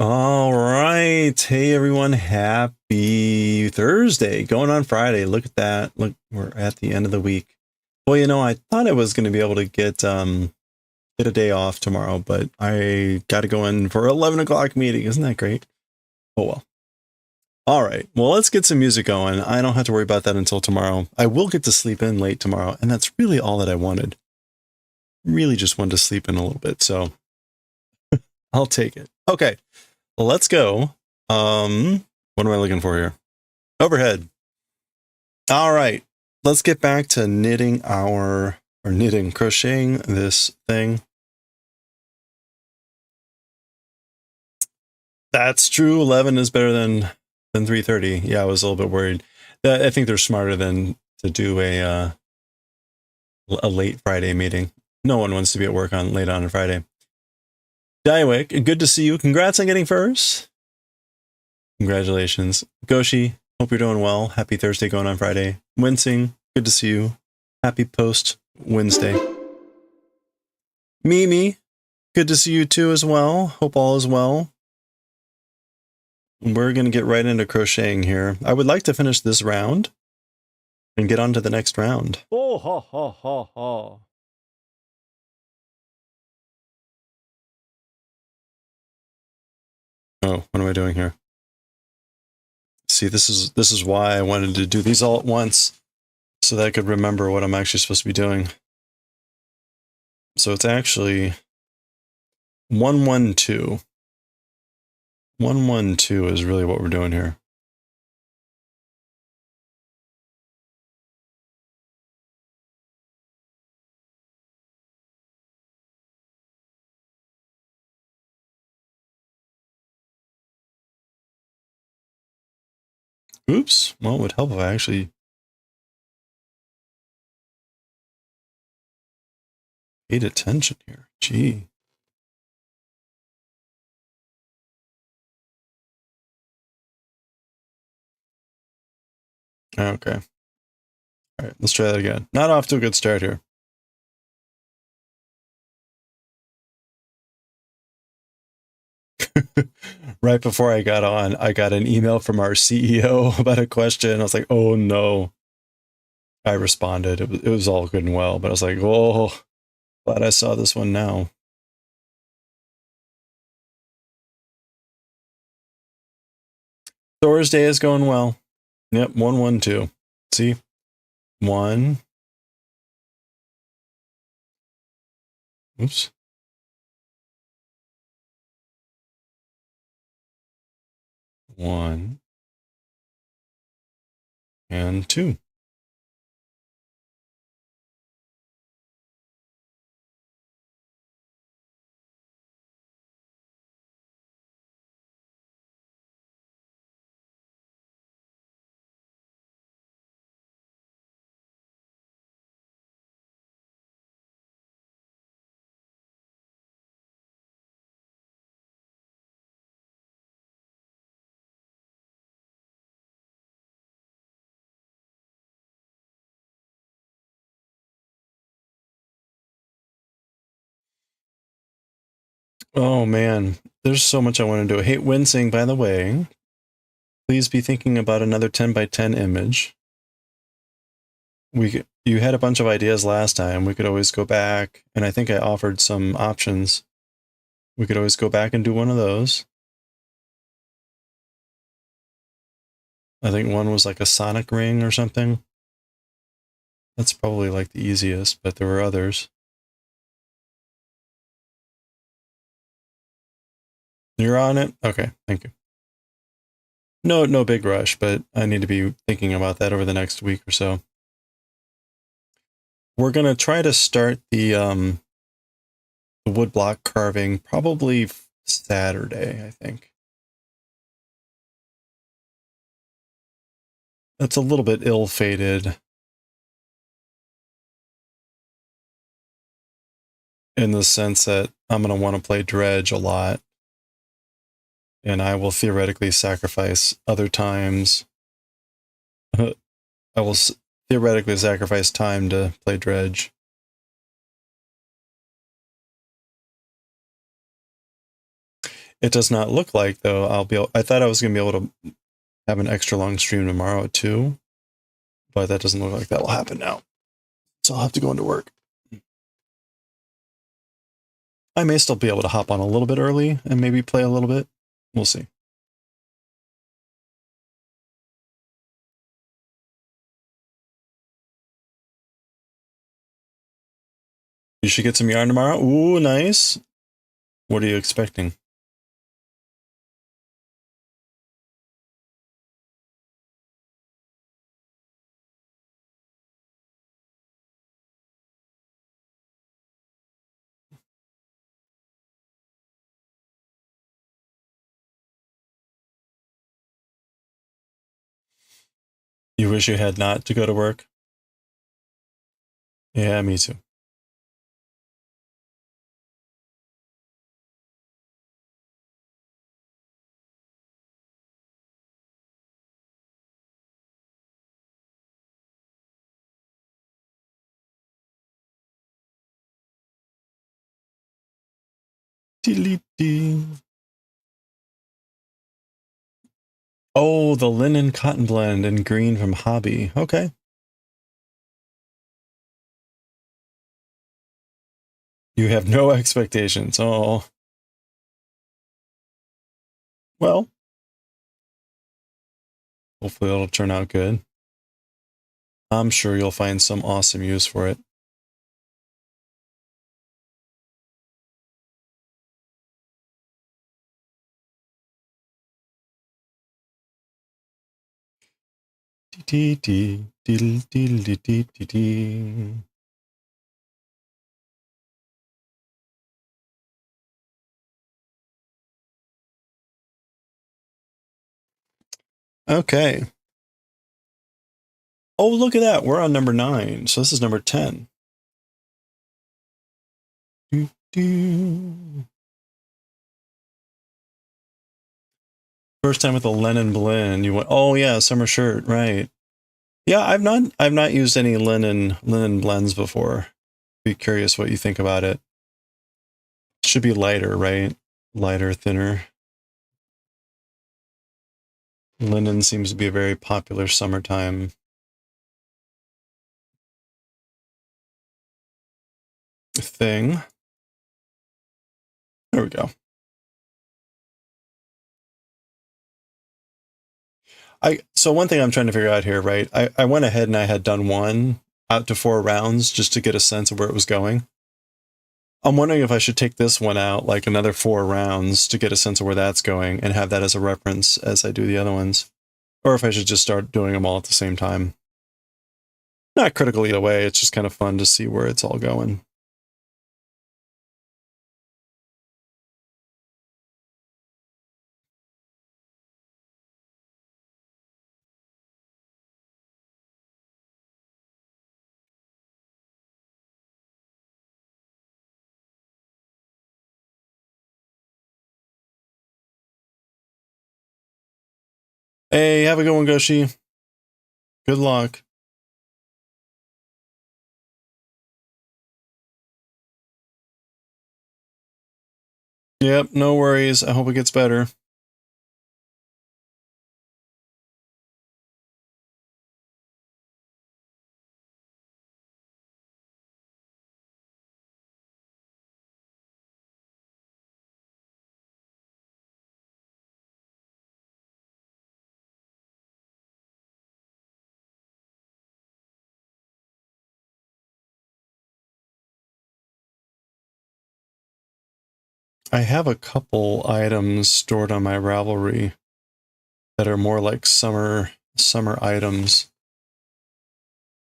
All right. Hey, everyone. Happy Thursday. Going on Friday. Look at that. Look, we're at the end of the week. Well, I thought I was going to be able to get a day off tomorrow, but I got to go in for 11 o'clock meeting. Isn't that great? Oh, well. All right. Well, let's get some music going. I don't have to worry about that until tomorrow. I will get to sleep in late tomorrow, and that's really all that I wanted. Really just wanted to sleep in a little bit, so I'll take it. Okay. Let's go. What am I looking for here? Overhead. All right. Let's get back to crocheting this thing. That's true. 11 is better than 3:30. Yeah, I was a little bit worried. I think they're smarter than to do a late Friday meeting. No one wants to be at work late on a Friday. Daiwick, good to see you. Congrats on getting first. Congratulations. Goshi, hope you're doing well. Happy Thursday going on Friday. Wincing, good to see you. Happy post Wednesday. Mimi, good to see you too as well. Hope all is well. We're going to get right into crocheting here. I would like to finish this round and get on to the next round. Oh, ha, ha, ha, ha. Oh, what am I doing here? See, this is why I wanted to do these all at once, so that I could remember what I'm actually supposed to be doing. So it's actually 112. 112 is really what we're doing here. Oops. Well, it would help if I actually paid attention here. Gee. Okay. All right, let's try that again. Not off to a good start here. Right before I got on, I got an email from our CEO about a question. I was like, oh no. I responded. It was all good and well, but I was like, oh, glad I saw this one now. Thursday is going well. Yep, 112. See? 1. Oops. 1 and 2. Oh man, there's so much I want to do. I hate wincing, by the way. Please be thinking about another 10 by 10 image. You had a bunch of ideas last time. We could always go back, and I think I offered some options. We could always go back and do one of those. I think one was like a sonic ring or something. That's probably like the easiest, but there were others. You're on it? Okay, thank you. No big rush, but I need to be thinking about that over the next week or so. We're going to try to start the woodblock carving probably Saturday, I think. That's a little bit ill-fated in the sense that I'm going to want to play dredge a lot, and I will theoretically sacrifice other times. I will theoretically sacrifice time to play dredge. It does not look like, though, I thought I was going to be able to have an extra long stream tomorrow too, but that doesn't look like that will happen now. So I'll have to go into work. I may still be able to hop on a little bit early and maybe play a little bit. We'll see. You should get some yarn tomorrow. Ooh, nice. What are you expecting? You wish you had not to go to work? Yeah, me too. Oh, the linen cotton blend in green from Hobby. Okay. You have no expectations. Oh. Well, hopefully it'll turn out good. I'm sure you'll find some awesome use for it. Okay. Oh, look at that. We're on number 9. So this is number 10. First time with a linen blend. You went, oh yeah, summer shirt, right. Yeah, I've not used any linen blends before. Be curious what you think about it. Should be lighter, right? Lighter, thinner. Linen seems to be a very popular summertime thing. There we go. So one thing I'm trying to figure out here, right? I went ahead and I had done one out to 4 rounds just to get a sense of where it was going. I'm wondering if I should take this one out like another 4 rounds to get a sense of where that's going and have that as a reference as I do the other ones. Or if I should just start doing them all at the same time. Not critical either way, it's just kind of fun to see where it's all going. Hey, have a good one, Goshi. Good luck. Yep, no worries. I hope it gets better. I have a couple items stored on my Ravelry that are more like summer items.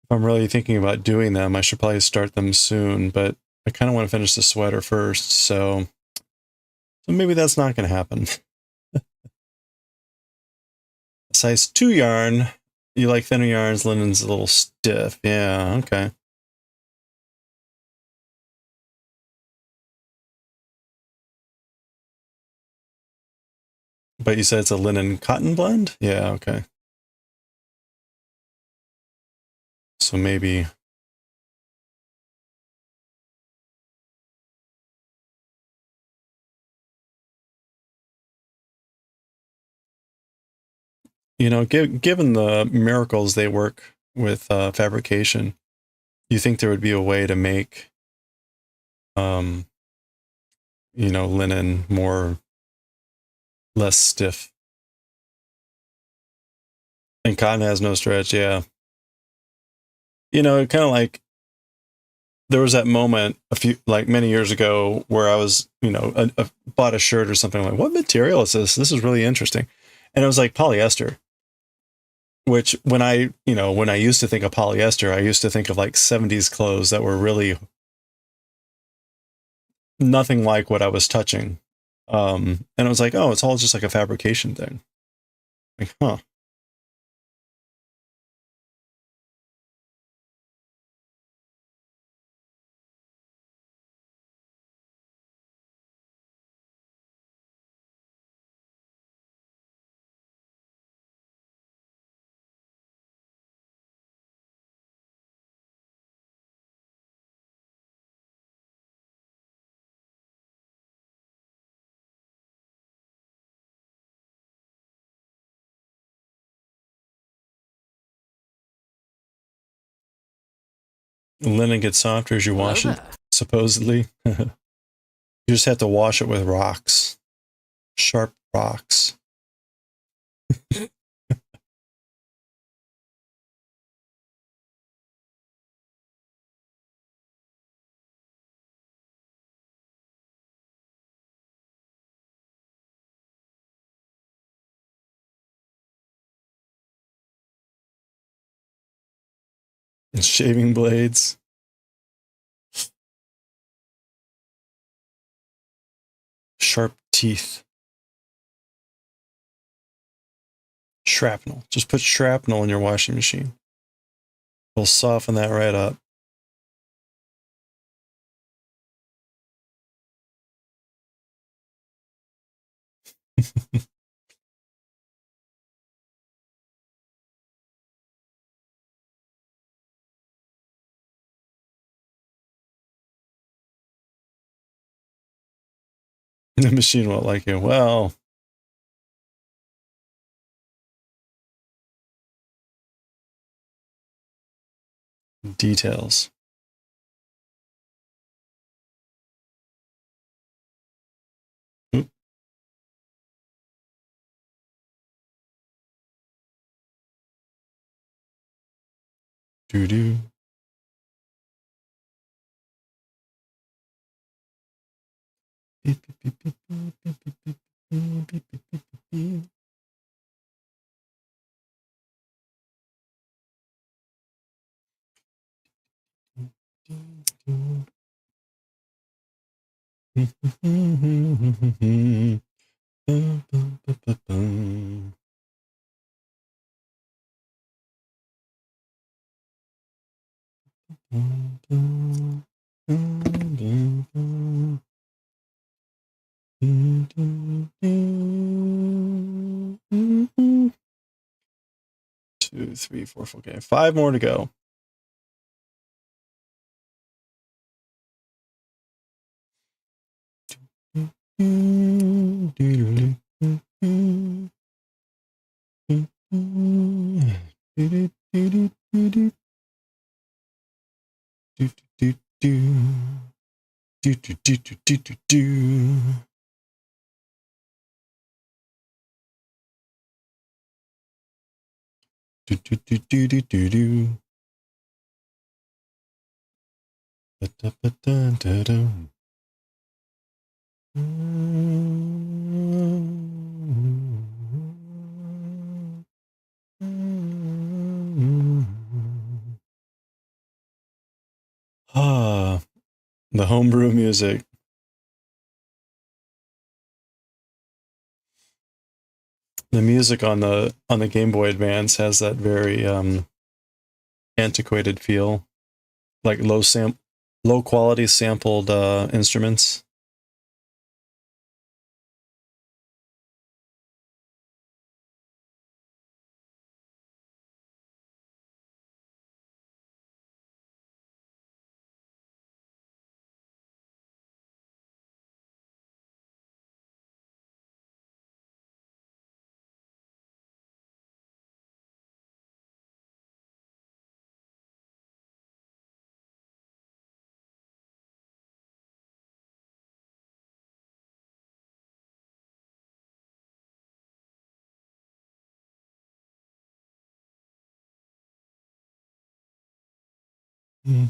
If I'm really thinking about doing them, I should probably start them soon, but I kind of want to finish the sweater first, so maybe that's not going to happen. Size 2 yarn. You like thinner yarns, linen's a little stiff. Yeah, okay. But you said it's a linen cotton blend? Yeah, okay. So maybe You know, given the miracles they work with fabrication, you think there would be a way to make, um, you know, linen less stiff. And cotton has no stretch, yeah. You know, kind of like there was that moment many years ago where I was, you know, bought a shirt or something. I'm like, what material is this? This is really interesting. And it was like polyester, which when I used to think of polyester, I used to think of like 70s clothes that were really nothing like what I was touching. And I was like, oh, it's all just like a fabrication thing. Like, huh. Linen gets softer as you wash it, supposedly. You just have to wash it with rocks, sharp rocks. And shaving blades. Sharp teeth. Shrapnel. Just put shrapnel in your washing machine. It'll soften that right up. The machine won't like you. Well, details. Oop. Doo-doo. Beep, beep, beep, beep, beep, beep, beep, beep, beep, beep, beep, beep. 2, 3, 4, 4. Okay, 5 more to go. Ah, the homebrew music. The music on the Game Boy Advance has that very antiquated feel, like low quality sampled instruments. Yeah,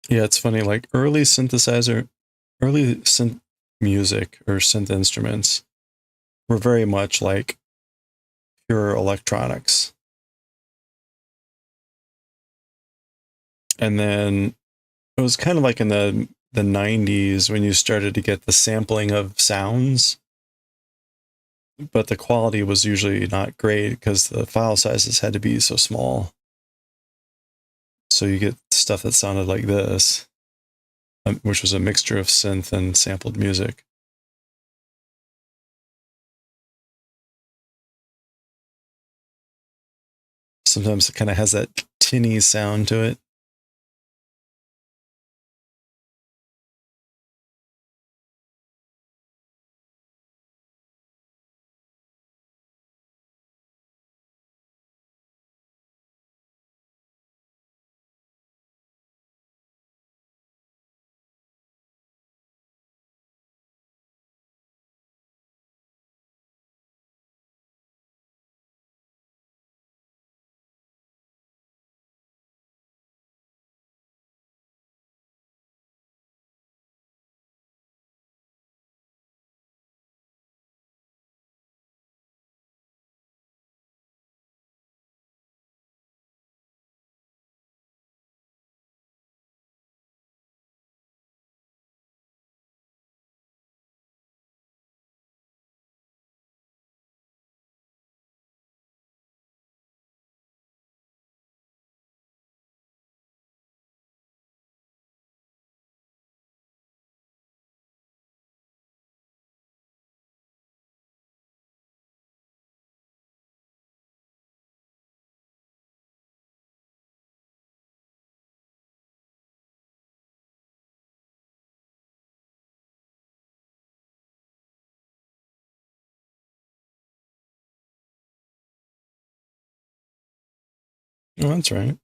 it's funny, like early synth music or synth instruments were very much like pure electronics. And then it was kind of like in the 90s when you started to get the sampling of sounds, but the quality was usually not great because the file sizes had to be so small. So you get stuff that sounded like this, which was a mixture of synth and sampled music. Sometimes it kind of has that tinny sound to it. Oh, that's right.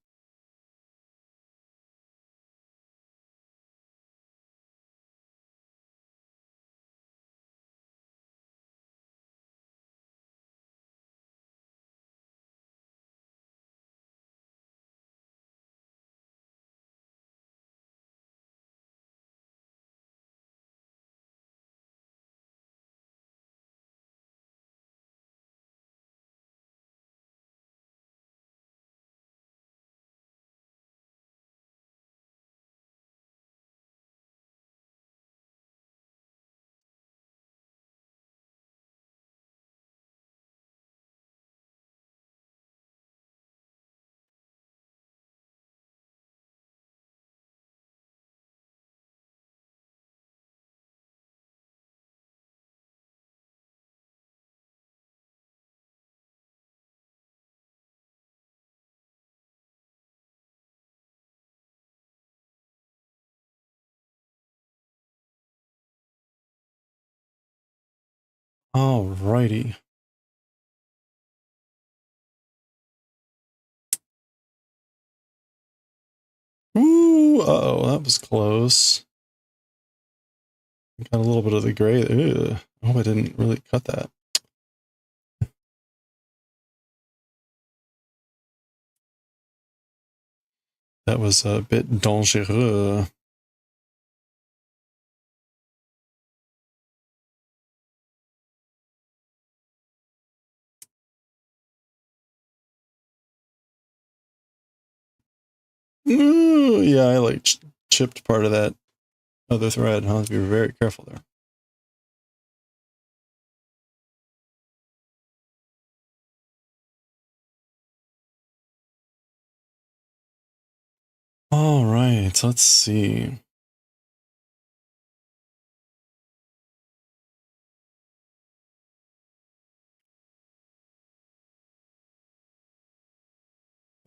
Alrighty. Ooh, uh-oh, that was close. Got a little bit of the gray. Ugh. I hope I didn't really cut that. That was a bit dangereux. Ooh, yeah, I like chipped part of that other thread. I'll have to be very careful there. All right, let's see.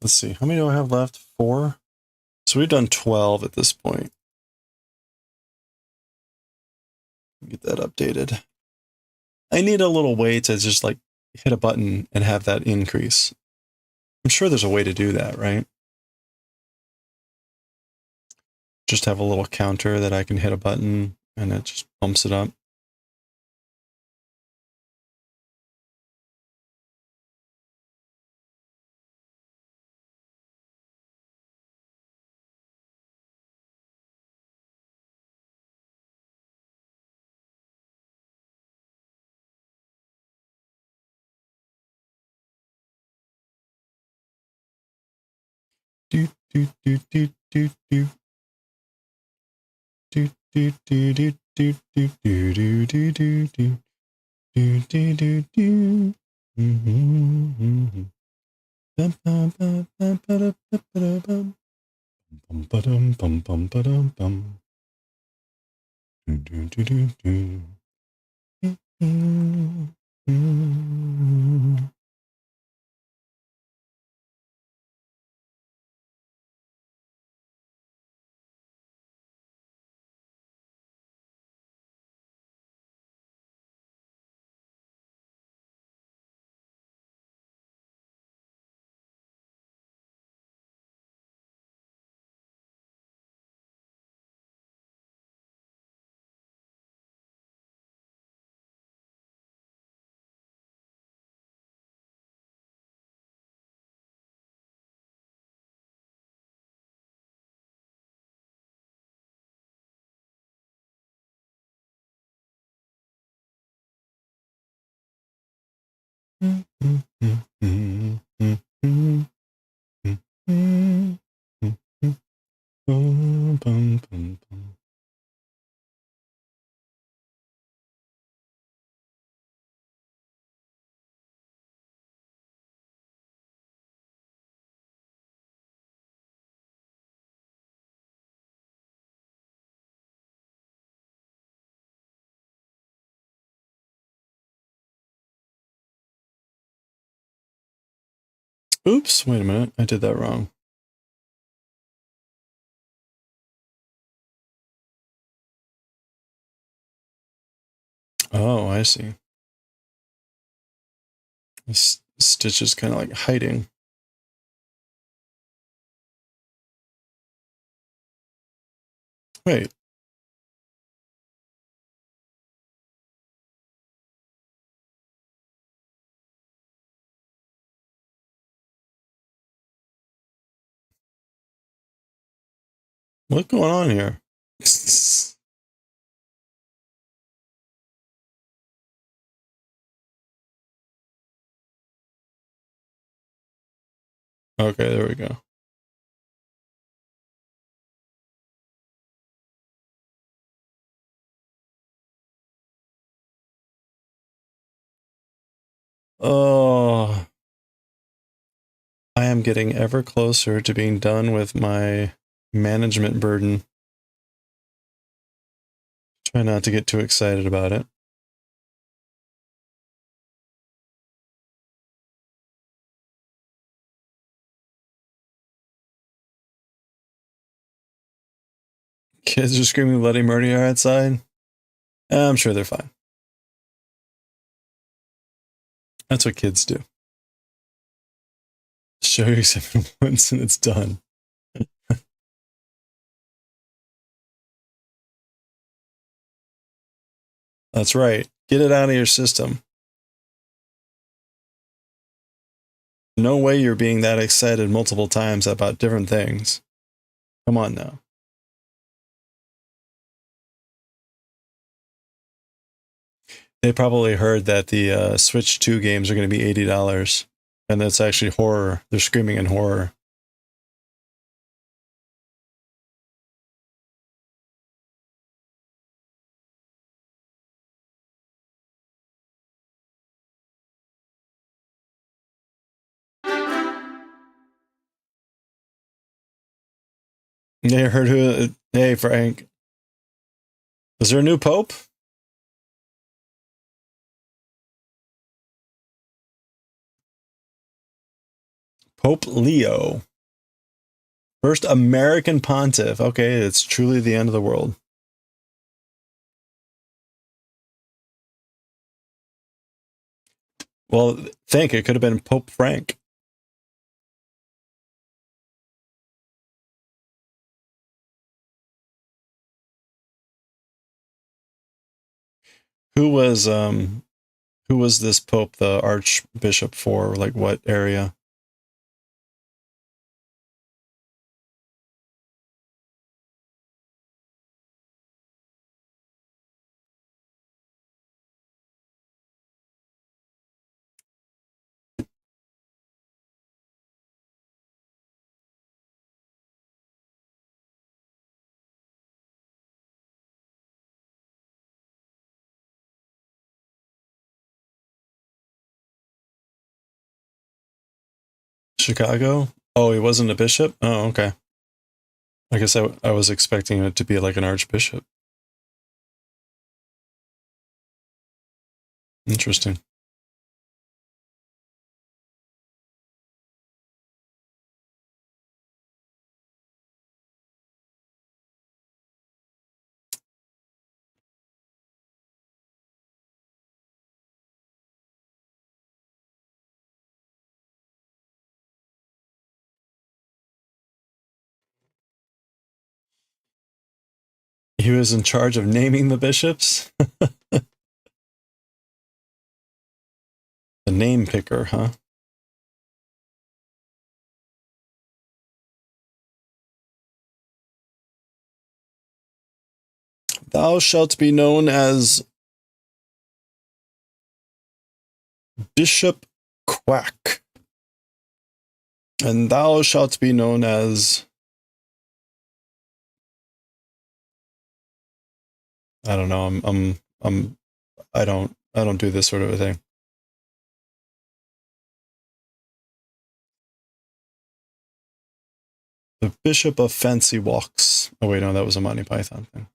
Let's see. How many do I have left? 4? So we've done 12 at this point. Get that updated. I need a little way to just like hit a button and have that increase. I'm sure there's a way to do that, right? just have a little counter that I can hit a button and it just bumps it up. Do do do do do do. Do do do do do do do do do do do do do do. Bum bum bum bum bum bum bum bum bum bum bum. Do do do do do. Oops, wait a minute. I did that wrong. Oh, I see. This stitch is kind of like hiding. Wait. What's going on here? Okay, there we go. Oh, I am getting ever closer to being done with my management burden. Try not to get too excited about it. Kids are screaming bloody murder outside. I'm sure they're fine. That's what kids do. Show you something once and it's done. That's right. Get it out of your system. No way you're being that excited multiple times about different things. Come on now. They probably heard that the Switch 2 games are going to be $80. And that's actually horror. They're screaming in horror. They heard who? Hey, Frank. Is there a new pope? Pope Leo. First American pontiff. Okay, it's truly the end of the world. Well, think it could have been Pope Frank. Who was this Pope the Archbishop for? Like what area? Chicago? Oh, he wasn't a bishop? Oh, okay. I guess I was expecting it to be like an archbishop. Interesting. He was in charge of naming the bishops? The name picker, huh? Thou shalt be known as Bishop Quack. And thou shalt be known as, I don't know, I don't do this sort of a thing. The Bishop of Fancy Walks. Oh wait, no, that was a Monty Python thing.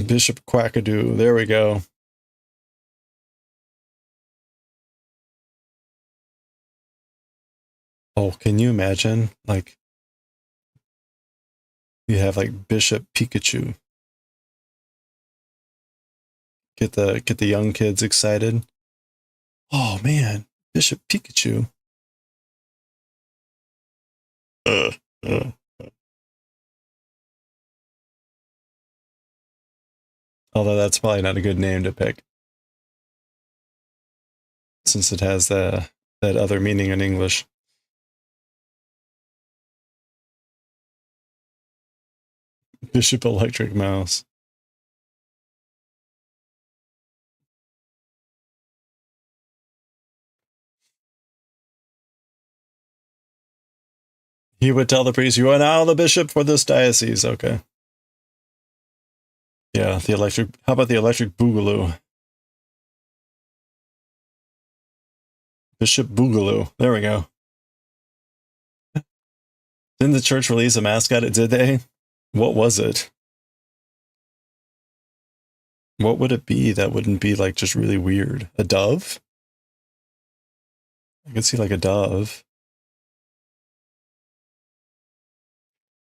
Bishop Quackadoo. There we go. Oh, can you imagine? Like, you have like Bishop Pikachu. Get the young kids excited. Oh man, Bishop Pikachu. Uh, uh. Although that's probably not a good name to pick, since it has that other meaning in English. Bishop Electric Mouse. He would tell the priest, "You are now the bishop for this diocese." Okay. Yeah, the electric. How about the electric boogaloo? Bishop Boogaloo. There we go. Didn't the church release a mascot? Did they? What was it? What would it be that wouldn't be like just really weird? A dove? I could see like a dove.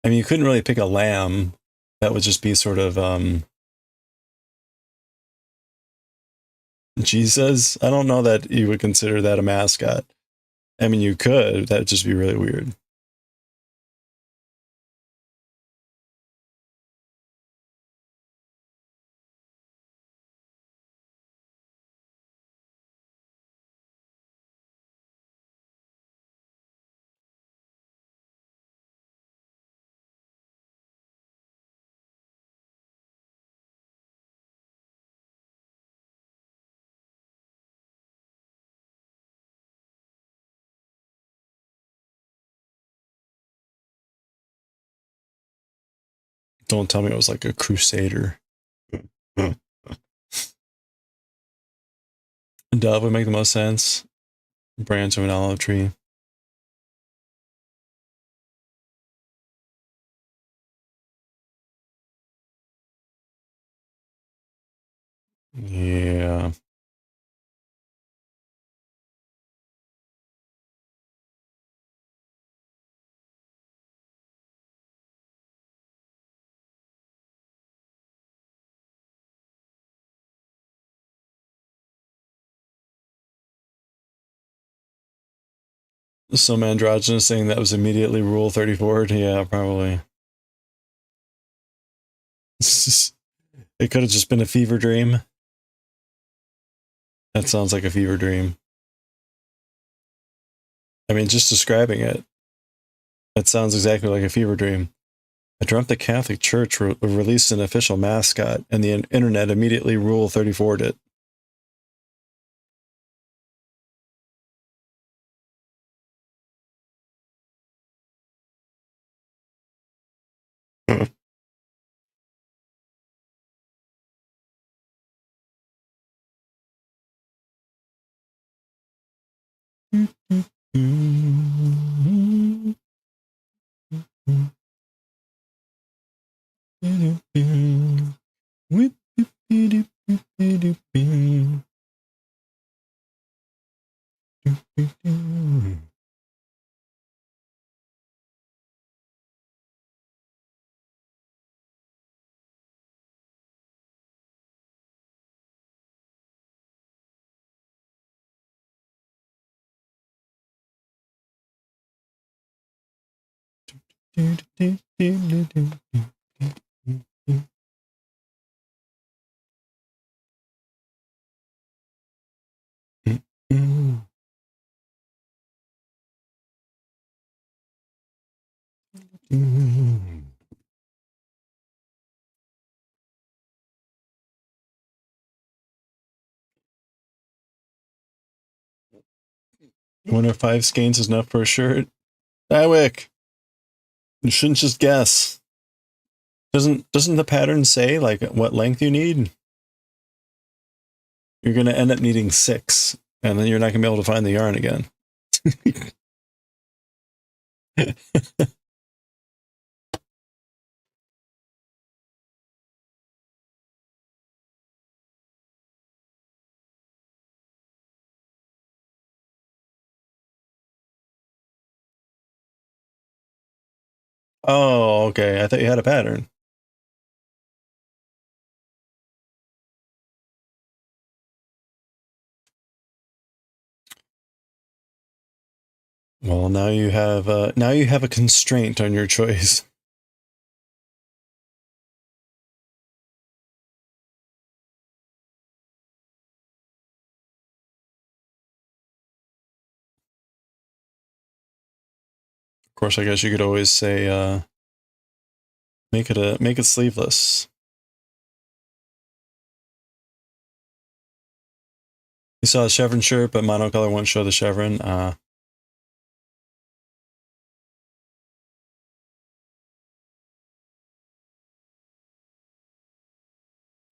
I mean, you couldn't really pick a lamb. That would just be sort of Jesus. I don't know that you would consider that a mascot. I mean, you could. That'd just be really weird. Don't tell me it was like a crusader. A dove would make the most sense. Branch of an olive tree. Yeah. some androgynous saying that was immediately Rule 34. Yeah, probably. It could have just been a fever dream. That sounds like a fever dream. I mean, just describing it, that sounds exactly like a fever dream. I dreamt the Catholic Church released an official mascot, and the internet immediately Rule 34'd it. I wonder if 5 skeins is enough for a shirt. Iwick, you shouldn't just guess. Doesn't the pattern say like what length you need? You're gonna end up needing 6, and then you're not gonna be able to find the yarn again. Oh, okay. I thought you had a pattern. Well, now you have a constraint on your choice. Of course, I guess you could always say make it sleeveless. You saw a chevron shirt, but monocolor won't show the chevron.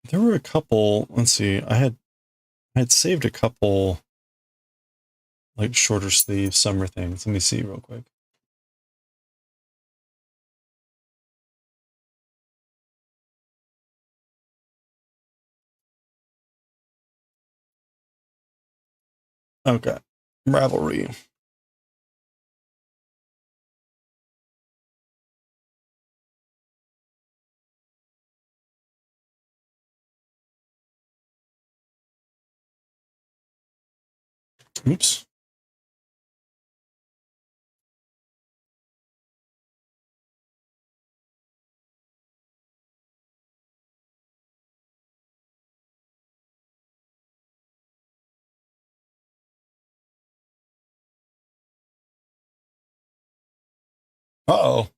There were a couple. Let's see. I had saved a couple like shorter sleeve summer things. Let me see real quick. Okay, Ravelry. Oops. Uh-oh.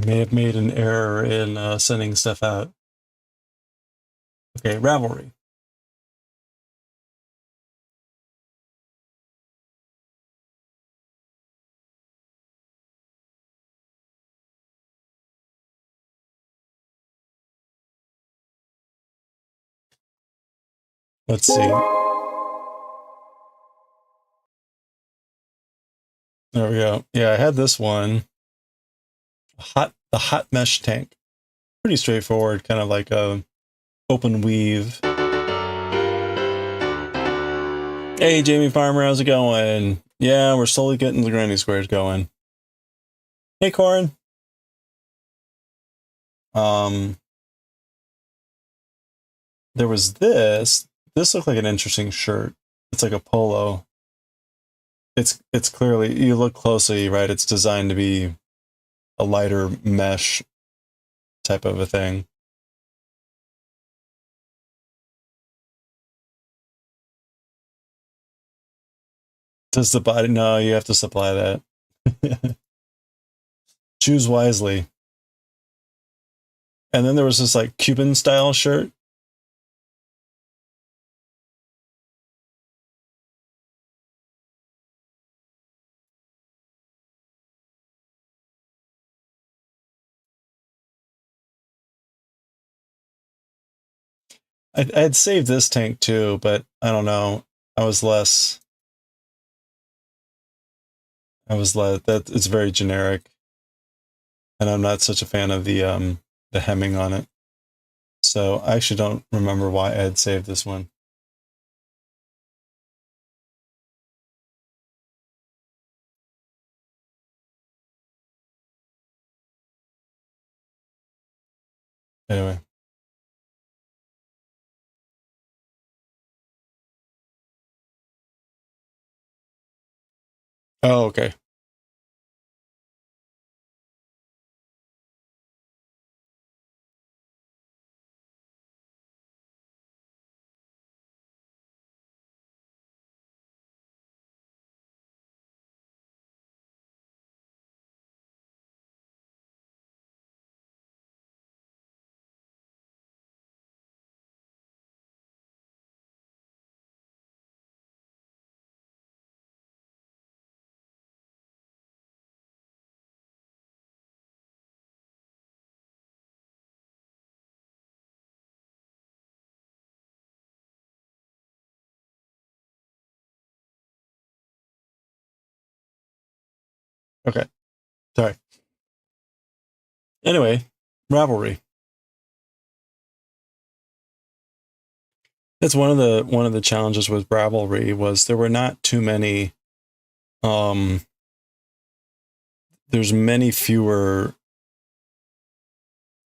I may have made an error in sending stuff out. Okay, Ravelry. Let's see. There we go. Yeah, I had this one. The hot mesh tank. Pretty straightforward, kind of like a open weave. Hey, Jamie Farmer, how's it going? Yeah, we're slowly getting the granny squares going. Hey, Corin. There was this. This looked like an interesting shirt. It's like a polo. It's clearly, you look closely, right? It's designed to be a lighter mesh type of a thing. Does the body? No, you have to supply that. Choose wisely. And then there was this like Cuban style shirt. I had saved this tank too, but I don't know. I was less. That it's very generic, and I'm not such a fan of the hemming on it. So I actually don't remember why I had saved this one. Anyway. Oh, okay. Okay. Sorry. Anyway, Ravelry. That's one of the challenges with Ravelry was there were not too many. There's many fewer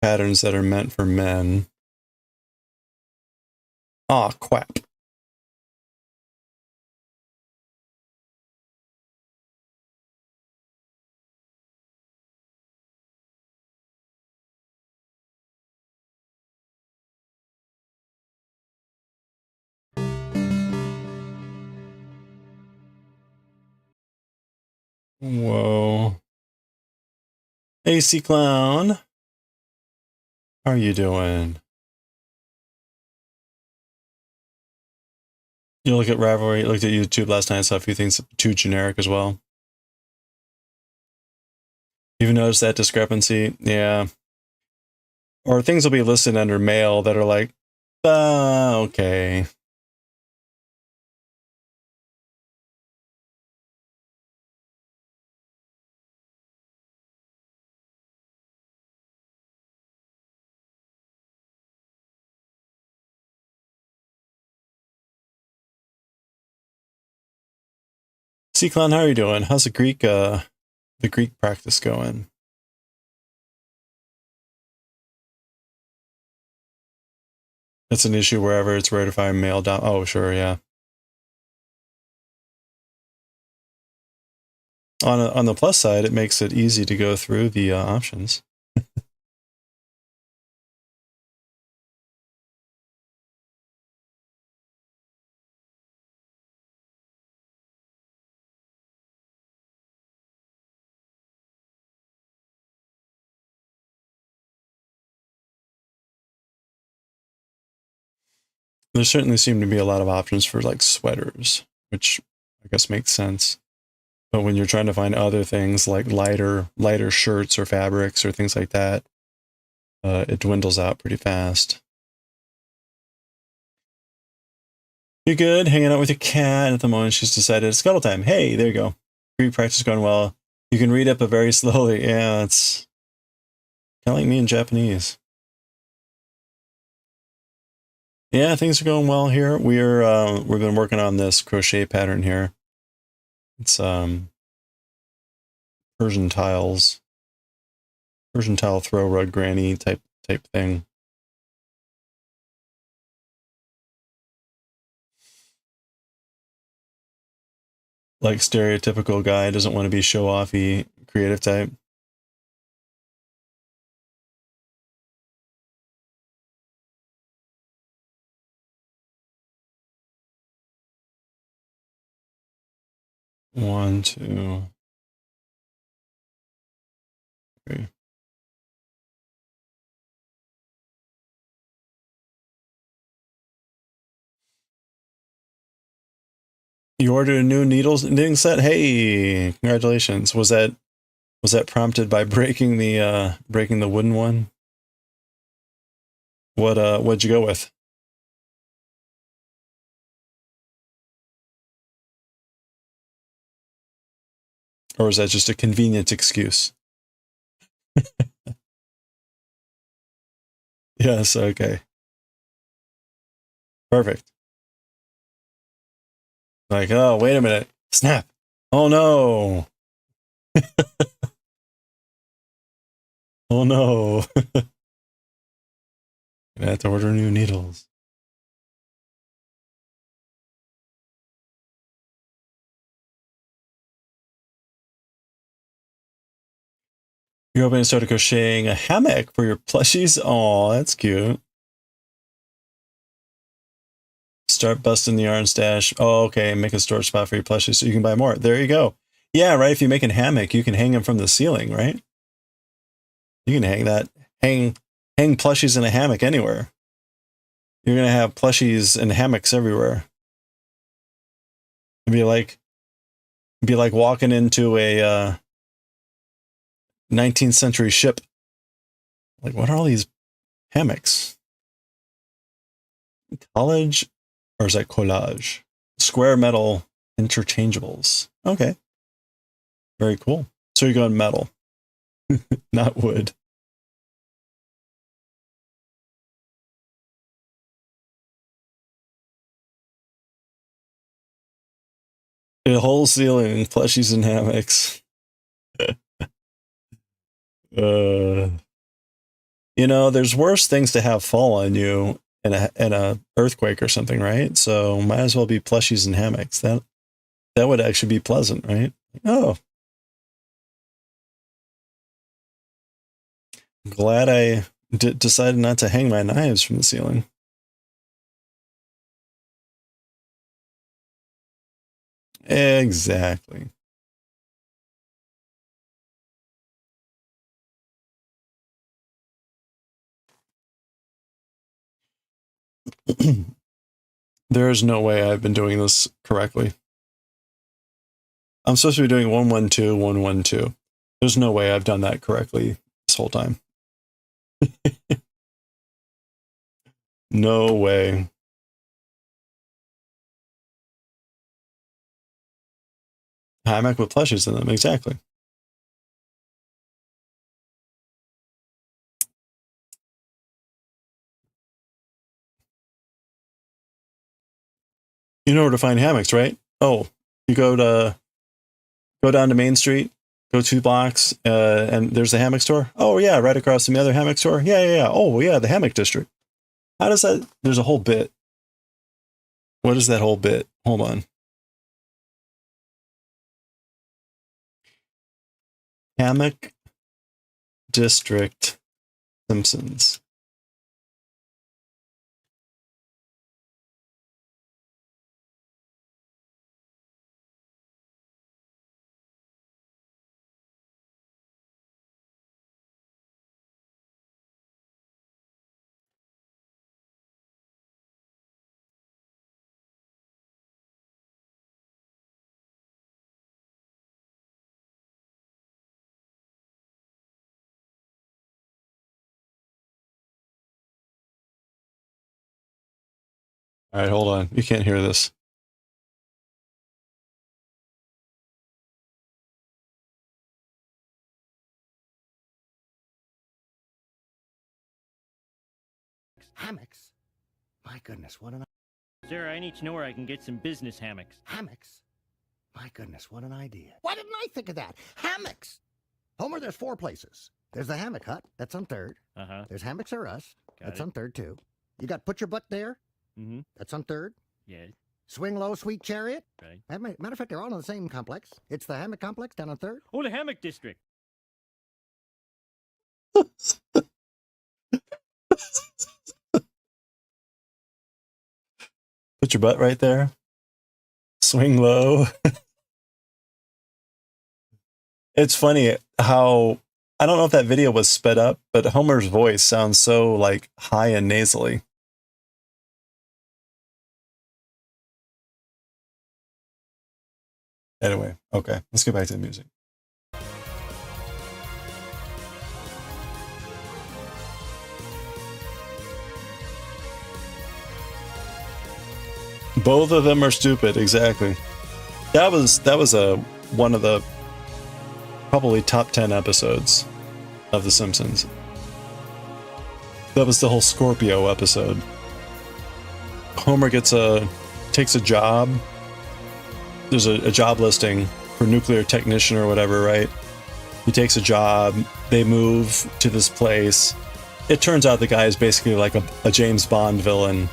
patterns that are meant for men. Ah, crap. Whoa. AC Clown. How are you doing? You look at Ravelry, looked at YouTube last night, saw a few things too generic as well. You've noticed that discrepancy? Yeah. Or things will be listed under mail that are like, okay. C-Clown, how are you doing? How's the Greek practice going? It's an issue wherever it's rare to find mail down. Oh, sure, yeah. On the plus side, it makes it easy to go through the options. There certainly seem to be a lot of options for like sweaters, which I guess makes sense. But when you're trying to find other things like lighter shirts or fabrics or things like that, it dwindles out pretty fast. You're good, hanging out with your cat. At the moment, she's decided it's cuddle time. Hey, there you go. Pre-practice going well. You can read up it very slowly. Yeah, it's kind of like me in Japanese. Yeah, things are going well here. We've been working on this crochet pattern here. It's Persian tiles, Persian tile throw rug granny type thing. Like stereotypical guy doesn't want to be show-offy creative type. One, two, three. You ordered a new knitting set? Hey, congratulations. Was that prompted by breaking the wooden one? What'd you go with? Or was that just a convenient excuse? Yes, okay. Perfect. Like, oh, wait a minute. Snap. Oh no. Oh no. I have to order new needles. You're hoping to start crocheting a hammock for your plushies? Oh, that's cute. Start busting the yarn stash. Oh, okay. Make a storage spot for your plushies so you can buy more. There you go. Yeah, right. If you make a hammock, you can hang them from the ceiling, right? You can hang plushies in a hammock anywhere. You're gonna have plushies and hammocks everywhere. It'd be like walking into a 19th century ship. Like, what are all these hammocks? College, or is that collage? Square metal interchangeables. Okay, very cool. So you're going metal, not wood. A whole ceiling, plushies and hammocks. uh, there's worse things to have fall on you in a earthquake or something, right? So might as well be plushies and hammocks. That would actually be pleasant, right? Oh, glad I decided not to hang my knives from the ceiling. Exactly. There is no way I've been doing this correctly. I'm supposed to be doing 112, 112. There's no way I've done that correctly this whole time. No way. Hammock with plushies in them, exactly. You know where to find hammocks, right? Oh, you go down to Main Street, go 2 blocks, and there's a hammock store. Oh yeah, right across from the other hammock store. Yeah. Oh yeah, the hammock district. How does that? There's a whole bit. What is that whole bit? Hold on. Hammock district, Simpsons. All right, hold on. You can't hear this. Hammocks? My goodness, what an... Sir, I need to know where I can get some business hammocks. Hammocks? My goodness, what an idea. Why didn't I think of that? Hammocks! Homer, there's 4 places. There's the Hammock Hut, that's on 3rd. Uh-huh. There's Hammocks R Us, that's it. on 3rd too. You got Put Your Butt There, Mm-hmm. that's on 3rd. Yeah. Swing Low, Sweet Chariot. Right. Matter of fact, they're all in the same complex. It's the Hammock Complex down on 3rd. Oh, the hammock district. Put your butt right there. Swing low. It's funny how, I don't know if that video was sped up, but Homer's voice sounds so like high and nasally. Anyway, okay, let's get back to the music. Both of them are stupid, exactly. That was one of the probably top 10 episodes of The Simpsons. That was the whole Scorpio episode. Homer takes a job. There's a job listing for nuclear technician or whatever, right? He takes a job. They move to this place. It turns out the guy is basically like a James Bond villain.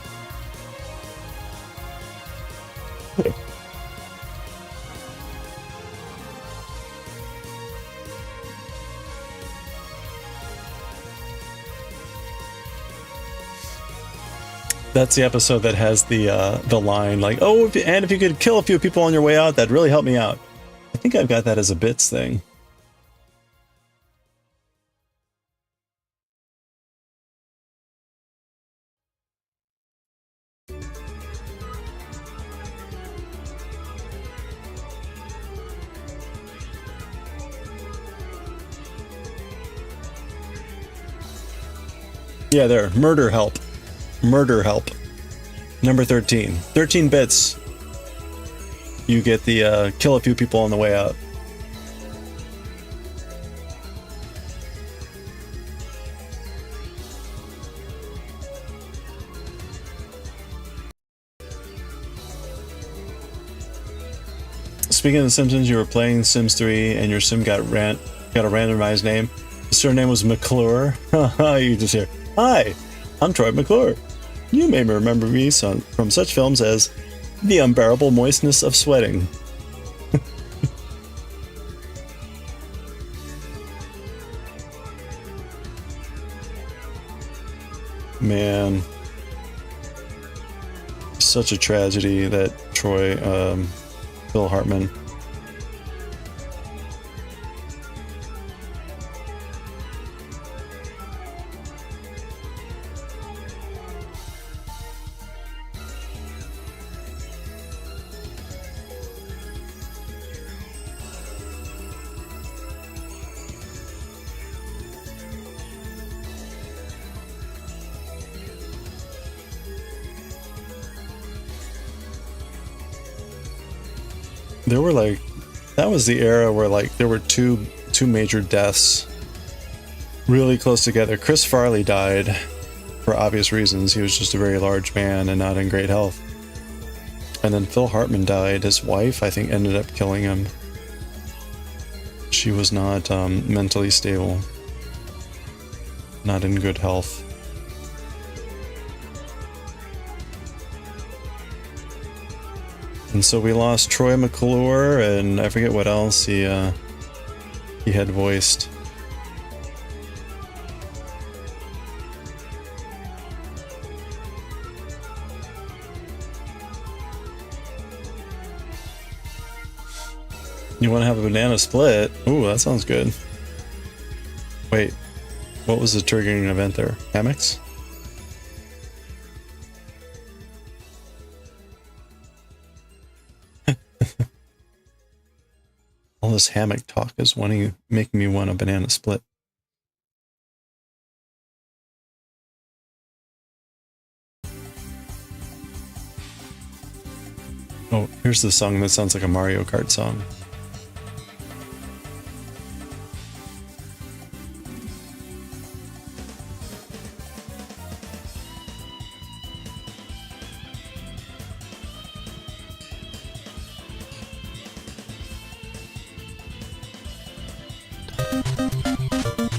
That's the episode that has the line like, "Oh, if you could kill a few people on your way out, that'd really help me out." I think I've got that as a bits thing. Yeah, there. Murder help. Murder help. Number 13. 13 bits. You get the kill a few people on the way out. Speaking of The Simpsons, you were playing Sims 3 and your sim got a randomized name. The surname was McClure. You just hear, "Hi, I'm Troy McClure. You may remember me from such films as The Unbearable Moistness of Sweating." Man. Such a tragedy that Troy, Phil Hartman. There were like, that was the era where like there were two major deaths really close together. Chris Farley died for obvious reasons. He was just a very large man and not in great health. And then Phil Hartman died. His wife, I think, ended up killing him. She was not mentally stable, not in good health. And so we lost Troy McClure, and I forget what else he had voiced. You want to have a banana split? Ooh, that sounds good. Wait, what was the triggering event there? Hammocks? All this hammock talk is making me want a banana split. Oh, here's the song that sounds like a Mario Kart song.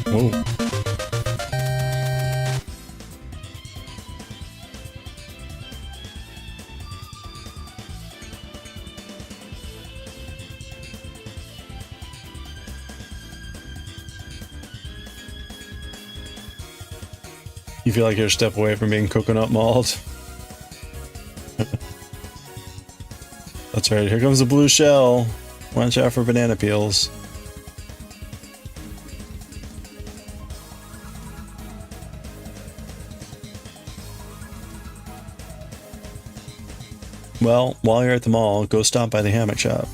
Whoa. You feel like you're a step away from being coconut mauled? That's right, here comes the blue shell. Watch out for banana peels. Well, while you're at the mall, go stop by the hammock shop.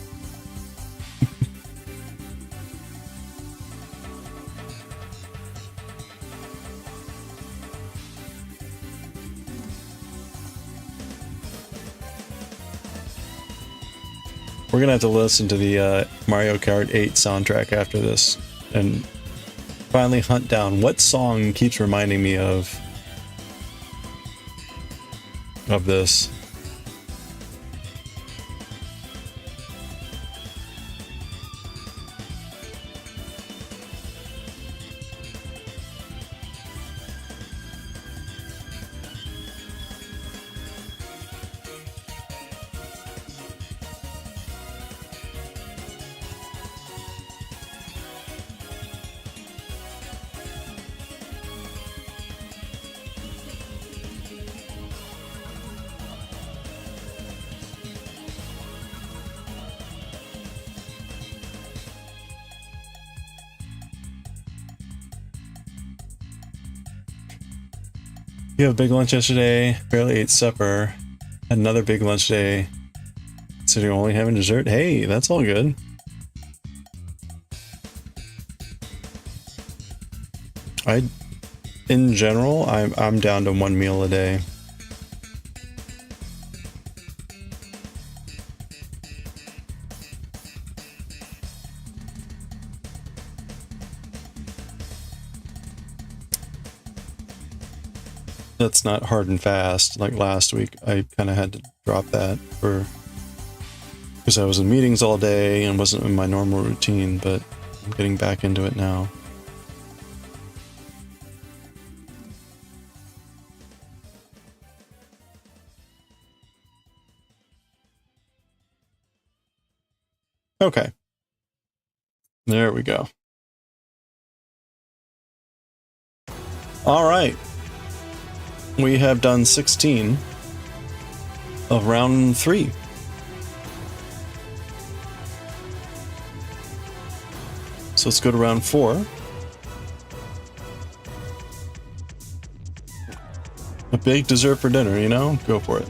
We're gonna have to listen to the Mario Kart 8 soundtrack after this and finally hunt down what song keeps reminding me of this. You have a big lunch yesterday, barely ate supper, had another big lunch today, considering only having dessert. Hey, that's all good. In general, I'm down to one meal a day. That's not hard and fast. Like last week, I kind of had to drop that because I was in meetings all day and wasn't in my normal routine, but I'm getting back into it now. Okay. There we go. All right. We have done 16 of round 3. So let's go to round 4. A big dessert for dinner, you know? Go for it.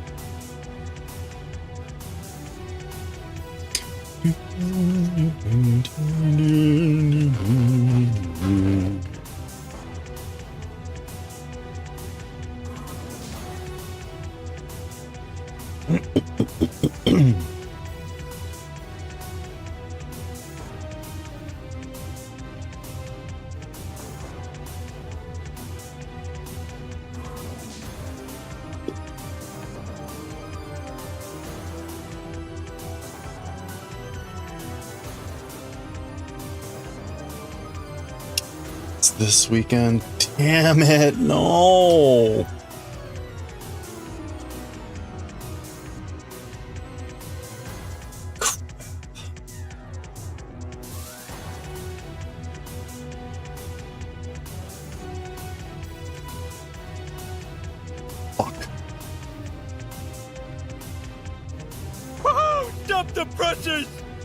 It's this weekend. Damn it, no.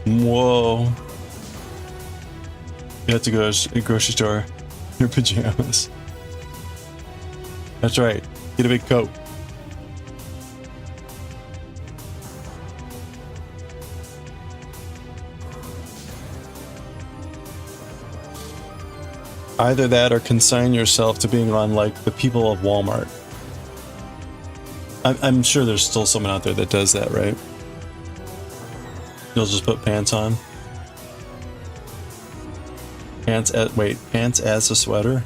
Whoa. You have to go to the grocery store in your pajamas. That's right. Get a big coat. Either that or consign yourself to being on like the people of Walmart. I'm sure there's still someone out there that does that, right? You'll just put pants on. Pants as a sweater? Or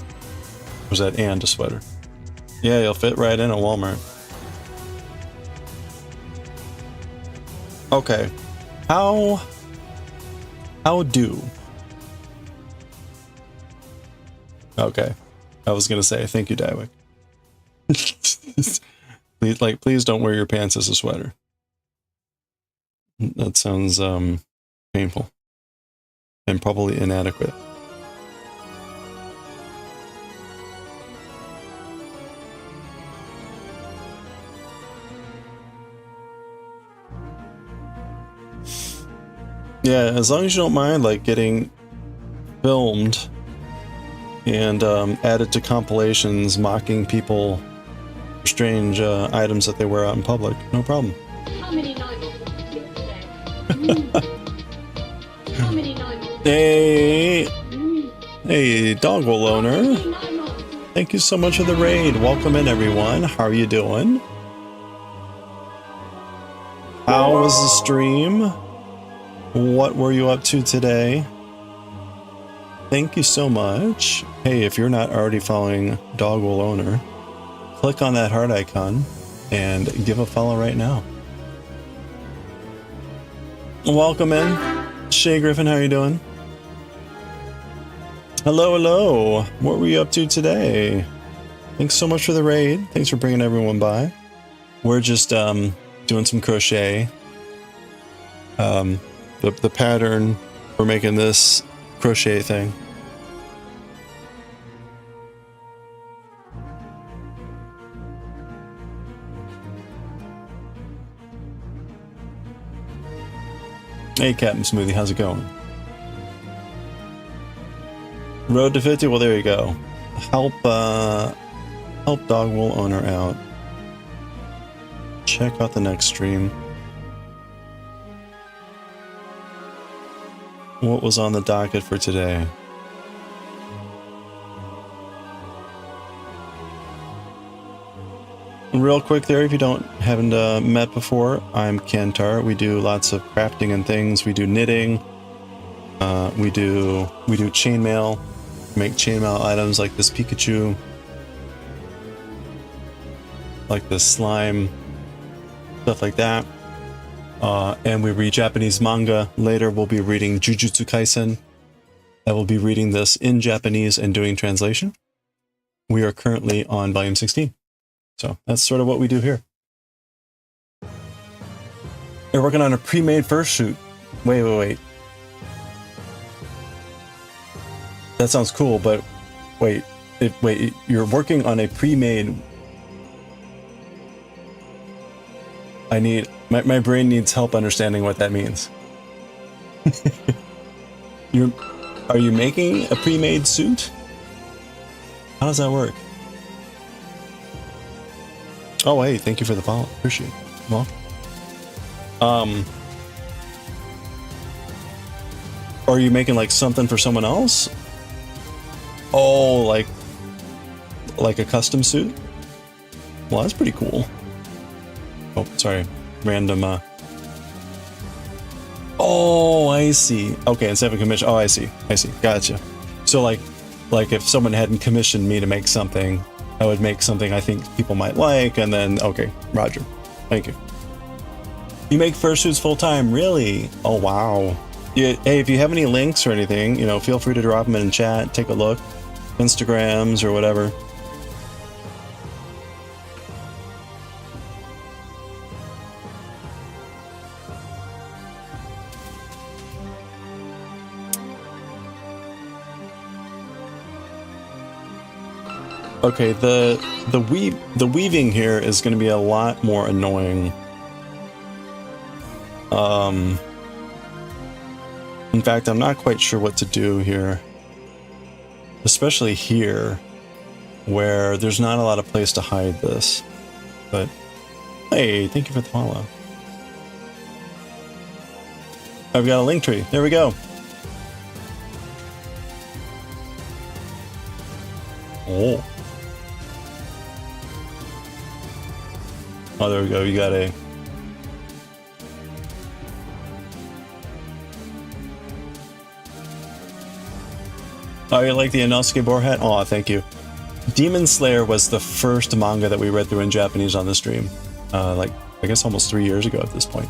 was that and a sweater? Yeah, you'll fit right in at Walmart. Okay. How do? Okay. I was gonna say, thank you, Dywick. Please don't wear your pants as a sweater. That sounds painful and probably inadequate. Yeah, as long as you don't mind like getting filmed and added to compilations mocking people for strange items that they wear out in public, no problem. How many novels have you today? How many novels? Hey, Dogwell owner. Thank you so much for the raid. Welcome in, everyone. How are you doing? How was the stream? What were you up to today? Thank you so much. Hey, if you're not already following Dogwell owner, click on that heart icon and give a follow right now. Welcome in. Shay Griffin, how you doing? Hello, hello. What were you up to today? Thanks so much for the raid. Thanks for bringing everyone by. We're just doing some crochet. The pattern, we're making this crochet thing. Hey, Captain Smoothie, how's it going? Road to 50? Well, there you go. Help Dogwell owner out. Check out the next stream. What was on the docket for today? Real quick there, if you haven't met before, I'm Kantar. We do lots of crafting and things. We do knitting. We do chainmail. Make chainmail items like this Pikachu, like this slime, stuff like that. And we read Japanese manga. Later we'll be reading Jujutsu Kaisen. I will be reading this in Japanese and doing translation. We are currently on volume 16. So that's sort of what we do here. We're working on a pre-made fursuit. Wait. That sounds cool, but wait, you're working on a pre-made. My brain needs help understanding what that means. Are you making a pre-made suit? How does that work? Oh, hey, thank you for the follow. Appreciate it. Well, are you making like something for someone else? Oh, like a custom suit? Well, that's pretty cool. Oh, sorry. Random, Oh, I see. Okay, instead of a commission. Oh, I see. Gotcha. So like if someone hadn't commissioned me to make something, I would make something I think people might like, and then, okay, Roger. Thank you. You make fursuits full time? Really? Oh, wow. Hey, if you have any links or anything, feel free to drop them in chat, take a look. Instagrams or whatever. Okay, the weaving here is going to be a lot more annoying. In fact, I'm not quite sure what to do here. Especially here, where there's not a lot of place to hide this. But, hey, thank you for the follow. I've got a link tree. There we go. Oh, there we go. You got a Oh, you like the Inosuke boar hat? Oh, thank you. Demon Slayer was the first manga that we read through in Japanese on the stream. Like, I guess almost 3 years ago at this point.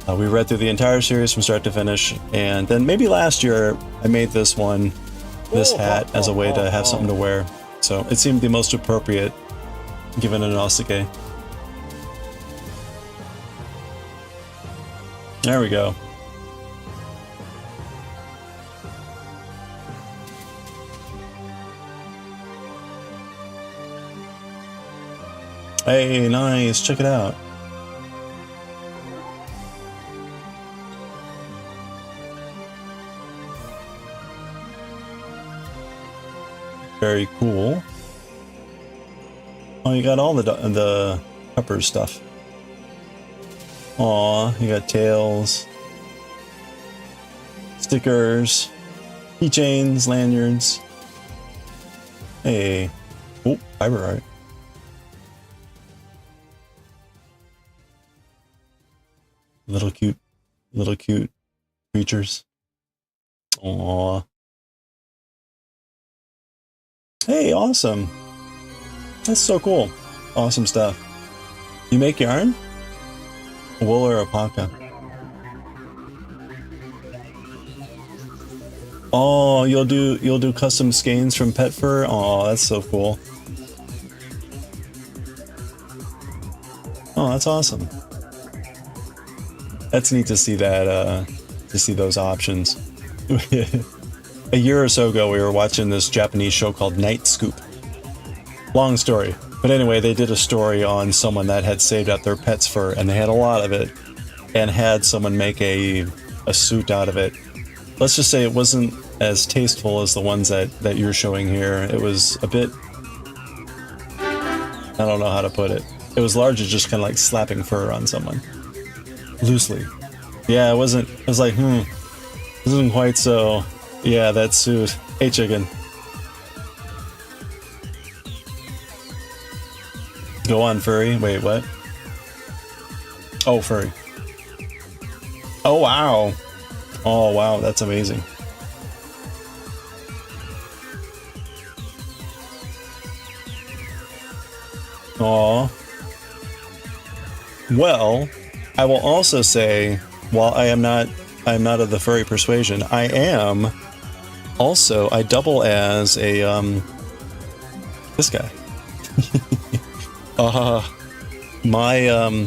We read through the entire series from start to finish, and then maybe last year I made this hat, as a way to have something to wear. So it seemed the most appropriate, given an Inosuke. There we go. Hey, nice. Check it out. Very cool. Oh, you got all the pepper stuff. Aw, you got tails, stickers, keychains, lanyards. Hey. Oh, fiber art. Little cute creatures. Aw. Hey, awesome. That's so cool. Awesome stuff. You make yarn? Wool or alpaca? Oh, you'll do custom skeins from pet fur? Oh, that's so cool. Oh, that's awesome. That's neat to see that, to see those options. A year or so ago, we were watching this Japanese show called Night Scoop. Long story. But anyway, they did a story on someone that had saved up their pet's fur, and they had a lot of it, and had someone make a suit out of it. Let's just say it wasn't as tasteful as the ones that you're showing here. It was a bit... I don't know how to put it. It was largely just kind of like slapping fur on someone. Loosely. Yeah, it wasn't... It was like, This isn't quite so... Yeah, that suit. Hey, chicken. Go on, furry. Wait, what? Oh, furry. Oh, wow. Oh, wow. That's amazing. Aw. Well, I will also say, while I am not of the furry persuasion, I am also, I double as a, this guy. My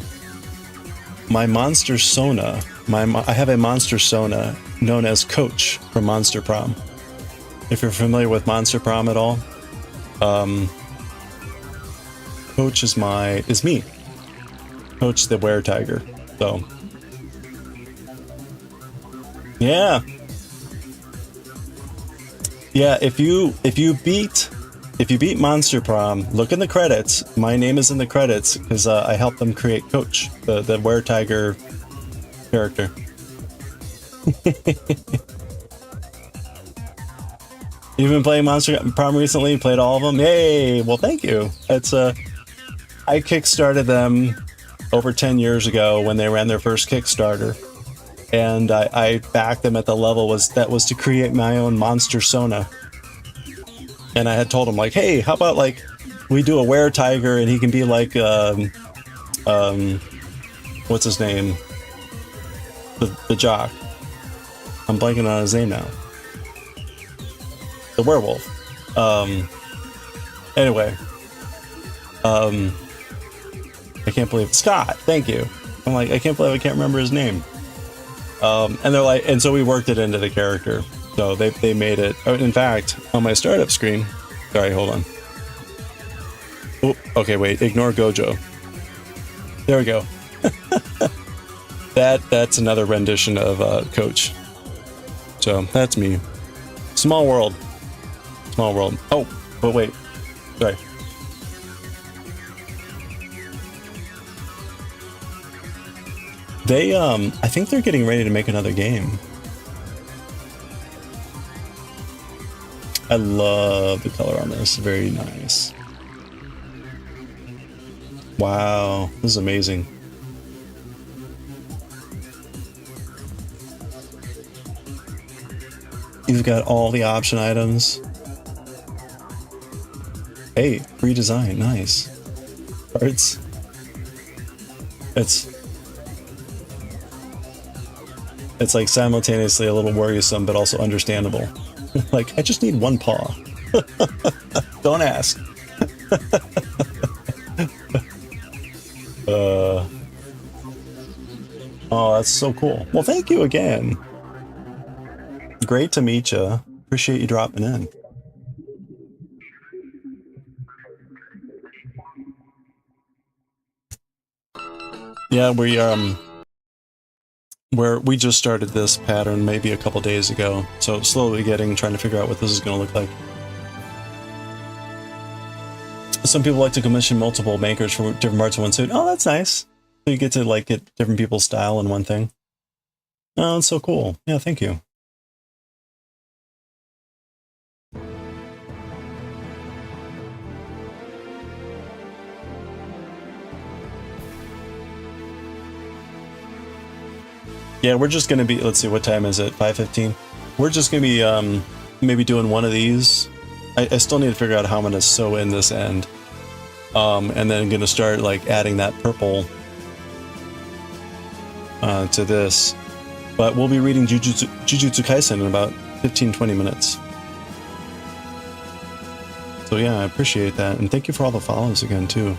monster Sona, I have a monster Sona known as Coach from Monster Prom. If you're familiar with Monster Prom at all, Coach is me. Coach the were tiger. So, yeah. Yeah, if you beat Monster Prom, look in the credits. My name is in the credits because I helped them create Coach, the were tiger character. You've been playing Monster Prom recently? Played all of them? Yay! Well, thank you. It's I kickstarted them over 10 years ago when they ran their first Kickstarter, and I backed them at the level that was to create my own monster Sona. And I had told him, like, hey, how about, like, we do a were tiger and he can be like, what's his name? The jock. I'm blanking on his name now. The werewolf. Anyway. I can't believe Scott, thank you. I'm like, I can't believe I can't remember his name. And they're like, and so we worked it into the character. So they made it. In fact, on my startup screen, sorry, hold on. Oh, okay, wait, ignore Gojo. There we go. That's another rendition of Coach. So that's me. Small world. Small world. Oh, but wait. Sorry. They, I think they're getting ready to make another game. I love the color on this. Very nice. Wow, this is amazing. You've got all the option items. Hey, free design, nice. Cards. It's like simultaneously a little worrisome, but also understandable. Like, I just need one paw. Don't ask. Oh, that's so cool. Well, thank you again. Great to meet you. Appreciate you dropping in. Yeah, we just started this pattern maybe a couple days ago, so slowly trying to figure out what this is going to look like. Some people like to commission multiple makers for different parts of one suit. Oh, that's nice. So you get to like get different people's style in one thing. Oh, that's so cool. Yeah, thank you. Yeah, we're just going to be, let's see, what time is it? 5:15? We're just going to be maybe doing one of these. I still need to figure out how I'm going to sew in this end. And then going to start like adding that purple to this. But we'll be reading Jujutsu Kaisen in about 15-20 minutes. So yeah, I appreciate that. And thank you for all the follows again, too.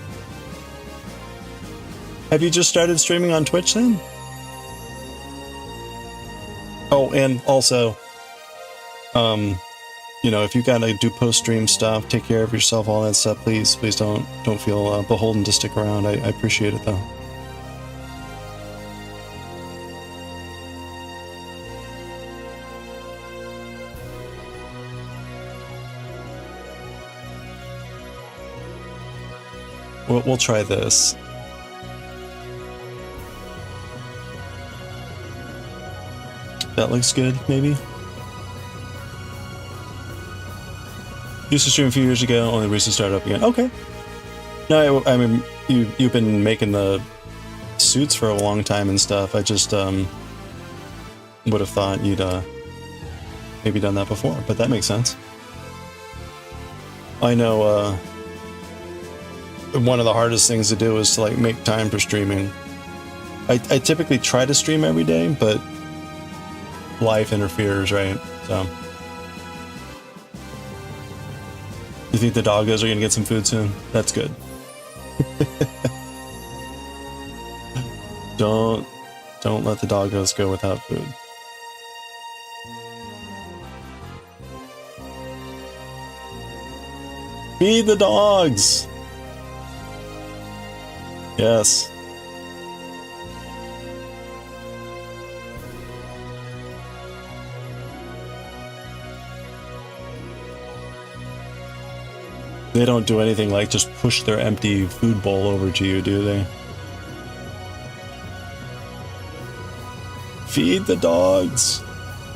Have you just started streaming on Twitch then? Oh, and also, you know, if you gotta do post-stream stuff, take care of yourself, all that stuff, please don't feel beholden to stick around. I appreciate it, though. We'll try this. That looks good, maybe? Used to stream a few years ago, only recently started up again. Okay. No, I mean, you've been making the suits for a long time and stuff. I just would have thought you'd maybe done that before, but that makes sense. I know one of the hardest things to do is to like make time for streaming. I typically try to stream every day, but life interferes, right? So you think the doggos are gonna get some food soon? That's good. Don't let the doggos go without food. Feed the dogs. Yes. They don't do anything like just push their empty food bowl over to you, do they? Feed the dogs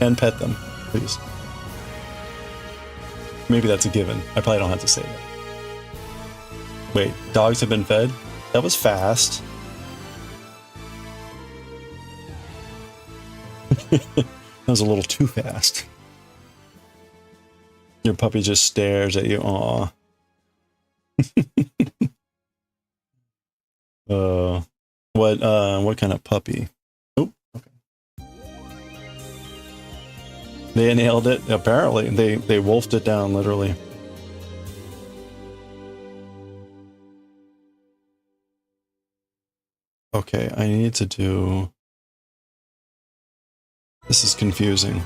and pet them, please. Maybe that's a given. I probably don't have to say that. Wait, dogs have been fed? That was fast. That was a little too fast. Your puppy just stares at you. Aw. What kind of puppy? Oh, okay. They nailed it. Apparently, they wolfed it down, literally. Okay, I need to do... This is confusing.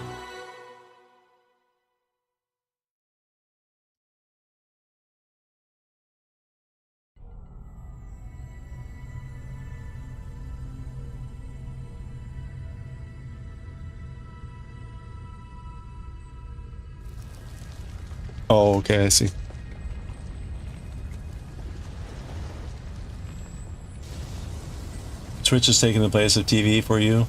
Oh, okay, I see. Twitch is taking the place of TV for you.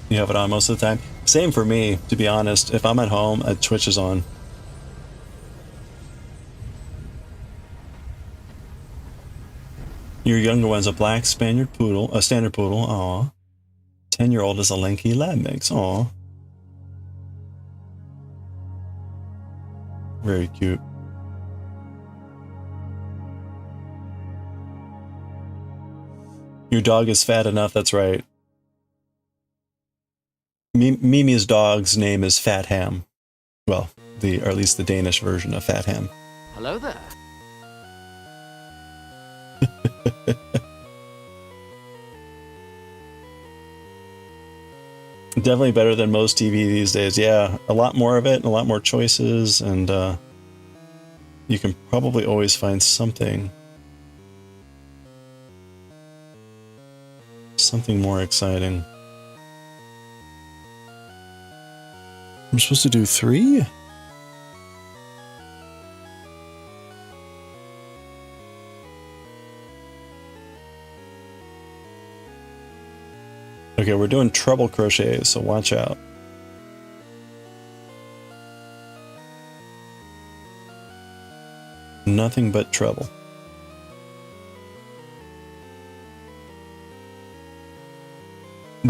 You have it on most of the time. Same for me, to be honest. If I'm at home, Twitch is on. Your younger one's a black Spaniard poodle, a standard poodle. Aw. 10-year-old is a lanky lab mix. Aw. Very cute. Your dog is fat enough, that's right. Mimi's dog's name is Fat Ham. Well, or at least the Danish version of Fat Ham. Hello there. Definitely better than most TV these days. Yeah, a lot more of it and a lot more choices, and you can probably always find something more exciting. I'm supposed to do 3? Okay, we're doing treble crochet, so watch out. Nothing but treble.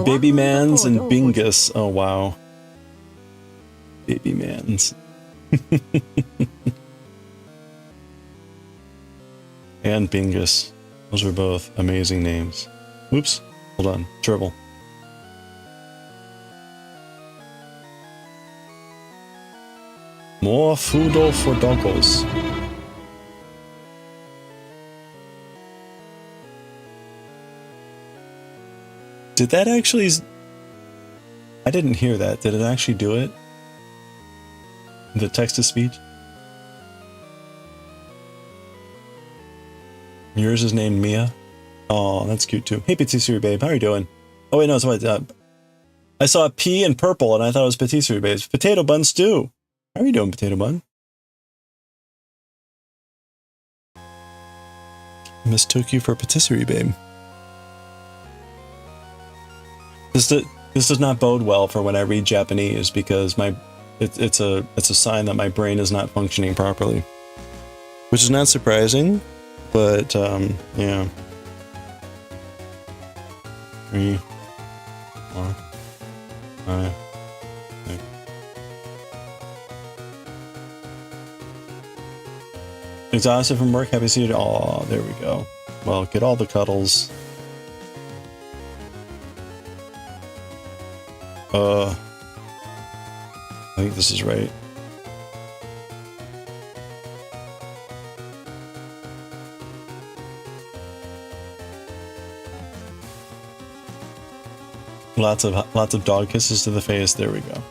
Baby Mans and Bingus. Oh, wow. Baby Mans. And Bingus. Those are both amazing names. Oops. Hold on. Treble. More foodle for doggos. Did that actually... I didn't hear that. Did it actually do it? The text-to-speech? Yours is named Mia? Oh, that's cute too. Hey, Patisserie Babe, how are you doing? Oh wait, no, it's what? I saw a P in purple and I thought it was Patisserie Babe. It's Potato Bun Stew. How are you doing, Potato Bun? Mistook you for Patisserie Babe. This does not bode well for when I read Japanese because it's a sign that my brain is not functioning properly, which is not surprising, but yeah. 3, 4, 5, 6. Exhausted from work, happy to see you. Oh, there we go. Well, get all the cuddles. I think this is right. Lots of dog kisses to the face. There we go.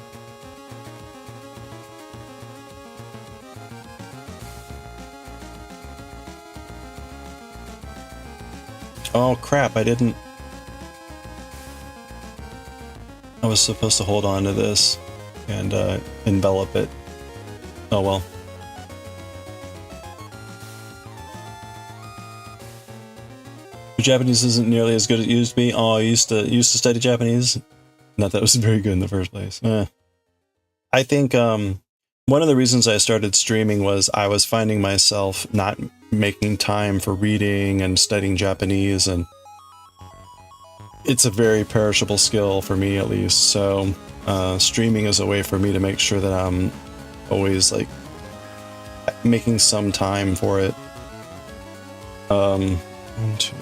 Oh crap, I was supposed to hold on to this and envelop it. Oh well. Japanese isn't nearly as good as it used to be. Oh, I used to study Japanese. Not that it was very good in the first place. I think one of the reasons I started streaming was I was finding myself not making time for reading and studying Japanese, and it's a very perishable skill for me, at least. So streaming is a way for me to make sure that I'm always like making some time for it. 1, 2, 3.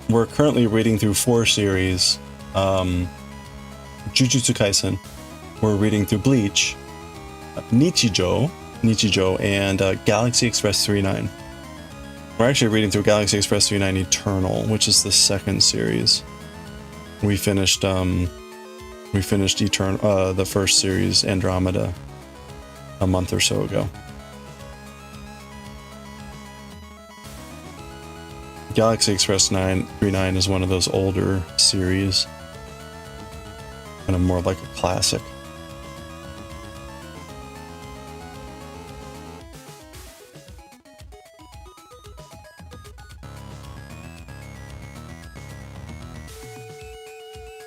We're currently reading through 4 series. Jujutsu Kaisen. We're reading through Bleach, Nichijou, and Galaxy Express 39. We're actually reading through Galaxy Express 39 Eternal, which is the 2nd series. We finished the first series, Andromeda, a month or so ago. Galaxy Express 39 is one of those older series, kind of more like a classic.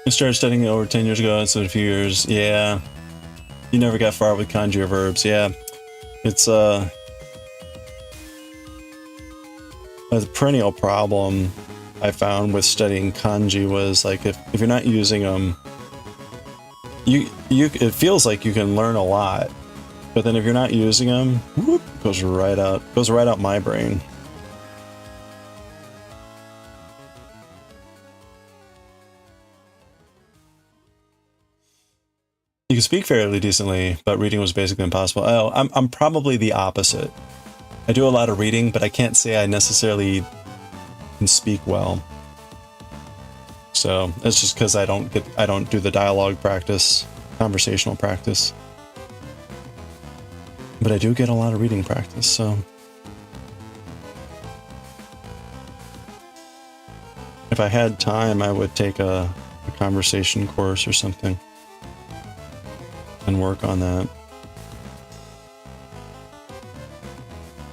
I started studying it over 10 years ago, it's been a few years. Yeah, you never got far with kanji or verbs. Yeah, it's a perennial problem I found with studying kanji was like if you're not using them it feels like you can learn a lot, but then if you're not using them, whoop, goes right out my brain. You can speak fairly decently, but reading was basically impossible. Oh, I'm probably the opposite. I do a lot of reading, but I can't say I necessarily can speak well. So it's just because I don't do the dialogue practice, conversational practice. But I do get a lot of reading practice, so if I had time, I would take a conversation course or something and work on that.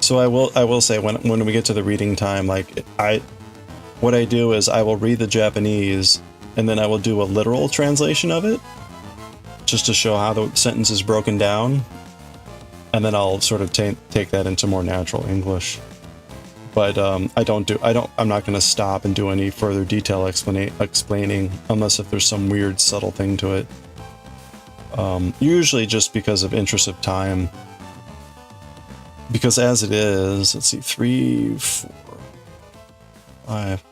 So I will say when we get to the reading time, like what I do is I will read the Japanese and then I will do a literal translation of it just to show how the sentence is broken down, and then I'll sort of take that into more natural English. But I'm not going to stop and do any further detail explaining unless if there's some weird subtle thing to it. Usually just because of interest of time. Because as it is, let's see, 3, 4, 5.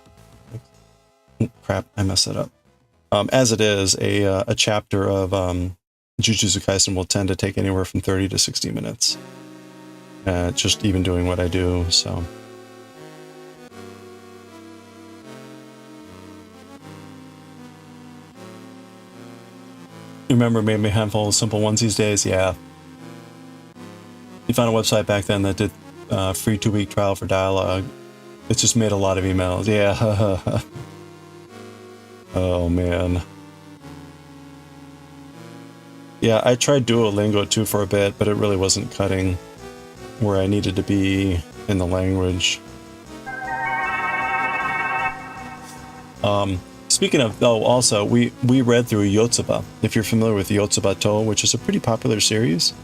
Crap, I messed it up. As it is, a chapter of Jujutsu Kaisen will tend to take anywhere from 30 to 60 minutes. Just even doing what I do, so. You remember maybe a handful of simple ones these days? Yeah. You found a website back then that did free 2-week trial for dialogue. It just made a lot of emails. Yeah. Oh, man. Yeah, I tried Duolingo too for a bit, but it really wasn't cutting where I needed to be in the language. Speaking of, also, we read through Yotsuba. If you're familiar with Yotsuba To, which is a pretty popular series,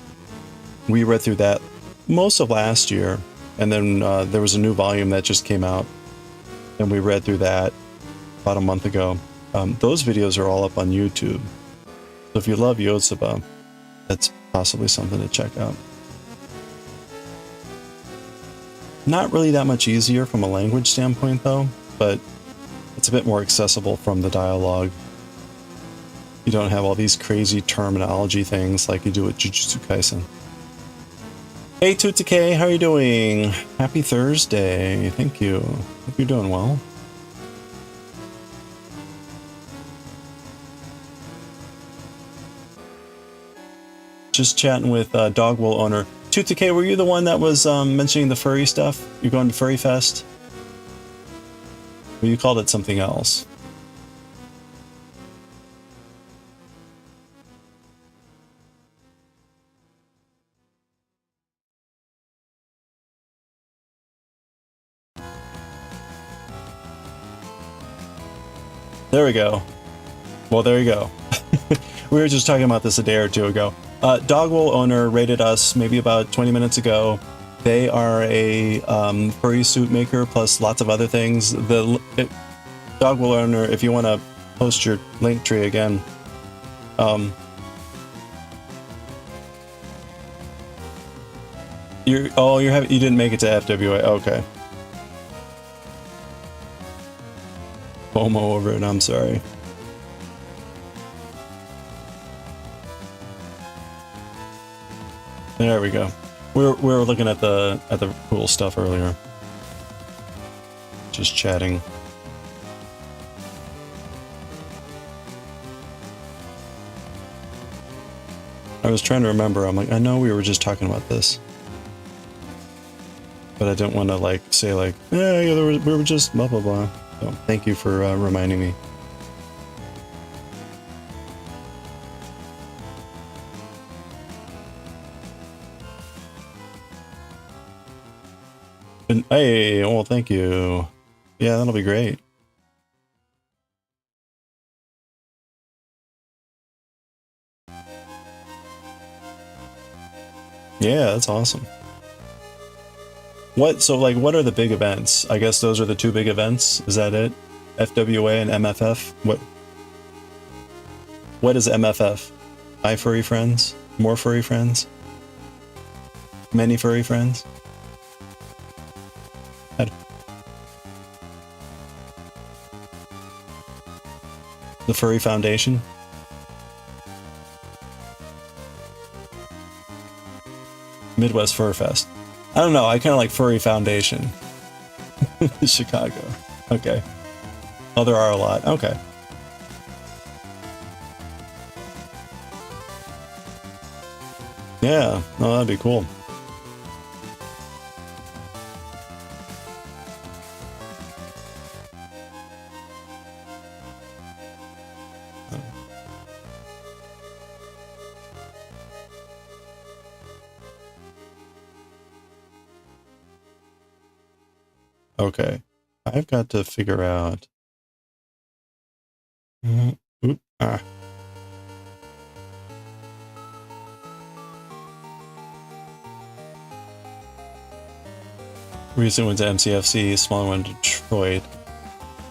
we read through that most of last year, and then there was a new volume that just came out, and we read through that about a month ago. Those videos are all up on YouTube. So if you love Yotsuba, that's possibly something to check out. Not really that much easier from a language standpoint, though, but it's a bit more accessible from the dialogue. You don't have all these crazy terminology things like you do with Jujutsu Kaisen. Hey Tutake, how are you doing? Happy Thursday. Thank you. Hope you're doing well. Just chatting with Dogwool owner. Tutake, were you the one that was mentioning the furry stuff? You're going to Furry Fest? Or you called it something else? There we go. Well, there you go. We were just talking about this a day or two ago. Dogwool owner rated us maybe about 20 minutes ago. They are a furry suit maker plus lots of other things. Dogwool owner, if you want to post your link tree again, you didn't make it to FWA. Okay. FOMO over it. I'm sorry. There we go. We were looking at the cool stuff earlier. Just chatting. I was trying to remember. I'm like, I know we were just talking about this, but I didn't want to like say like, yeah, we were just blah blah blah. So thank you for reminding me. And, hey, well, thank you. Yeah, that'll be great. Yeah, that's awesome. What are the big events? I guess those are the two big events. Is that it? FWA and MFF? What is MFF? Hi, furry friends. More furry friends. Many furry friends. The Furry Foundation. Midwest Fur Fest. I don't know. I kind of like Furry Foundation. Chicago. Okay. Oh, there are a lot. Okay. Yeah. No, that'd be cool. Okay, I've got to figure out. Recent one's MCFC, smaller one Detroit.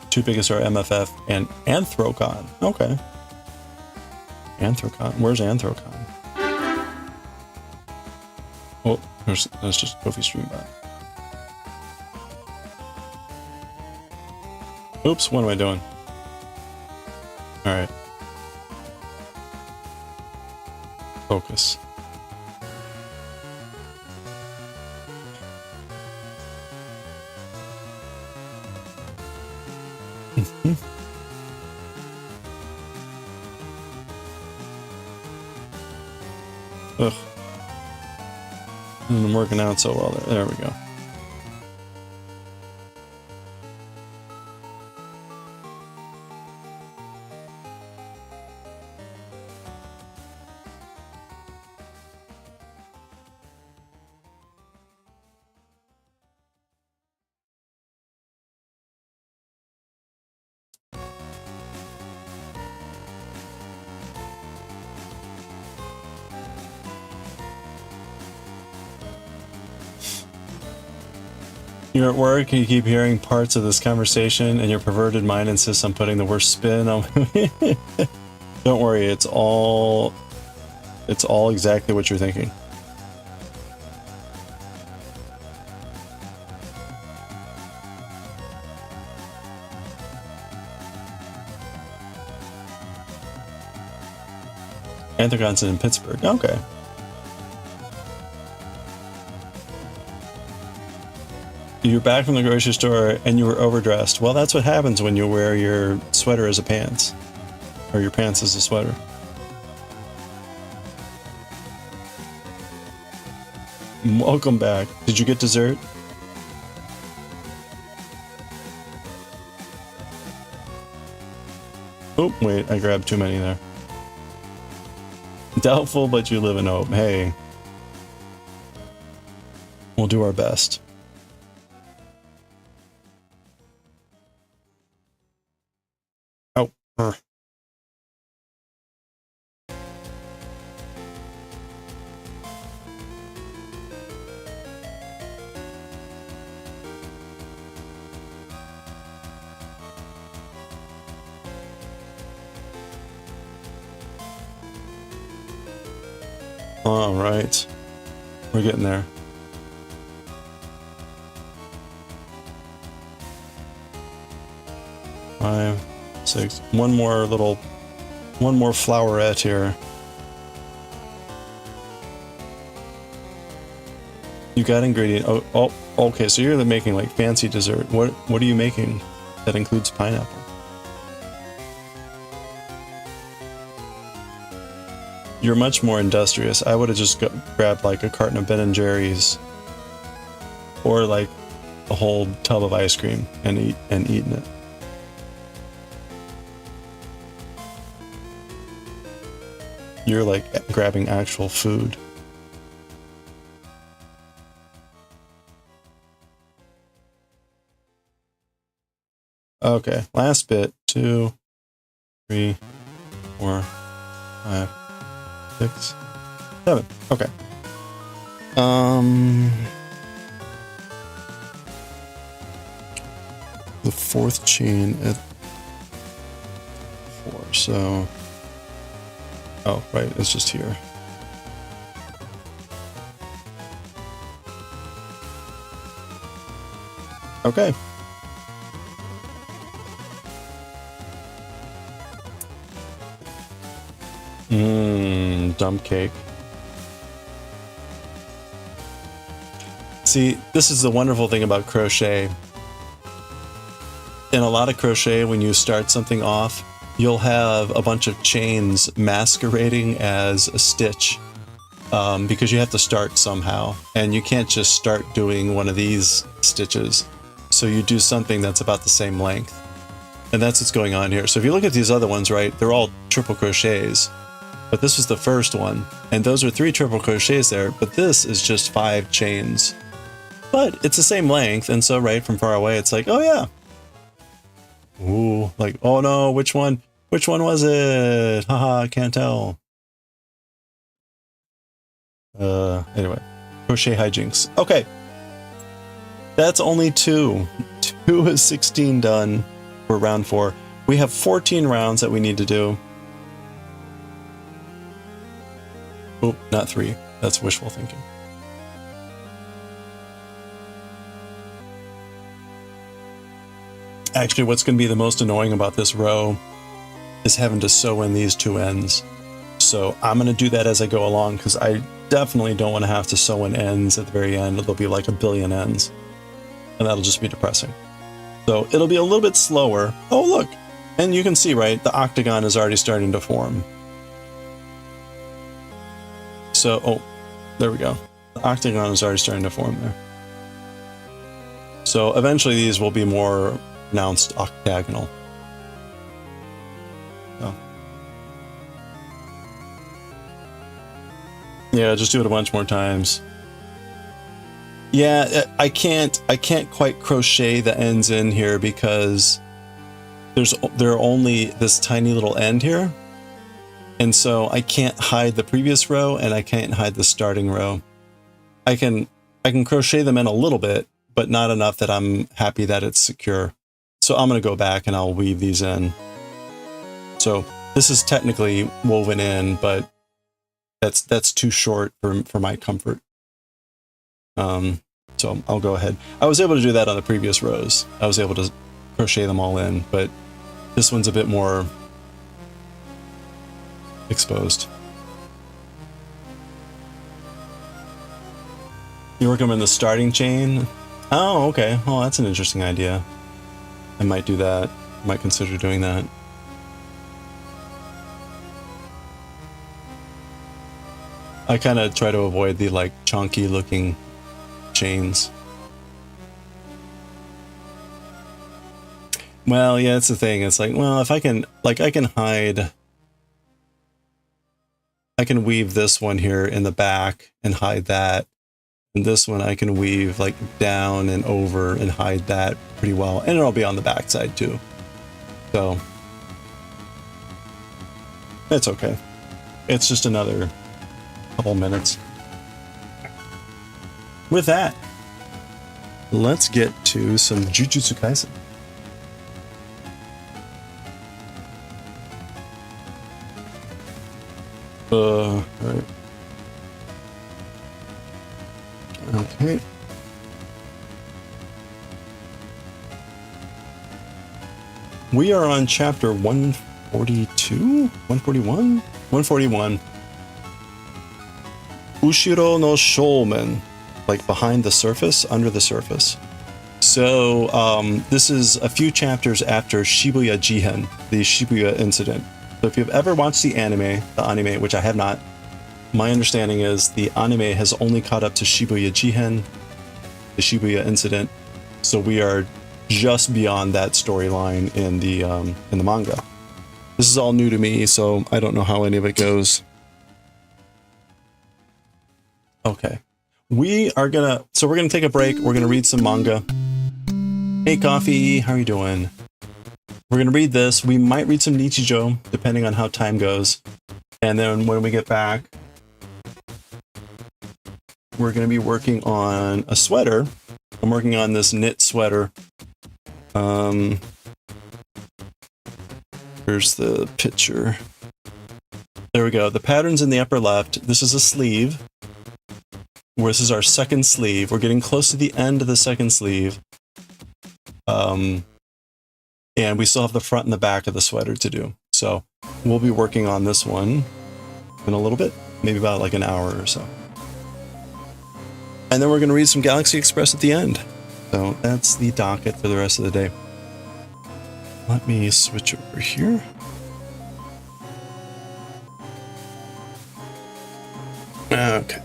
Two biggest are MFF and Anthrocon. Okay. Anthrocon. Where's Anthrocon? Oh, that's just Kofi Stream Bot. Oops, what am I doing? Alright. Focus. Ugh. Isn't working out so well there. There we go. You're at work and you keep hearing parts of this conversation and your perverted mind insists on putting the worst spin on. Don't worry, it's all exactly what you're thinking. Anthracon's in Pittsburgh. Okay. You're back from the grocery store and you were overdressed. Well, that's what happens when you wear your sweater as a pants. Or your pants as a sweater. Welcome back. Did you get dessert? Oh, wait, I grabbed too many there. Doubtful, but you live in hope. Hey. We'll do our best. Oh. All right. We're getting there. Five, six. One more flowerette here. You got ingredient. Oh, okay. So you're making like fancy dessert. What are you making that includes pineapple? You're much more industrious. I would have just grabbed like a carton of Ben & Jerry's or like a whole tub of ice cream and eaten it. You're like grabbing actual food. Okay, last bit. 2, 3, 4, 5, 6, 7. Okay. The fourth chain at 4, so Oh, right, it's just here. Okay. Dump cake. See, this is the wonderful thing about crochet. In a lot of crochet, when you start something off, you'll have a bunch of chains masquerading as a stitch, because you have to start somehow, and you can't just start doing one of these stitches. So you do something that's about the same length. And that's what's going on here. So if you look at these other ones, right, they're all triple crochets. But this was the first one, and those are 3 triple crochets there, but this is just 5 chains. But it's the same length, and so right from far away, it's like, oh yeah. Ooh, like, oh no, which one was it? Haha, I can't tell. Anyway, crochet hijinks. Okay. That's only 2. 2 is 16 done for round 4. We have 14 rounds that we need to do. Oh, not 3. That's wishful thinking. Actually, what's going to be the most annoying about this row is having to sew in these 2 ends. So I'm going to do that as I go along, because I definitely don't want to have to sew in ends at the very end. There'll be like a billion ends, and that'll just be depressing. So it'll be a little bit slower. Oh, look. And you can see, right, the octagon is already starting to form. So, oh, there we go. The octagon is already starting to form there. So eventually these will be more pronounced octagonal. So. Yeah, just do it a bunch more times. Yeah, I can't quite crochet the ends in here because there are only this tiny little end here. And so I can't hide the previous row, and I can't hide the starting row. I can crochet them in a little bit, but not enough that I'm happy that it's secure. So I'm going to go back and I'll weave these in. So this is technically woven in, but that's too short for my comfort. So I'll go ahead. I was able to do that on the previous rows. I was able to crochet them all in, but this one's a bit more exposed. You work them in the starting chain? Oh, okay. Well, that's an interesting idea. I might do that. I might consider doing that. I kind of try to avoid the like chunky looking chains. Well, yeah, that's the thing. It's like, well, if I can, like, I can weave this one here in the back and hide that. And this one I can weave like down and over and hide that pretty well. And it'll be on the back side too. So it's okay. It's just another couple minutes. With that, let's get to some Jujutsu Kaisen. Right. Okay. We are on chapter 142? 141? 141. Ushiro no Shoumen. Like behind the surface, under the surface. So, this is a few chapters after Shibuya Jihen, the Shibuya incident. So if you've ever watched the anime, which I have not, my understanding is the anime has only caught up to Shibuya Jihen, the Shibuya incident. So we are just beyond that storyline in the manga. This is all new to me, so I don't know how any of it goes. Okay. We're gonna take a break. We're gonna read some manga. Hey, Coffee, how are you doing? We're gonna read this. We might read some Nichijou, depending on how time goes. And then when we get back, we're gonna be working on a sweater. I'm working on this knit sweater. Here's the picture. There we go. The pattern's in the upper left. This is a sleeve. This is our second sleeve. We're getting close to the end of the second sleeve. And we still have the front and the back of the sweater to do. So we'll be working on this one in a little bit, maybe about like an hour or so. And then we're going to read some Galaxy Express at the end. So that's the docket for the rest of the day. Let me switch over here. Okay.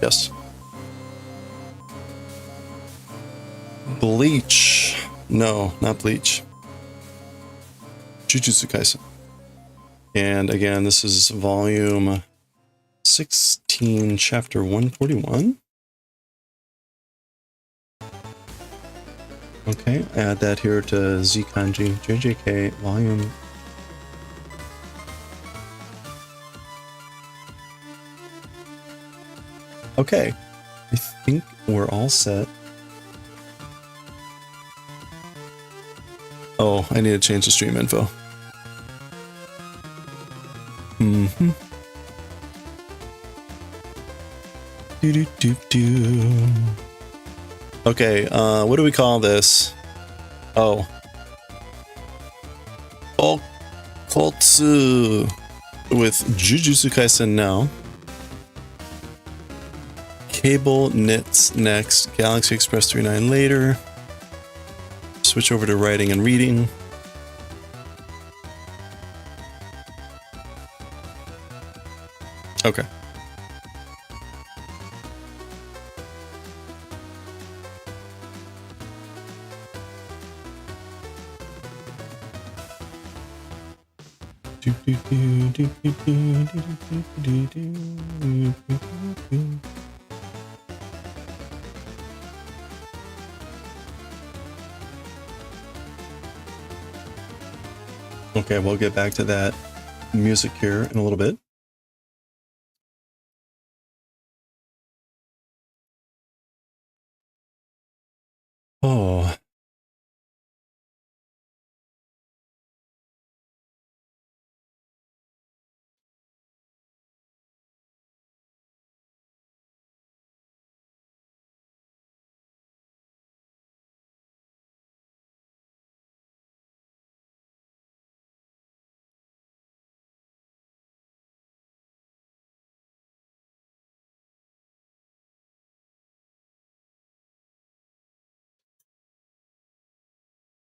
Yes. Bleach. No, not Bleach. Jujutsu Kaisen. And again, this is volume 16, chapter 141. Okay, add that here to Z Kanji, JJK, volume. Okay, I think we're all set. Oh, I need to change the stream info. Mm-hmm. Do. Okay, what do we call this? Oh. Okotsu with Jujutsu Kaisen now. Cable knits next. Galaxy Express 39 later. Switch over to writing and reading. Okay. Okay, we'll get back to that music here in a little bit. Oh.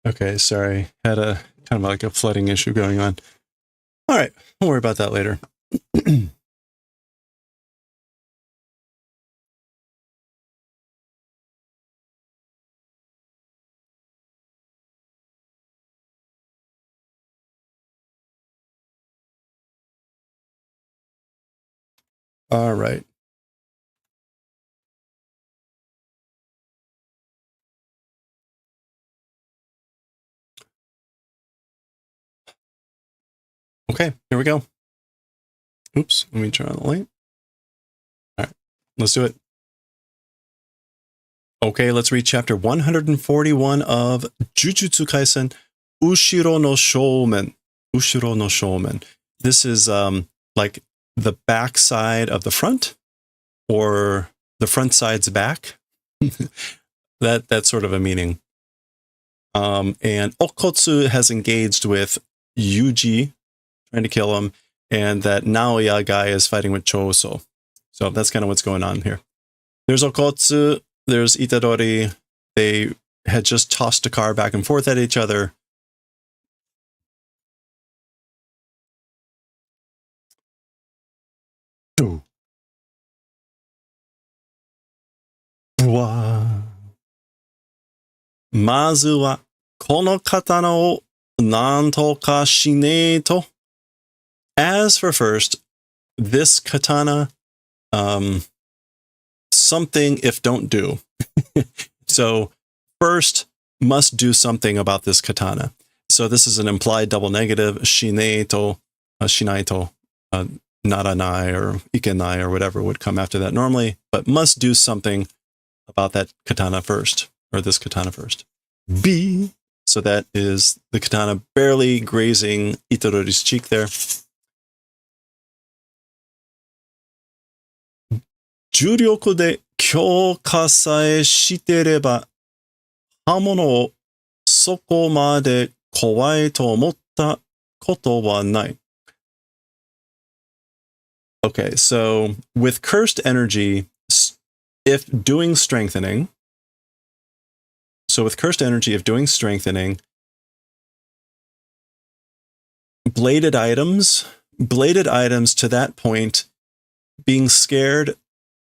Okay, sorry. Had a kind of like a flooding issue going on. All right, we'll worry about that later. All right. Okay, here we go. Oops, let me turn on the light. All right, let's do it. Okay, let's read chapter 141 of Jujutsu Kaisen, Ushiro no Shoumen. Ushiro no Shoumen. This is like the back side of the front, or the front side's back. That's sort of a meaning. And Okotsu has engaged with Yuji, trying to kill him, and that Naoya guy is fighting with Choso. So that's kind of what's going on here. There's Okotsu, there's Itadori. They had just tossed a car back and forth at each other. Mazu wa kono katana o nanto ka shinei to. As for first, this katana, something if don't do. So first must do something about this katana. So this is an implied double negative, shineito, shinaito, naranai or ikenai or whatever would come after that normally, but must do something about that katana first, or this katana first. B, so that is the katana barely grazing Itadori's cheek there. 重力で強化さえしてれば、刃物をそこまで怖いと思ったことはない。Okay, so with cursed energy, if doing strengthening, bladed items to that point, being scared,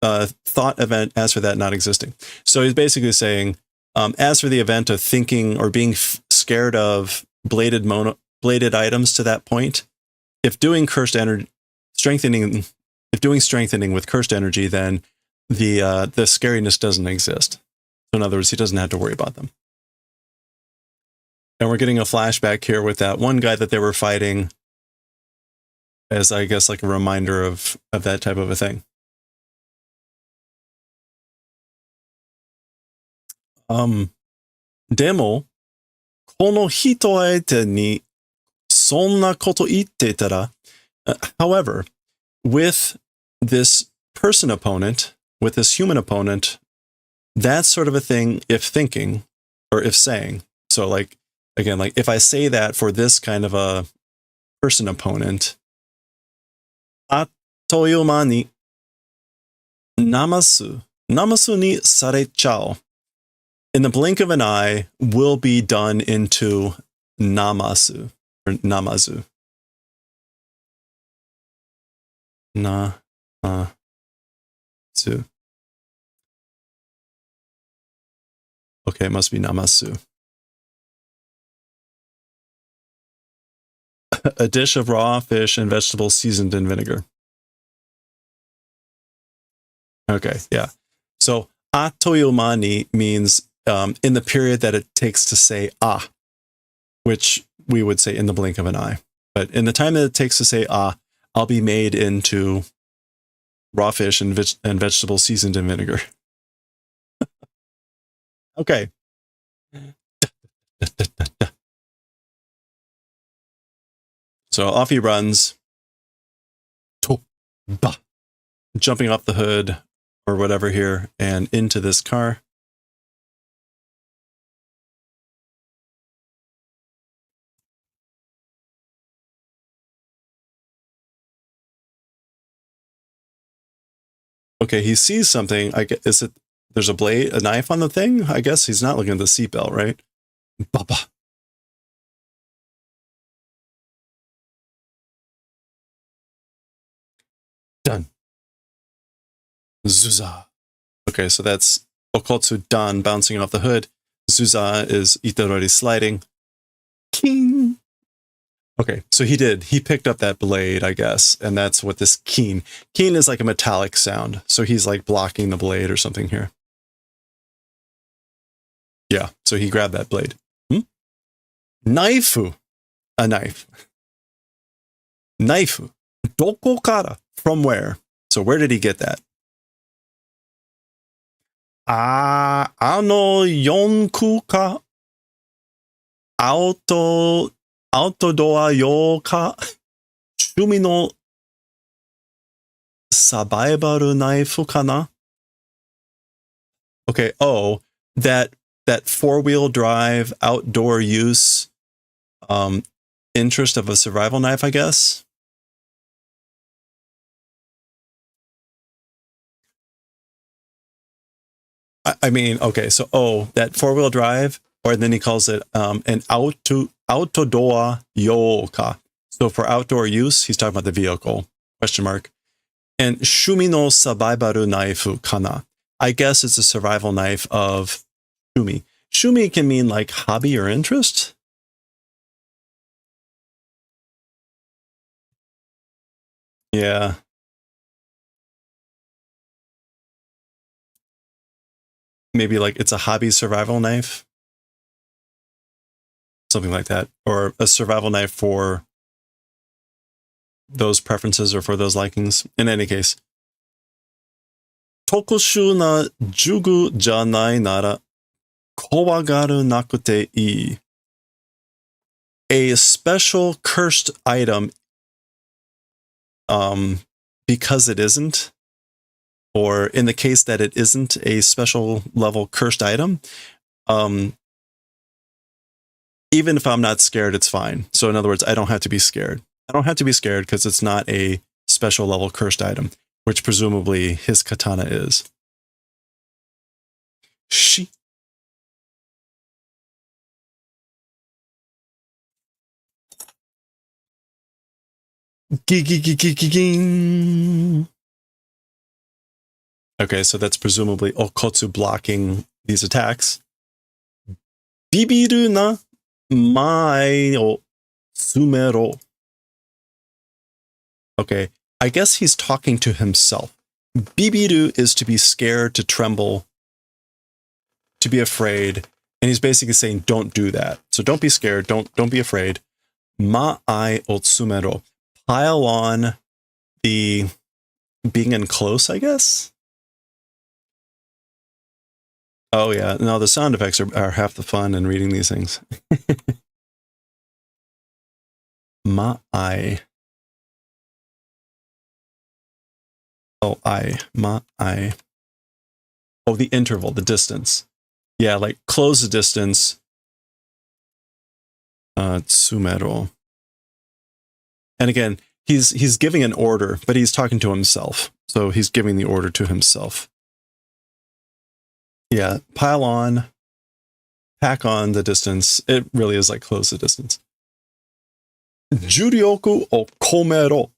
thought event as for that not existing. So he's basically saying, as for the event of thinking or being scared of bladed items to that point, if doing cursed energy, strengthening with cursed energy, then the scariness doesn't exist. So in other words, he doesn't have to worry about them. And we're getting a flashback here with that one guy that they were fighting, as I guess like a reminder of that type of a thing. でも、この人相手にそんなこと言ってたら、however, with this person opponent, with this human opponent, that's sort of a thing if thinking or if saying. So like, again, like if I say that for this kind of a person opponent, あっという間にナマスにされちゃう. In the blink of an eye, will be done into namasu or namazu. Na-ma-su. Okay, it must be namasu. A dish of raw fish and vegetables seasoned in vinegar. Okay, yeah. So, atoyomani means in the period that it takes to say ah, which we would say in the blink of an eye. But in the time that it takes to say ah, I'll be made into raw fish and vegetables seasoned in vinegar. Okay. So off he runs. Jumping off the hood or whatever here and into this car. Okay, he sees something. I guess there's a knife on the thing? I guess he's not looking at the seatbelt, right? Baba. Done. Zuza. Okay, so that's Okotsu Dan bouncing off the hood. Zuza is Itadori sliding. King. Okay, so he picked up that blade, I guess, and that's what this keen is, like a metallic sound. So he's like blocking the blade or something here. Yeah, so he grabbed that blade. Knifeu. A knife. Knifeu. Doko kara. From where? So where did he get that? Ano yonku ka? Outdoor yo ka? Shumi no survival knife kana? Okay, that four-wheel drive outdoor use interest of a survival knife, I guess. I mean, okay, so that four-wheel drive, or then he calls it an outdoor yoka. So for outdoor use, he's talking about the vehicle, question mark. And shumi no survival knife kana. I guess it's a survival knife of shumi. Shumi can mean like hobby or interest. Yeah. Maybe like it's a hobby survival knife. something like that, or a survival knife for those preferences or for those likings. In any case, 特殊な呪具じゃないなら怖がるなくていい. A special cursed item, because it isn't, or in the case that it isn't a special level cursed item, even if I'm not scared, it's fine. So in other words, I don't have to be scared. I don't have to be scared because it's not a special level cursed item, which presumably his katana is. She. Okay, so that's presumably Okotsu blocking these attacks. Bibiru na mae o sumero. Okay, I guess he's talking to himself. Bibiru is to be scared, to tremble, to be afraid, and he's basically saying, don't do that. So don't be scared, don't be afraid. Mae o sumero. Pile on the being in close, I guess? Oh yeah, no, the sound effects are half the fun in reading these things. Ma'ai. Oh, ma'ai. Oh, the interval, the distance. Yeah, like close the distance. Tsumero. And again, he's giving an order, but he's talking to himself. So he's giving the order to himself. Yeah, pile on, pack on the distance. It really is like close the distance. Juryoku o komero.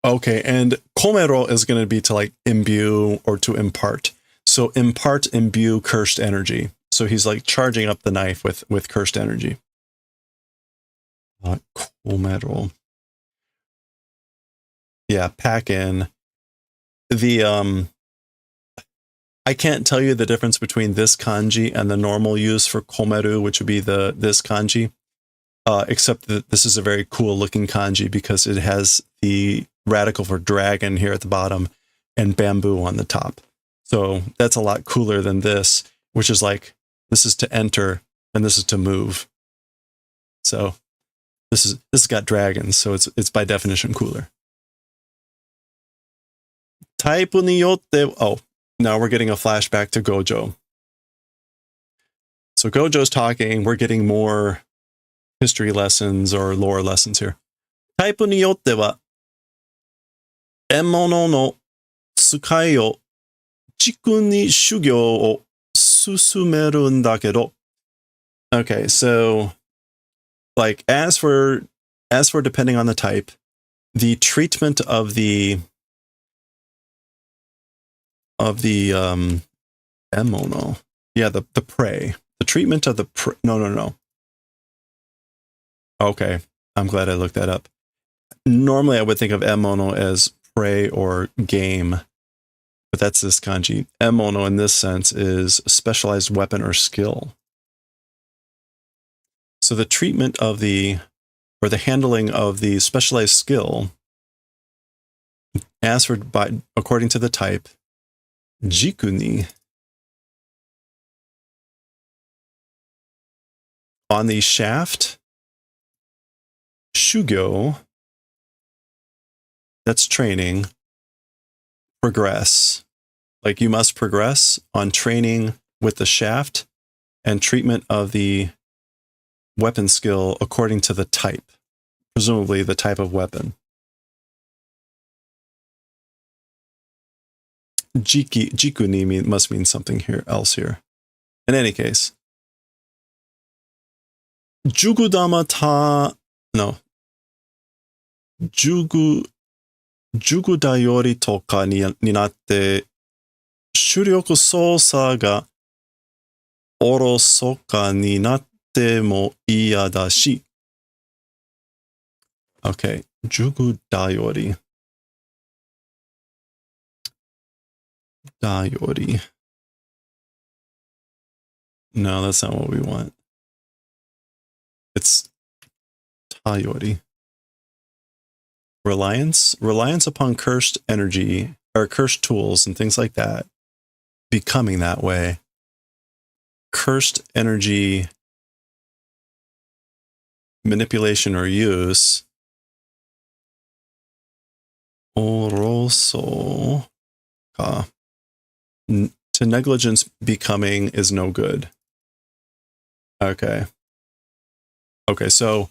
Okay, and komero is going to be to like imbue or to impart. So impart, imbue cursed energy. So he's like charging up the knife with cursed energy. Komero. Yeah, pack in. The I can't tell you the difference between this kanji and the normal use for komeru, which would be this kanji, except that this is a very cool looking kanji because it has the radical for dragon here at the bottom and bamboo on the top. So that's a lot cooler than this, which is like, this is to enter and this is to move. So this has got dragons, so it's by definition cooler. Type ni yotte. Oh, now we're getting a flashback to Gojo. So Gojo's talking. We're getting more history lessons or lore lessons here. Type ni yotte wa emono no tsukai o jiku ni shugyo o susumeru n da kedo. Okay, so like as for depending on the type, the treatment of the emono, yeah, the prey, the treatment of the no. Okay, I'm glad I looked that up. Normally I would think of emono as prey or game, but that's this kanji. Emono in this sense is a specialized weapon or skill. So the treatment of the handling of the specialized skill, as for according to the type, jikuni, on the shaft, shugyo, that's training, progress. Like you must progress on training with the shaft and treatment of the weapon skill according to the type, presumably the type of weapon. Jikuni must mean something else here. In any case, Jugudama Jugudayori toka ni natte shuryoku sousa ga orosoka ni natte mo iya da shi. Okay, Jugudayori. Dayori. No, that's not what we want. Tayori. Reliance upon cursed energy or cursed tools and things like that. Becoming that way. Cursed energy manipulation or use. Oroso. To negligence becoming is no good. Okay. Okay, so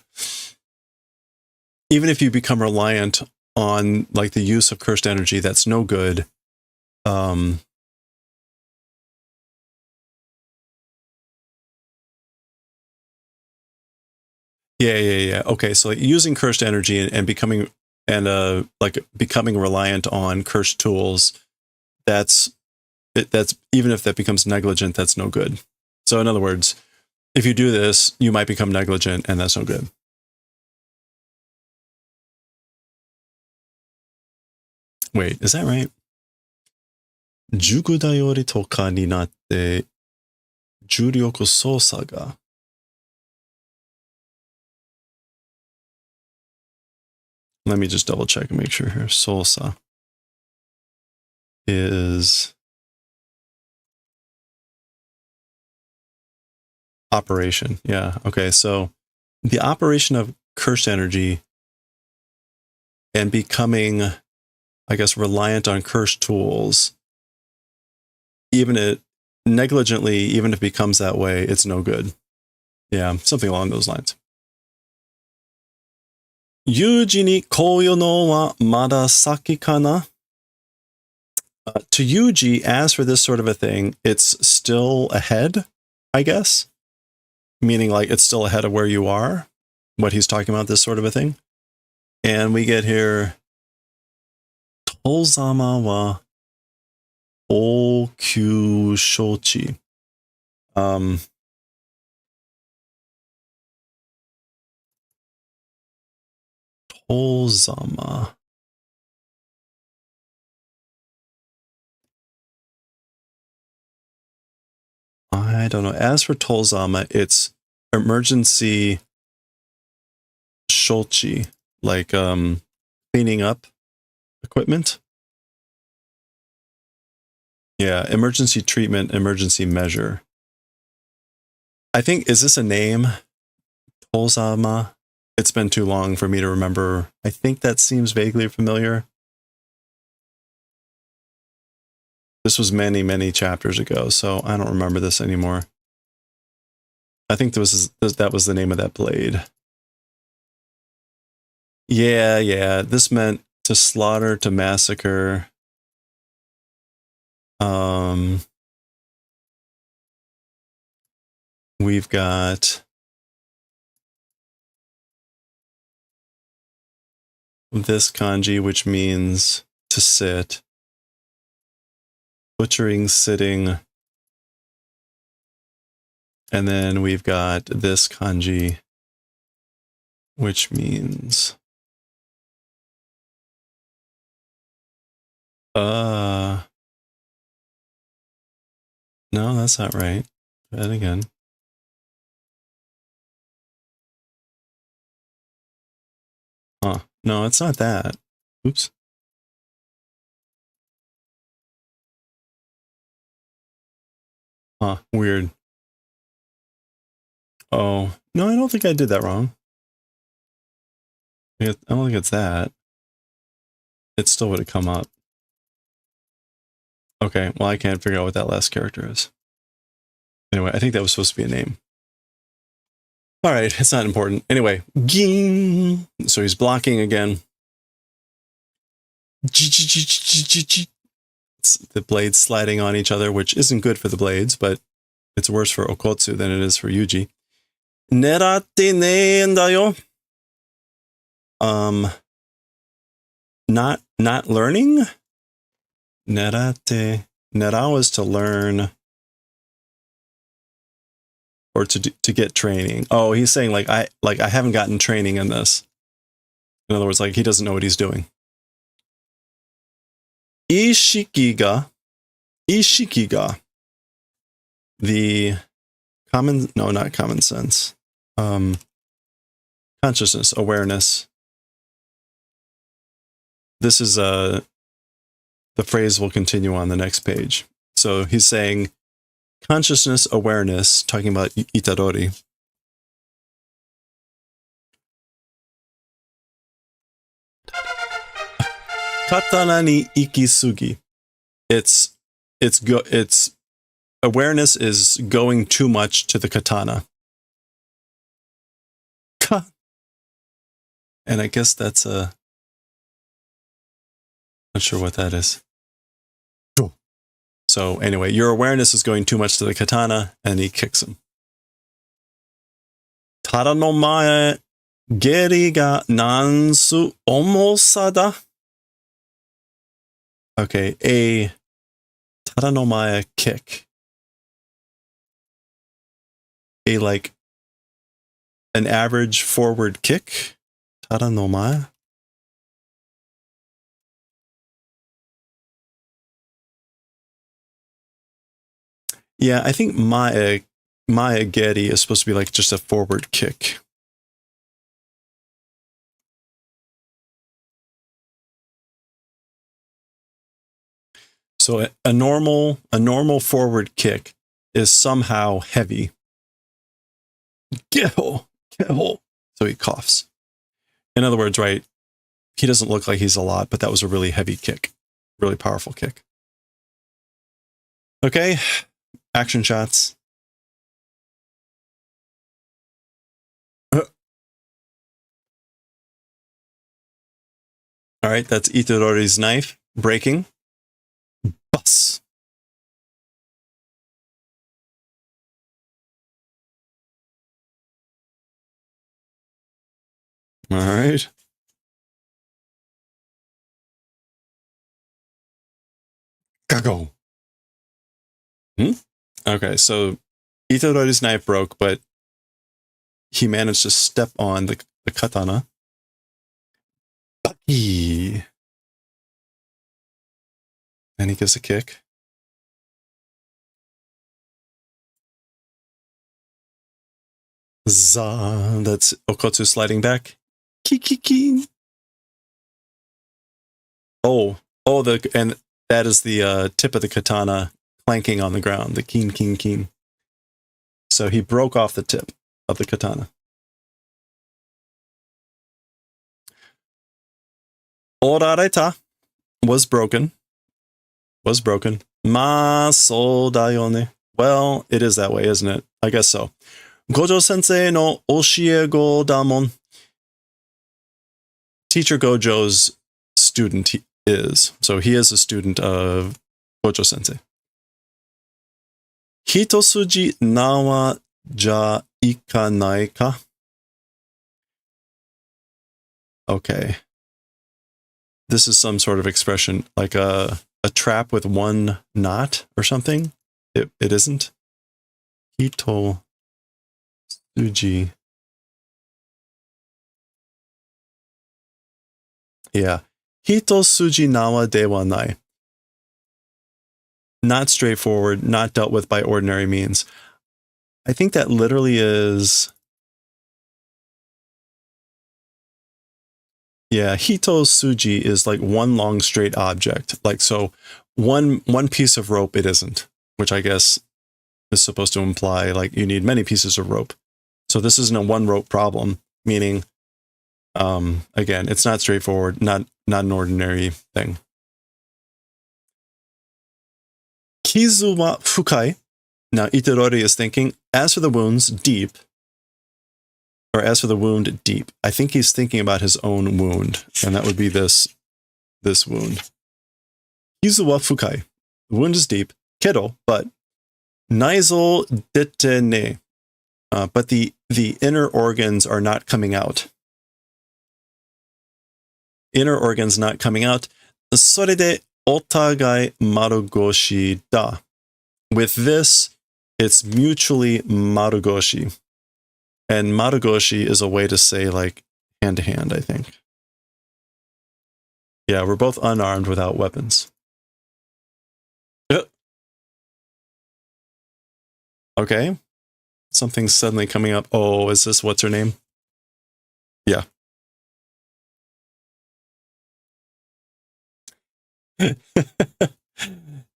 even if you become reliant on like the use of cursed energy, that's no good. Yeah. Okay, so like using cursed energy and becoming like becoming reliant on cursed tools, that's even if that becomes negligent, that's no good. So in other words, if you do this, you might become negligent, and that's no good. Wait, is that right? 塾頼りとかになって重力操作が Let me just double check and make sure here. Solsa is operation. Yeah. Okay. So the operation of cursed energy and becoming, I guess, reliant on cursed tools, even it negligently, even if it becomes that way, it's no good. Yeah. Something along those lines. Yuji ni koyo no wa mada saki kana? To Yuji, as for this sort of a thing, it's still ahead, I guess. Meaning like it's still ahead of where you are, what he's talking about, this sort of a thing. And we get here, Tozama wa okyu shochi. Tozama. I don't know. As for Tozama, it's emergency shochi, like cleaning up equipment. Yeah, emergency treatment, emergency measure. I think, is this a name? Tozama? It's been too long for me to remember. I think that seems vaguely familiar. This was many, many chapters ago, so I don't remember this anymore. I think that was the name of that blade. Yeah. This meant to slaughter, to massacre. We've got this kanji, which means to sit. Butchering, sitting. And then we've got this kanji, which means no, that's not right. Try that again. No, it's not that. Oops. Weird. Oh, no, I don't think I did that wrong. I don't think it's that. It still would have come up. Okay, well, I can't figure out what that last character is. Anyway, I think that was supposed to be a name. All right, it's not important. Anyway, ging. So he's blocking again. It's the blades sliding on each other, which isn't good for the blades, but it's worse for Okotsu than it is for Yuji. Neratte ne en da yo. Not learning? Neratte. Nera is to learn. Or to get training. Oh, he's saying like I haven't gotten training in this. In other words, like he doesn't know what he's doing. Ishikiga. The not common sense. Common Consciousness, awareness. This is the phrase will continue on the next page. So he's saying consciousness, awareness, talking about Itadori. Katana ni ikisugi. It's awareness is going too much to the katana. Ka. And I guess that's not sure what that is. So anyway, your awareness is going too much to the katana, and he kicks him. Tada no mae geri ga nansu omosa da. Okay, a tada no mae kick. A like an average forward kick. Tada no mae. Yeah, I think Maya Getty is supposed to be like just a forward kick. So a normal forward kick is somehow heavy. Geho. So he coughs. In other words, right, he doesn't look like he's a lot, but that was a really heavy kick. Really powerful kick. Okay. Action shots. All right, that's Itadori's knife breaking. Bus. All right. Gago. Okay, so Itadori's knife broke, but he managed to step on the katana. Baki. And he gives a kick. Za. That's Okotsu sliding back. Kikiki. And that is the tip of the katana clanking on the ground. The keen. So he broke off the tip of the katana. Orareta was broken. Ma so dayone. Well, it is that way, isn't it? I guess so. Gojo sensei no oshiego damon. Teacher Gojo's student is. So he is a student of Gojo sensei. Hitosuji nawa ja ikanai ka? Okay. This is some sort of expression, like a trap with one knot or something. It isn't. Hitosuji. Yeah. Hitosuji nawa de wa nai. Not straightforward, not dealt with by ordinary means. I think that literally is... Yeah, Hitosuji is like one long straight object. Like, so one piece of rope it isn't, which I guess is supposed to imply like you need many pieces of rope. So this isn't a one rope problem, meaning, again, it's not straightforward, not an ordinary thing. Kizu wa fukai. Now Itadori is thinking, as for the wounds, deep. Or as for the wound, deep. I think he's thinking about his own wound, and that would be this wound. Kizu wa fukai. The wound is deep. Kedo, but naizo dete ne. But the inner organs are not coming out. Inner organs not coming out. Sorede otagai marugoshi da. With this, it's mutually marugoshi. And marugoshi is a way to say like hand to hand, I think. Yeah, we're both unarmed without weapons. Okay. Something's suddenly coming up. Oh, is this what's her name? Yeah.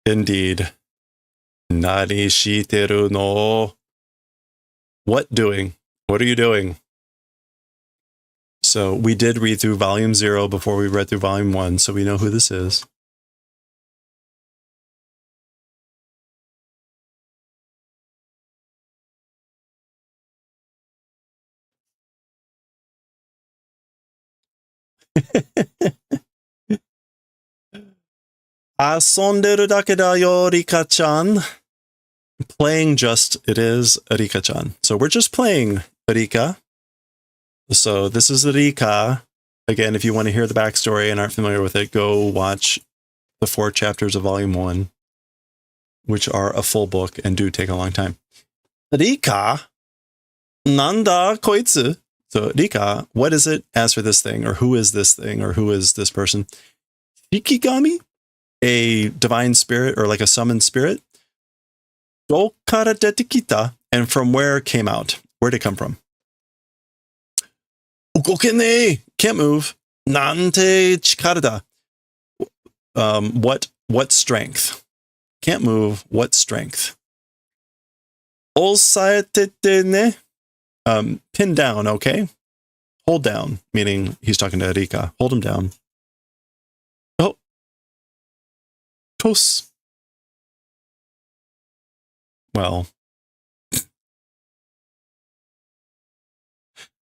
Indeed. Nani shiteru no. What doing? What are you doing? So we did read through volume 0 before we read through volume 1, so we know who this is. Asonderu dake da yo, Rika-chan. Playing just, it is Rika-chan. So we're just playing Rika. So this is Rika. Again, if you want to hear the backstory and aren't familiar with it, go watch the 4 chapters of volume 1, which are a full book and do take a long time. Rika, nanda koitsu. So Rika, what is it as for this thing, or who is this thing, or who is this person? Shikigami, a divine spirit, or like a summoned spirit. Do kara dete kita, and from where came out? Where did it come from? Ukokene, can't move. Nante chikara da. What strength? Can't move. What strength? Osaetete ne. Pin down, okay? Hold down, meaning he's talking to Rika. Hold him down. Oh. Tos. Well. It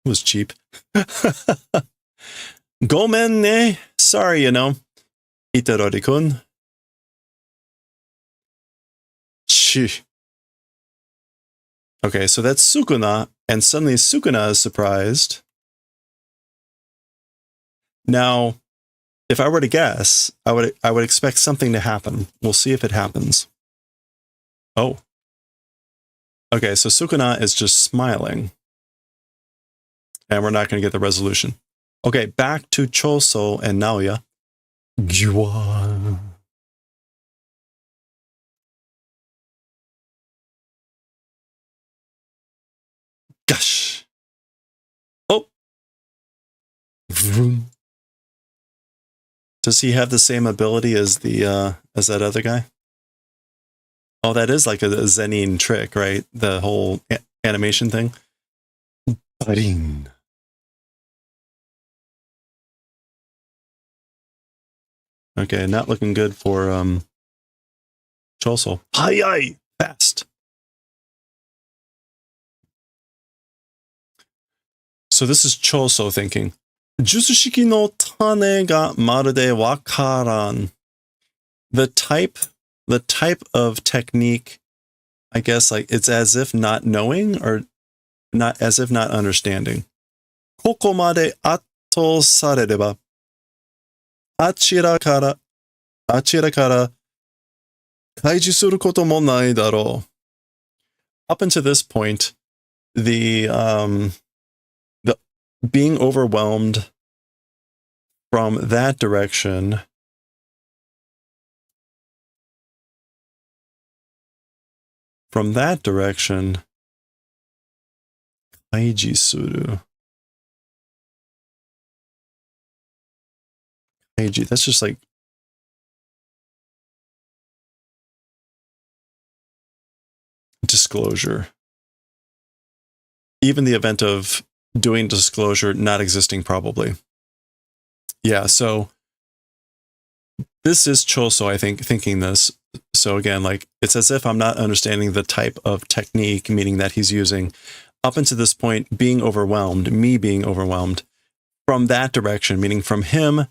was cheap. Gomen ne. Sorry, Itarori-kun. Shh. Okay, so that's Sukuna, and suddenly Sukuna is surprised. Now, if I were to guess, I would expect something to happen. We'll see if it happens. Oh. Okay, so Sukuna is just smiling. And we're not going to get the resolution. Okay, back to Choso and Naoya. Gyua. Gosh. Oh. Vroom. Does he have the same ability as as that other guy? Oh, that is like a Zenin trick, right? The whole animation thing. Baring. Okay, not looking good for Choso. Hayai! Fast. So this is Choso thinking. Jutsushiki no tane ga marude wakaran. The type of technique, I guess, like it's as if not knowing, or not as if not understanding. Koko made atto sarereba. Achira kara kaiju suru koto mo nai daro. Up until this point, the being overwhelmed from that direction kaiji suru. Kaiji, that's just like disclosure. Even the event of doing disclosure not existing, probably. Yeah, so this is Choso, I think, thinking this. So again, like, it's as if I'm not understanding the type of technique, meaning that he's using. Up until this point, being overwhelmed, me being overwhelmed, from that direction, meaning from him,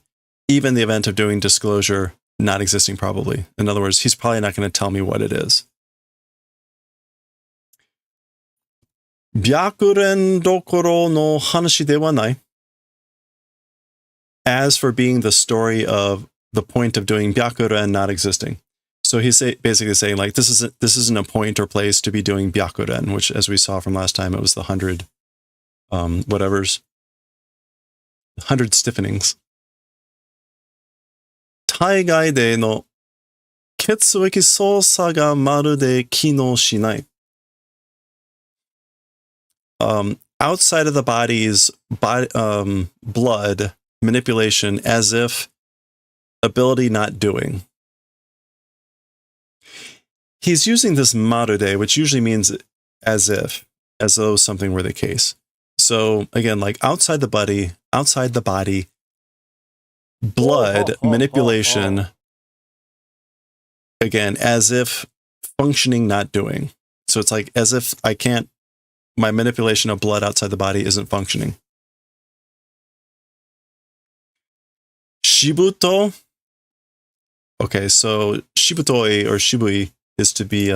even the event of doing disclosure not existing, probably. In other words, he's probably not going to tell me what it is. Byakuren dokoro no hanashi de wa nai. As for being the story of the point of doing byakuren not existing. So he's basically saying, like, this isn't a point or place to be doing byakuren, which, as we saw from last time, it was the 100 whatevers. 100 stiffenings. Taigai de no ketsueki sousa ga marude kinou shinai. outside of the body's blood manipulation as if ability not doing. He's using this marode, which usually means as though something were the case. So again, like outside the body, blood manipulation, again, as if functioning, not doing. So it's like as if my manipulation of blood outside the body isn't functioning. Shibuto. Okay, so shibutoi or shibui is to be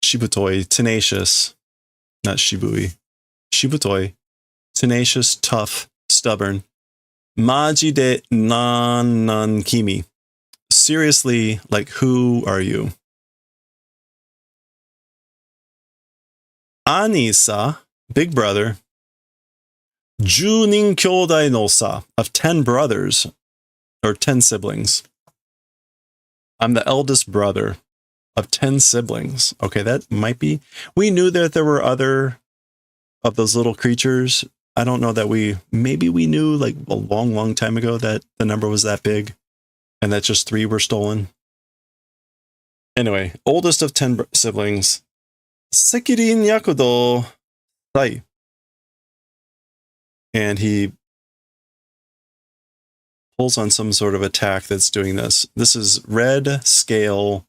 shibutoi, tenacious, not shibui. Shibutoi, tenacious, tough, stubborn. Maji de nan kimi. Seriously, like, who are you? Anisa, big brother. Junin kyodai no sa, of 10 brothers, or 10 siblings. I'm the eldest brother of 10 siblings. Okay, that might be. We knew that there were other of those little creatures. I don't know that maybe we knew like a long, long time ago that the number was that big and that just 3 were stolen. Anyway, oldest of 10 siblings. Sekirin yakudo sai. And he pulls on some sort of attack that's doing this. This is red scale.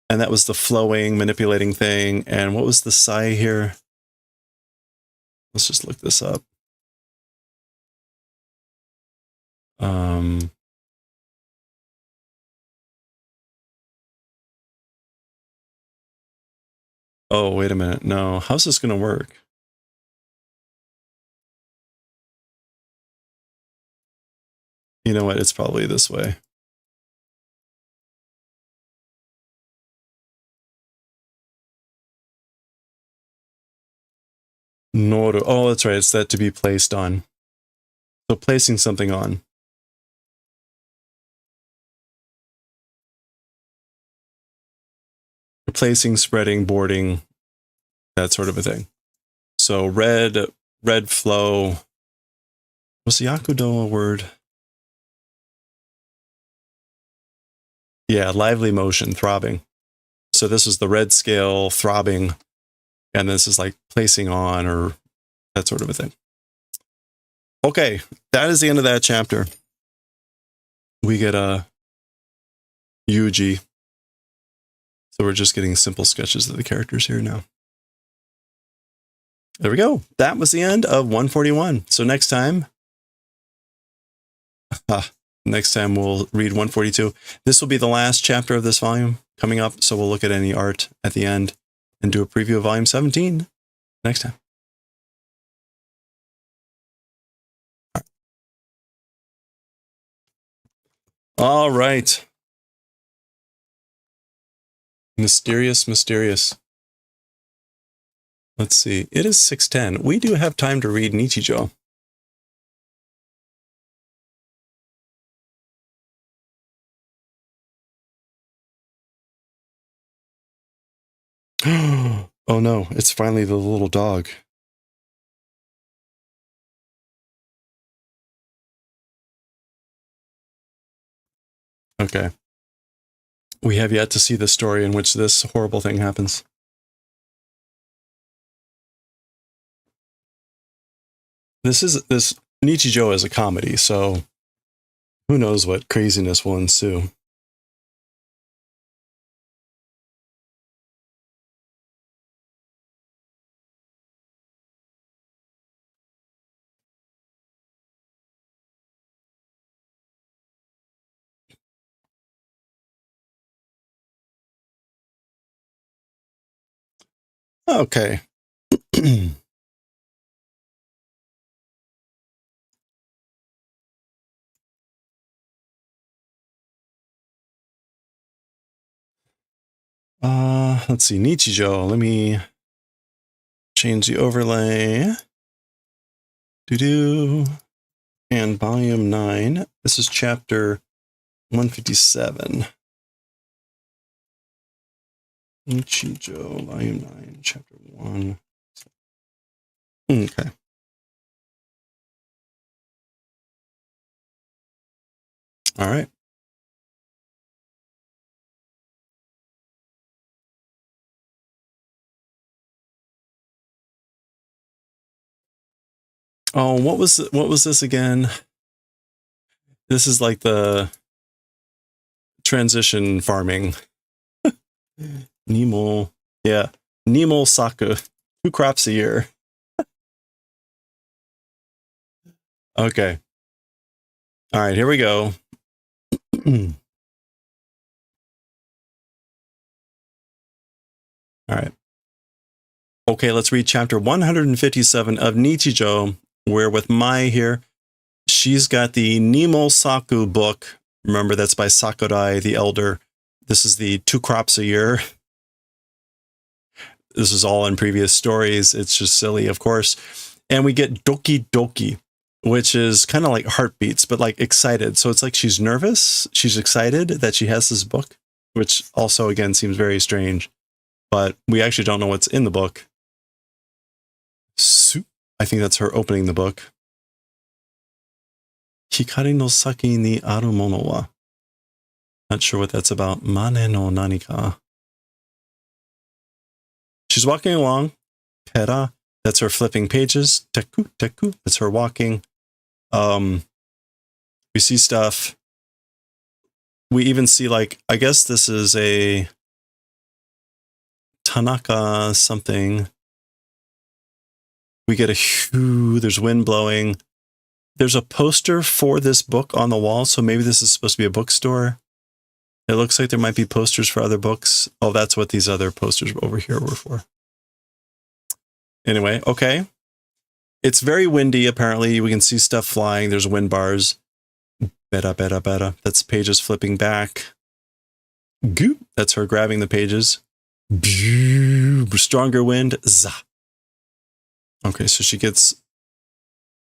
And that was the flowing, manipulating thing. And what was the sai here? Let's just look this up. Oh, wait a minute. No, how's this going to work? You know what? It's probably this way. Noru. Oh, that's right. It's that to be placed on. So placing something on. Replacing, spreading, boarding, that sort of a thing. So red flow. Was yakudo a word? Yeah, lively motion, throbbing. So this is the red scale throbbing, and this is like placing on or that sort of a thing. Okay, that is the end of that chapter. We get a Yuji. So we're just getting simple sketches of the characters here now. There we go. That was the end of 141. So next time we'll read 142. This will be the last chapter of this volume coming up. So we'll look at any art at the end and do a preview of volume 17 next time. All right. Mysterious. Let's see. It is 6:10. We do have time to read Nichijou. Oh no, it's finally the little dog. Okay. We have yet to see the story in which this horrible thing happens. This Nichijou is a comedy, so who knows what craziness will ensue. Okay. Let's see, Nichijou. Let me change the overlay. And volume 9. This is chapter 157. Ichijo, Volume 9, Chapter 1. Okay. All right. Oh, what was this again? This is like the transition farming. Nemo. Yeah. Nemo Saku. 2 crops a year. Okay. All right, here we go. All right. Okay, let's read chapter 157 of Nichijo, where with Mai here, she's got the Nemo Saku book. Remember, that's by Sakurai the Elder. This is the 2 crops a year. This is all in previous stories. It's just silly, of course. And we get Doki Doki, which is kind of like heartbeats, but like excited. So it's like she's nervous. She's excited that she has this book, which also, again, seems very strange. But we actually don't know what's in the book. I think that's her opening the book. Hikari no saki ni aru mono wa. Not sure what that's about. Mane no nanika. She's walking along. Pera. That's her flipping pages. Teku, teku. That's her walking. We see stuff. We even see, like, I guess this is a Tanaka something. We get there's wind blowing. There's a poster for this book on the wall, so maybe this is supposed to be a bookstore. It looks like there might be posters for other books. Oh, that's what these other posters over here were for. Anyway, okay. It's very windy, apparently. We can see stuff flying. There's wind bars. Beta, beta, beta. That's pages flipping back. Goop. That's her grabbing the pages. Stronger wind. Za. Okay, so she gets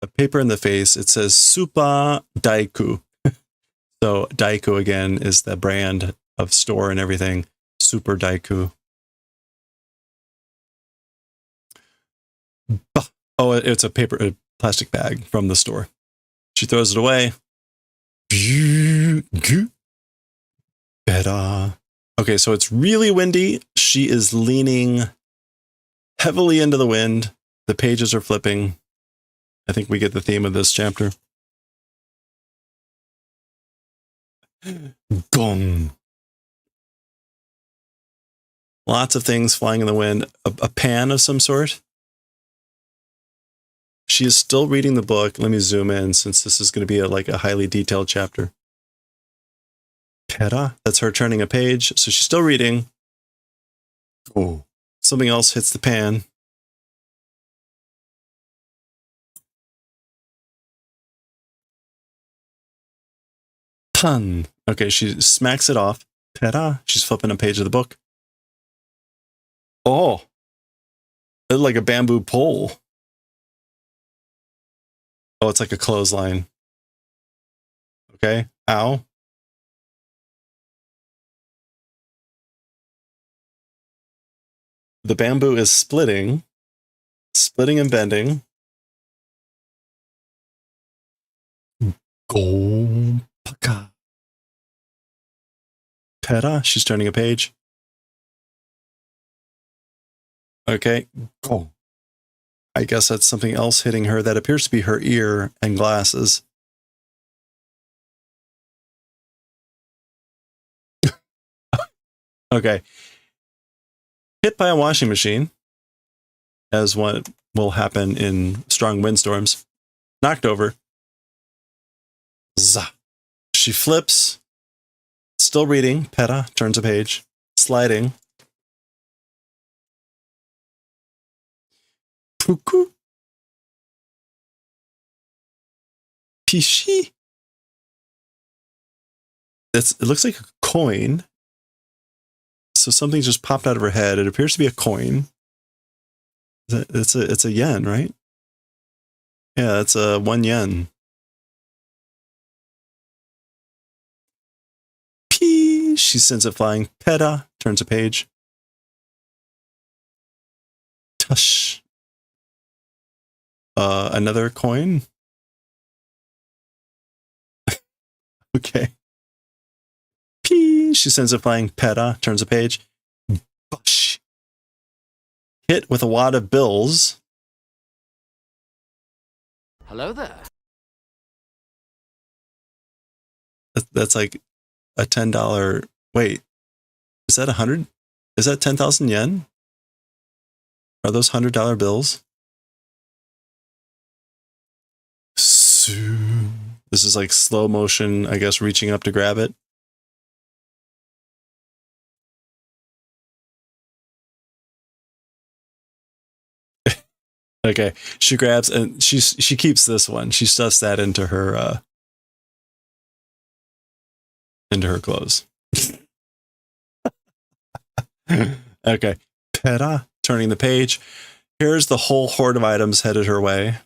a paper in the face. It says Supa Daiku. So Daiku, again, is the brand of store and everything. Super Daiku. Oh, it's a plastic bag from the store. She throws it away. Better. Okay, so it's really windy. She is leaning heavily into the wind. The pages are flipping. I think we get the theme of this chapter. Gong. Lots of things flying in the wind. A pan of some sort. She is still reading the book. Let me zoom in since this is going to be a highly detailed chapter. Pera, that's her turning a page. So she's still reading. Oh, something else hits the pan. Tan. Okay, she smacks it off. Pera, she's flipping a page of the book. Oh, it's like a bamboo pole. Oh, it's like a clothesline. Okay. Ow. The bamboo is splitting and bending. Go paka. Pera, she's turning a page. Okay. Go. I guess that's something else hitting her. That appears to be her ear and glasses. Okay. Hit by a washing machine, as what will happen in strong windstorms. Knocked over. Zah. She flips. Still reading. Pera turns a page. Sliding. Puku. Pishi. It looks like a coin. So something just popped out of her head. It appears to be a coin. It's a yen, right? Yeah, it's a 1 yen. Pee. She sends it flying. Peta turns a page. Hush. Another coin. Okay. Pee. She sends it flying. Peta turns a page. Bush. Hit with a wad of bills. Hello there. That's like a $10. Wait, is that 100? Is that 10,000 yen? Are those $100 bills? This is like slow motion, I guess, reaching up to grab it. Okay, she grabs and she keeps this one. She stuffs that into her clothes. Okay, Peta turning the page. Here's the whole horde of items headed her way.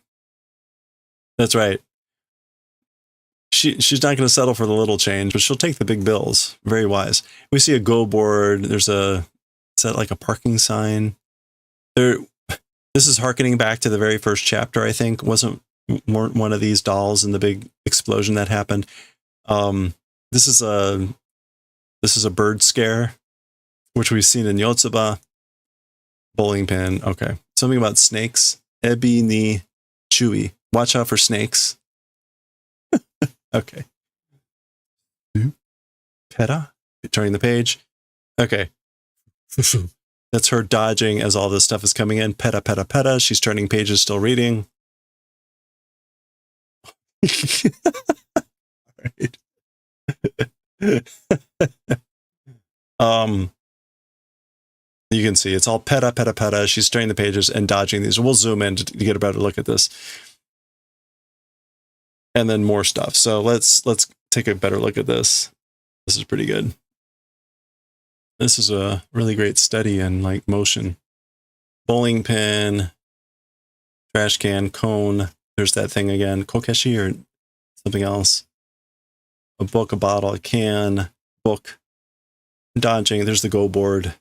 That's right. She's not going to settle for the little change, but she'll take the big bills. Very wise. We see a go board. There's is that like a parking sign? This is harkening back to the very first chapter, I think. Weren't one of these dolls in the big explosion that happened. This is a bird scare, which we've seen in Yotsuba. Bowling pin. Okay. Something about snakes. Ebi ni chui. Watch out for snakes. Okay. Peta. Turning the page. Okay. That's her dodging as all this stuff is coming in. Peta, peta, peta. She's turning pages, still reading. Right. You can see it's all peta, peta, peta. She's turning the pages and dodging these. We'll zoom in to get a better look at this. And then more stuff. So let's take a better look at this. This is pretty good. This is a really great study in like motion. Bowling pin, trash can, cone. There's that thing again. Kokeshi or something else. A book, a bottle, a can, book. Dodging. There's the go board.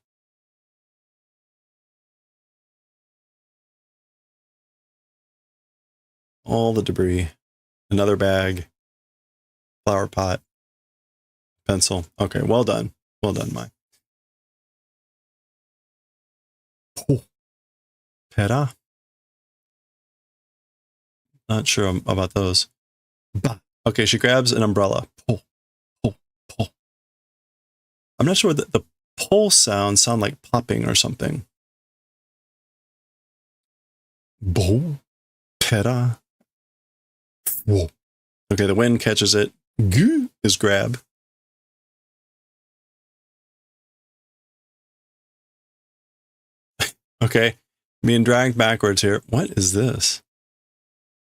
All the debris. Another bag. Flower pot. Pencil. Okay, well done. Well done, Mai. Oh. Pera? Not sure about those. Bah. Okay, she grabs an umbrella. Pull, pull, pull. I'm not sure what the pull sound like popping or something. Bo. Pera. Whoa. Okay, the wind catches it. Goo is grab. Okay, being dragged backwards here. What is this?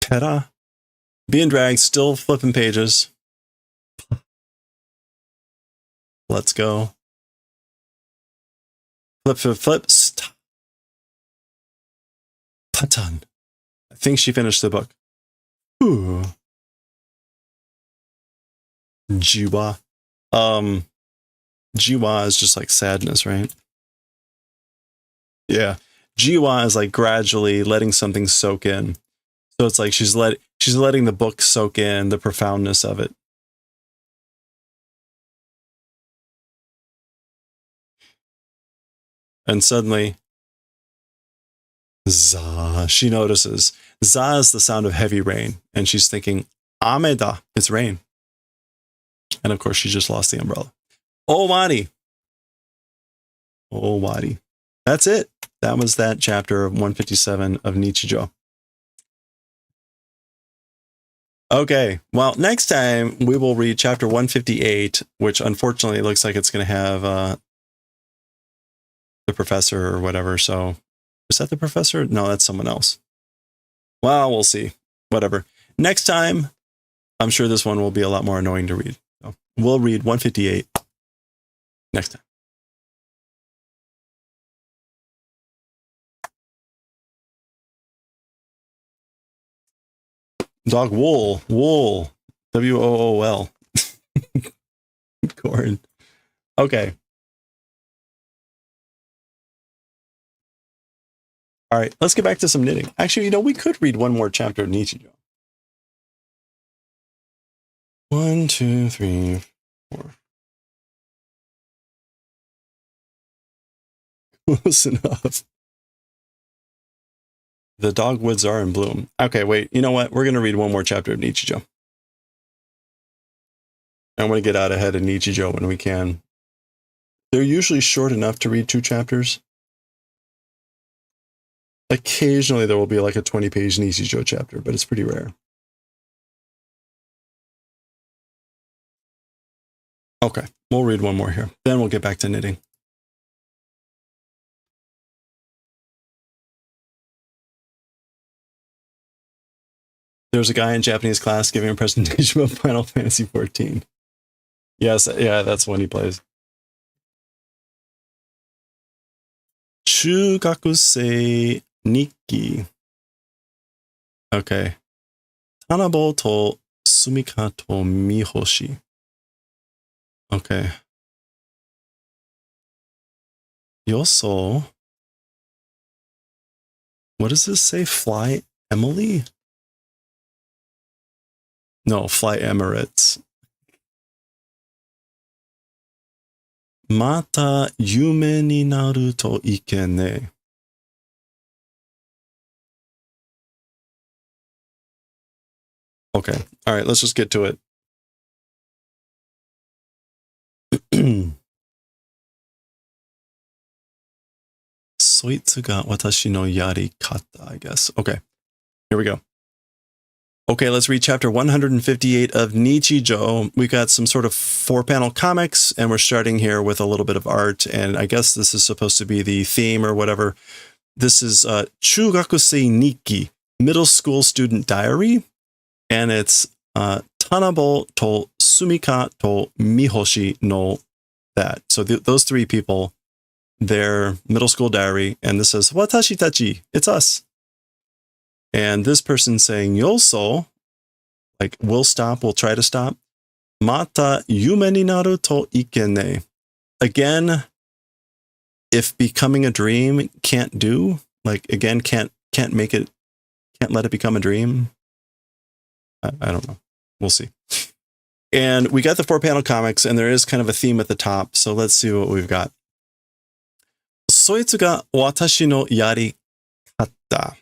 Peta? Being dragged, still flipping pages. Let's go. Flip, flip, flip. Stop. Patan. I think she finished the book. Ooh. Jiwa. Jiwa is just like sadness, right? Yeah. Jiwa is like gradually letting something soak in. So it's like she's letting the book soak in the profoundness of it. And suddenly, za, she notices. Za is the sound of heavy rain. And she's thinking, Ameda, it's rain. And of course, she just lost the umbrella. Oh, Wadi. Oh, Wadi. That's it. That was that chapter of 157 of Nichijou. Okay, well, next time we will read chapter 158, which unfortunately looks like it's going to have the professor or whatever. So, is that the professor? No, that's someone else. Well, we'll see. Whatever. Next time, I'm sure this one will be a lot more annoying to read. So we'll read 158 next time. Dog wool, WOOL. Corn. Okay. All right, let's get back to some knitting. Actually, we could read one more chapter of Nichijou. 1, 2, 3, 4. Close enough. The dogwoods are in bloom. Okay, wait. You know what? We're going to read one more chapter of Nichijou. I want to get out ahead of Nichijou when we can. They're usually short enough to read 2 chapters. Occasionally there will be like a 20-page Nichijou chapter, but it's pretty rare. Okay, we'll read one more here. Then we'll get back to knitting. There's a guy in Japanese class giving a presentation about Final Fantasy XIV. Yes, yeah, that's when he plays. 中学生日記 Okay. 七夕とスミカとミホシ Okay. 予想 What does this say? Fly Emily? No, Fly Emirates. また夢になるといけね。Okay. All right, let's just get to it. そいつが私のやり方, I guess. Okay. Here we go. Okay, let's read chapter 158 of Nichijou. We've got some sort of 4-panel comics, and we're starting here with a little bit of art, and I guess this is supposed to be the theme or whatever. This is Chugakusei Nikki, middle school student diary, and it's Tanabo to Sumika to Mihoshi no that. So those 3 people, their middle school diary, and this says, Watashi tachi, it's us. And this person saying yoso, like we'll stop, we'll try to stop. Mata yume ni naru to ikene. Again, if becoming a dream can't do, like again, can't make it, can't let it become a dream. I don't know. We'll see. And we got the 4-panel comics, and there is kind of a theme at the top. So let's see what we've got. Soitsu ga watashi no yari kata.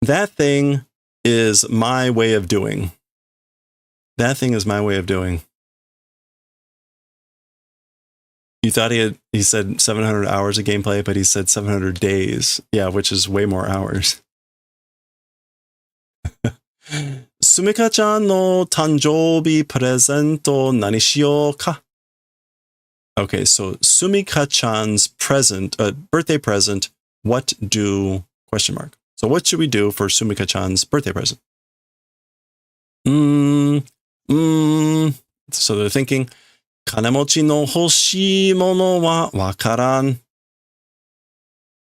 That thing is my way of doing. That thing is my way of doing. You thought he said 700 hours of gameplay, but he said 700 days. Yeah, which is way more hours. Sumika-chan no tanjoubi presento nani shiyou ka? Okay, so Sumika-chan's birthday present, what do, ? So what should we do for Sumika-chan's birthday present? So they're thinking, kanemochi no hoshii mono wa wakaran.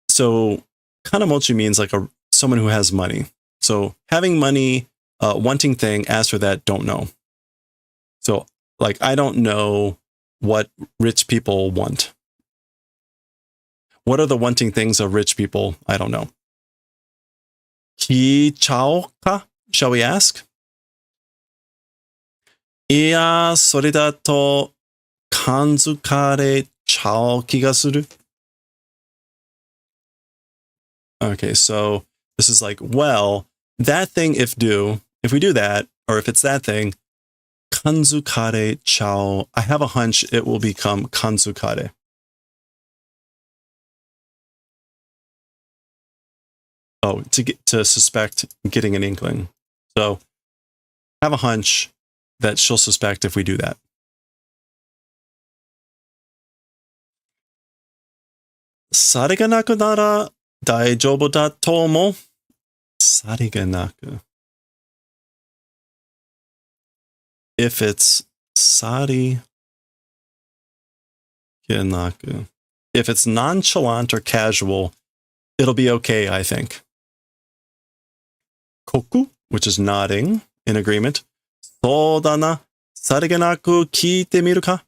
So kanemochi means like someone who has money. So having money, wanting thing, as for that, don't know. So like, I don't know what rich people want. What are the wanting things of rich people? I don't know. Ki chao ka? Shall we ask? Iya, sore dato kanzukare chao kiga suru. Okay, so this is like, well, that thing if we do that, or if it's that thing, kanzukare chao, I have a hunch it will become kanzukare. Oh, to suspect getting an inkling. So I have a hunch that she'll suspect if we do that. Sariganaku nara daijoubu da tomo. Sariganaku. If it's sariganaku. If it's nonchalant or casual, it'll be okay, I think. Koku, which is nodding in agreement. So da na, sariganaku kiite miru ka?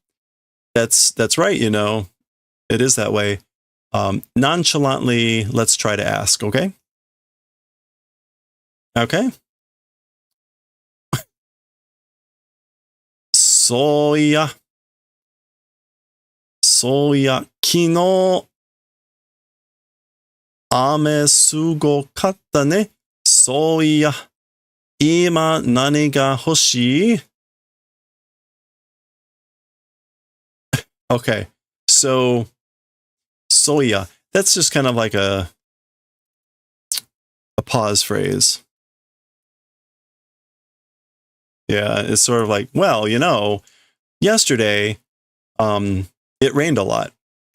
That's right, it is that way. Nonchalantly, let's try to ask, okay? Okay. そういや、昨日、雨すごかったね。そういや、今何が欲しい? Okay, so soya, that's just kind of like a pause phrase. Yeah, it's sort of like, well, you know, yesterday, it rained a lot.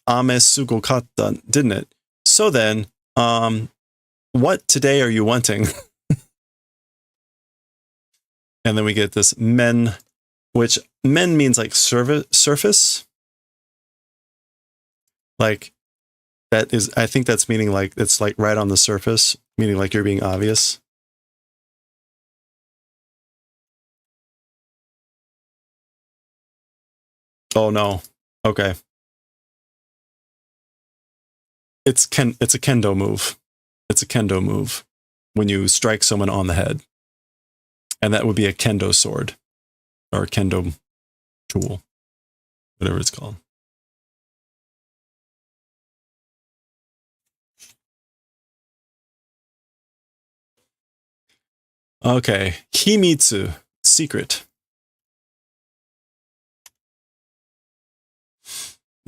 Ame sugokata, didn't it? So then, what today are you wanting? And then we get this men, which men means like surface. Like that is, I think that's meaning like, it's like right on the surface, meaning like you're being obvious. Oh no. Okay. It's a kendo move. It's a kendo move when you strike someone on the head. And that would be a kendo sword or a kendo tool, whatever it's called. Okay. Himitsu, secret.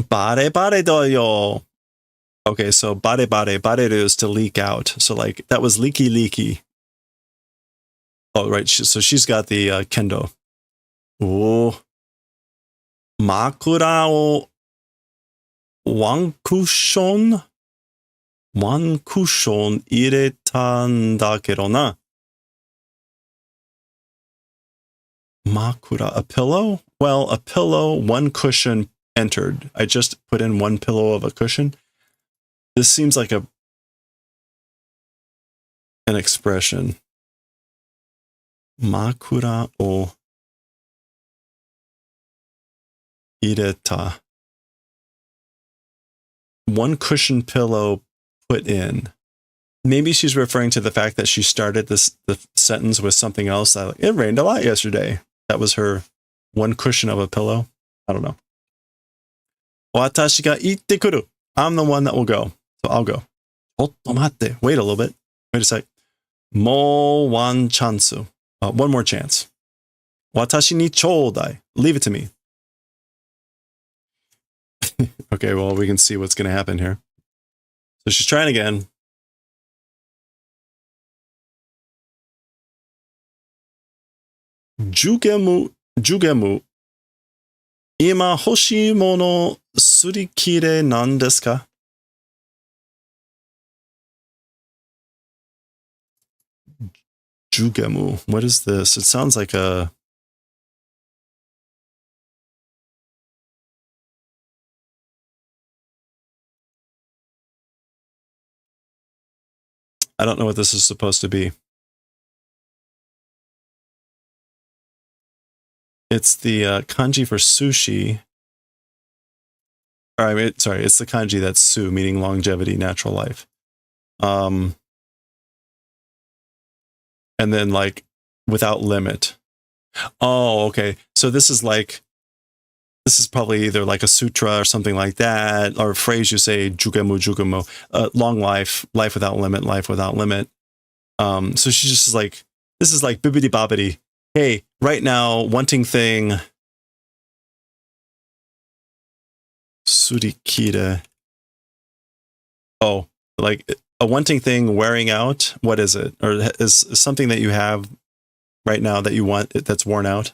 Bare doyo. Okay, so bare is to leak out. So like that was leaky. Oh, right. So she's got the kendo. Oh. Makura o one cushion ireta da kedo na. Makura, a pillow? Well, a pillow, one cushion entered. I just put in one pillow of a cushion. This seems like an expression. Makura o ireta. One cushion pillow put in. Maybe she's referring to the fact that she started the sentence with something else. It rained a lot yesterday. That was her one cushion of a pillow. I don't know. Watashi ga itte kuru. I'm the one that will go. So I'll go. Ottomatte. Wait a little bit. Wait a sec. Mo one chansu. One more chance. Watashi ni choudai. Leave it to me. Okay, well, we can see what's going to happen here. So she's trying again. Jugemu. Ima hoshii mono surikire nan desu ka? Jugemu. What is this? It sounds like a... I don't know what this is supposed to be. It's the kanji for sushi. Or, I mean, sorry, it's the kanji that's su, meaning longevity, natural life. And then like without limit. Oh, okay. So this is probably either like a sutra or something like that, or a phrase you say, jugemu, long life without limit, life without limit. So she's just like, this is like bibbidi bobbidi. Hey, right now, wanting thing. Surikire. Oh, like a wanting thing wearing out. What is it? Or is something that you have right now that you want that's worn out?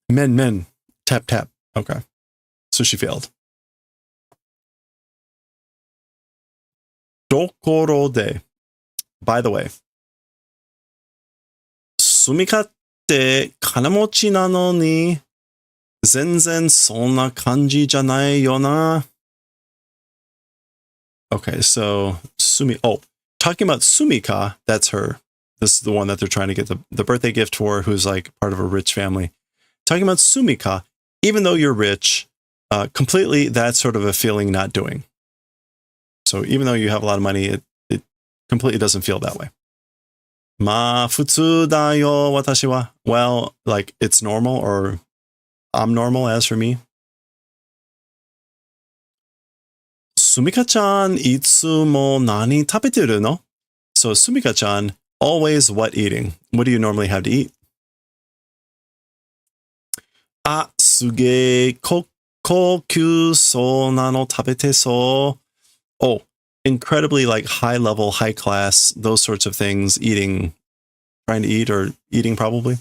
Men. Tap. Okay. So she failed. Dokoro de. By the way. Sumikaって金持ちなのに全然そんな感じじゃないよな. Okay, so talking about Sumika, that's her. This is the one that they're trying to get the birthday gift for, who's like part of a rich family. Talking about Sumika, even though you're rich, completely that's sort of a feeling not doing. So even though you have a lot of money, it completely doesn't feel that way. まあ、普通だよ、私は. Well, like, it's normal, or I'm normal as for me. すみかちゃん、いつも何食べてるの? So, すみかちゃん, always what eating? What do you normally have to eat? あ、すげえ、高級そうなの食べてそう. Oh, incredibly like high level, high class, those sorts of things, eating, trying to eat or eating probably.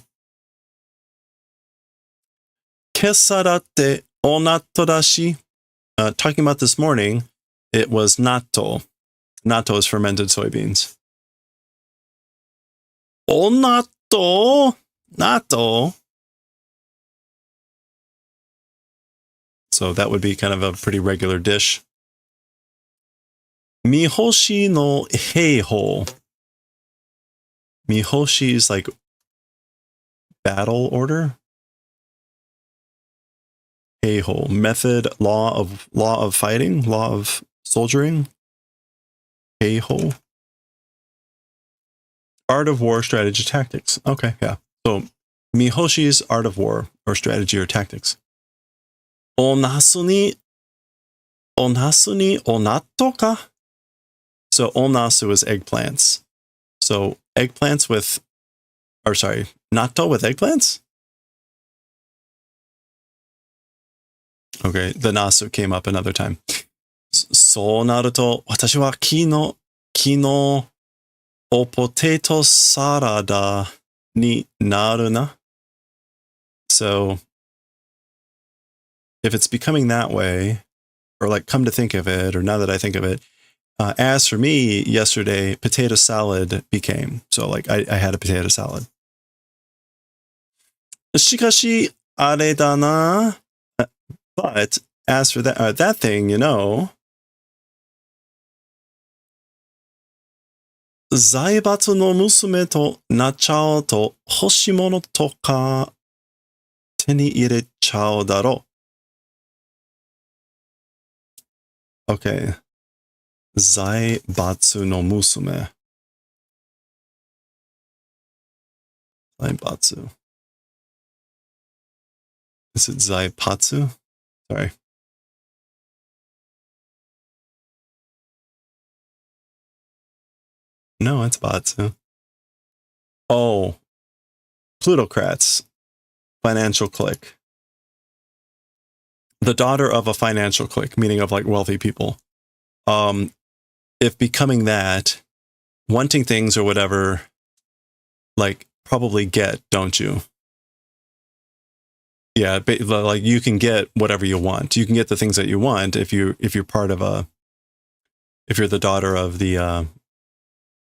今朝だってお納豆だし. Talking about this morning, it was natto. Natto is fermented soybeans. お納豆? Natto? So that would be kind of a pretty regular dish. Mihoshi no heiho. Mihoshi is like battle order. Heiho, method, law of fighting, law of soldiering. Heiho. Art of war, strategy, tactics. Okay, yeah. So Mihoshi's art of war or strategy or tactics. おなすにお納豆か? So onasu is eggplants. So eggplants with, or sorry, natto with eggplants? Okay, the nasu came up another time. そうなると、私は昨日、おポテトサラダになるな. So, if it's becoming that way, or like come to think of it, or now that I think of it, as for me, yesterday, potato salad became. So like I had a potato salad. しかし、あれだな. But as for that thing, you know, 財閥の娘となっちゃうと欲しいものとか手に入れちゃうだろう. Okay. 財閥の娘. 財閥. Is it 財閥? Sorry. No, it's Batsu. Oh. Plutocrats. Financial clique. The daughter of a financial clique, meaning of like wealthy people. If becoming that, wanting things or whatever, like probably get, don't you? Yeah, like you can get whatever you want. You can get the things that you want if you're part of if you're the daughter of the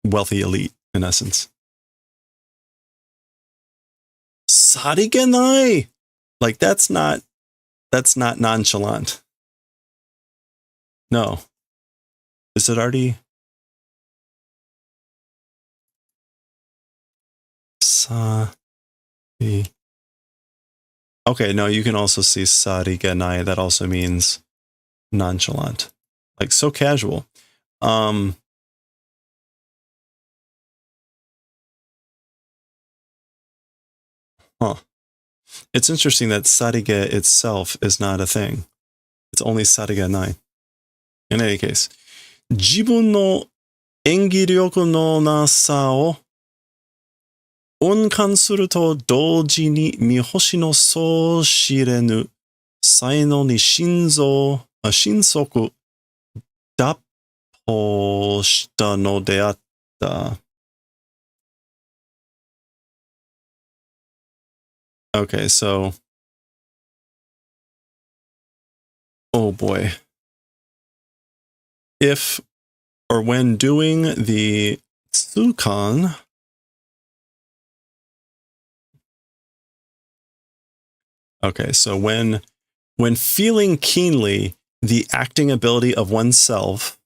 wealthy elite, in essence. Sarigenai! Like that's not nonchalant. No. Is it already? Okay, no, you can also see sarigenai. That also means nonchalant. Like so casual. Huh. It's interesting that sarige itself is not a thing. It's only sarigenai. In any case, 自分の演技力のなさを運搬すると同時に三星のそう知れぬ才能に心底脱法したのであった. Okay, so, oh boy. If or when doing the tsukan, okay, so when feeling keenly the acting ability of oneself,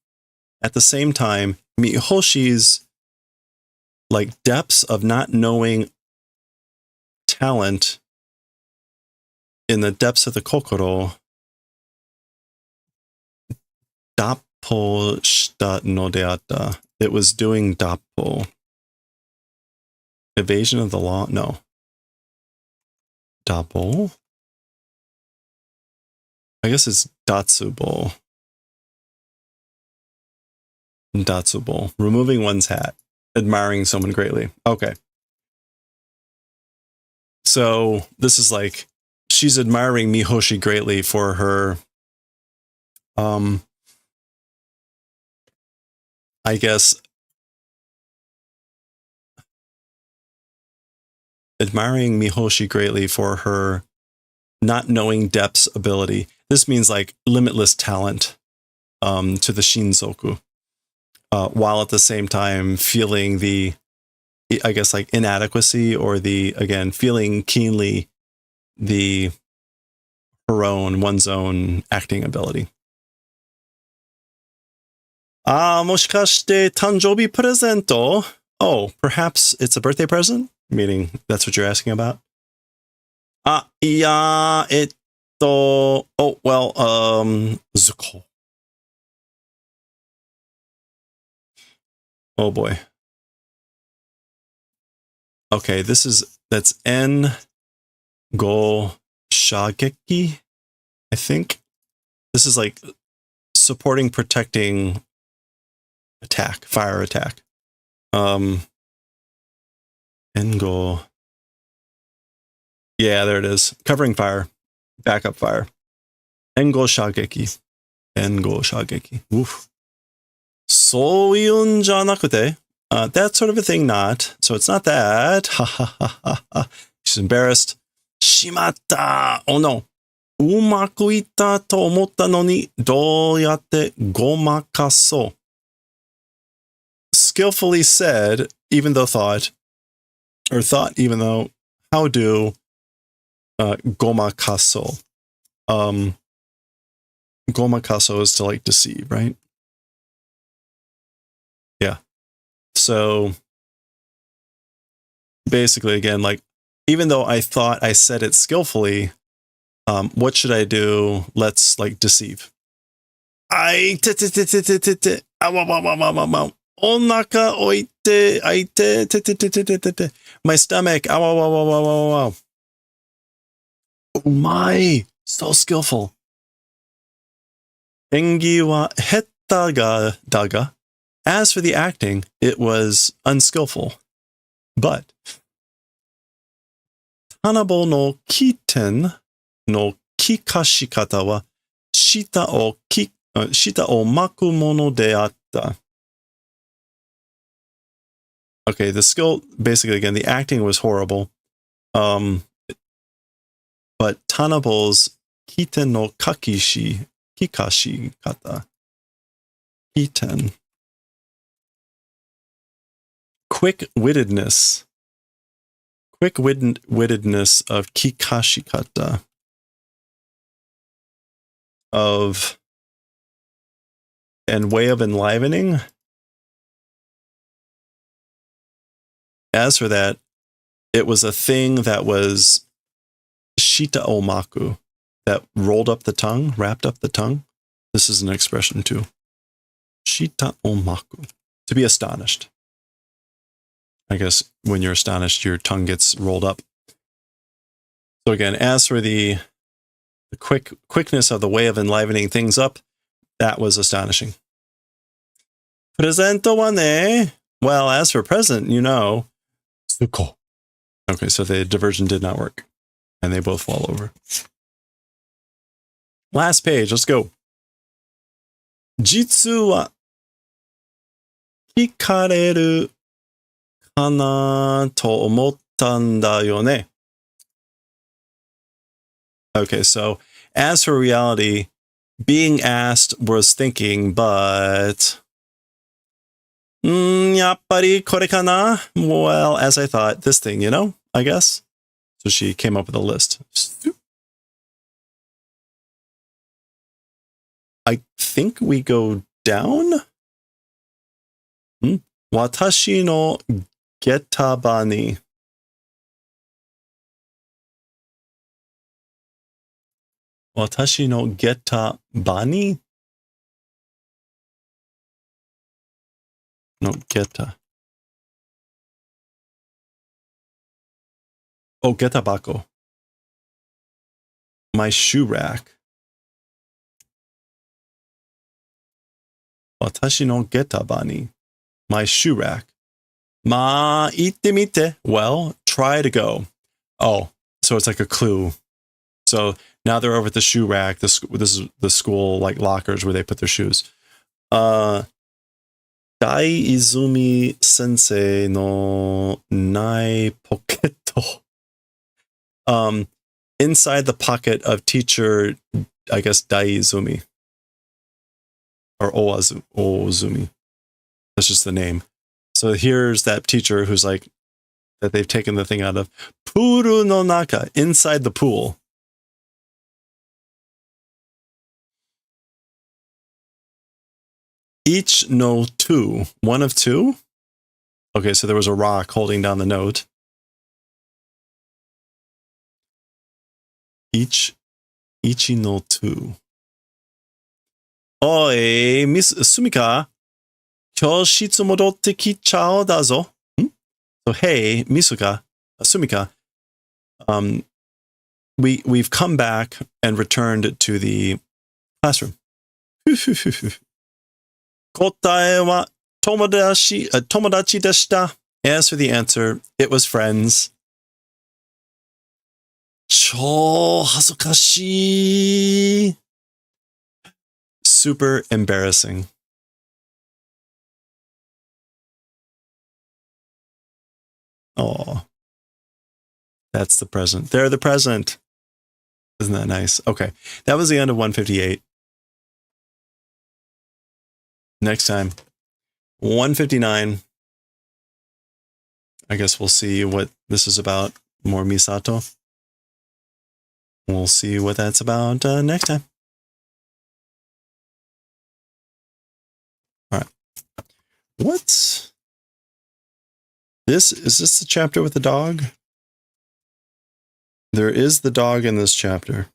at the same time, Mihoshi's like depths of not knowing talent in the depths of the kokoro Dappo shita no deatta. It was doing dappo. Evasion of the law? No. Dappo? I guess it's datsubo. Datsubo. Removing one's hat. Admiring someone greatly. Okay. So this is like, she's admiring Mihoshi greatly for her, I guess, admiring Mihoshi greatly for her not knowing depth's ability. This means like limitless talent to the Shinzoku, while at the same time feeling the, I guess, like inadequacy, or the, again, feeling keenly one's own acting ability. もしかして誕生日プレゼント? Oh, perhaps it's a birthday present? Meaning, that's what you're asking about? いや、oh, well, zuko. Oh boy. Okay, that's Go Shageki, I think. This is like supporting, protecting attack, fire attack. Engo. Yeah, there it is. Covering fire, backup fire. Engo Shageki. Engo Shageki. Oof. そういうんじゃなくて, that sort of a thing, not. So it's not that. Ha ha ha ha ha. She's embarrassed. Shimatta. Oh no. うまくいったと思ったのに、どうやってごまかそう? Skillfully said, even though thought, even though, how do gomakaso? Gomakaso is to like deceive, right? Yeah. So basically, again, like, even though I thought I said it skillfully, what should I do? Let's like deceive. My stomach. Oh my, so skillful. Engi wa hetta ga daga. As for the acting, it was unskillful. But Tanabo no kiten no kikashikata wa shita o maku mono de atta. Okay, the skill, basically, again, the acting was horrible. But Tanabo's kiten no kikashikata. Kiten. Quick-wittedness of kikashikata, and way of enlivening. As for that, it was a thing that was shita omaku, that rolled up the tongue, wrapped up the tongue. This is an expression too. Shita omaku, to be astonished. I guess when you're astonished, your tongue gets rolled up. So again, as for the quickness of the way of enlivening things up, that was astonishing. Presento wa ne. Well, as for present, Suko. Okay, so the diversion did not work. And they both fall over. Last page, let's go. Jitsu wa hikareru kana to omotta n da yo ne. Okay, so as for reality, being asked was thinking, but やっぱりこれかな? Well, as I thought, this thing, I guess. So she came up with a list. I think we go down. Watashi no getaba ni. Watashi no getaba ni? No, geta. Oh, geta bako. My shoe rack. Watashi no geta bani. My shoe rack. Ma ite mite. Well, try to go. Oh, so it's like a clue. So now they're over at the shoe rack. This is the school like lockers where they put their shoes. Dai Izumi Sensei no nai poketo. Inside the pocket of teacher, I guess Dai Izumi or Ozumi. That's just the name. So here's that teacher who's like that they've taken the thing out of Puru no Naka, inside the pool. Each no two. One of two? Okay, so there was a rock holding down the note. Ichi no two. Oi, Miss Sumika. Kyoshitsu modotte kichao da zo. So hey, Sumika, we've come back and returned to the classroom. Kotae wa tomodachi deshita. As for the answer, it was friends. Chou hazukashi. Super embarrassing. Oh, that's the present. They're the present. Isn't that nice? Okay, that was the end of 158. Next time, 159. I guess we'll see what this is about. More Misato. We'll see what that's about next time. All right. What's this? Is this the chapter with the dog? There is the dog in this chapter.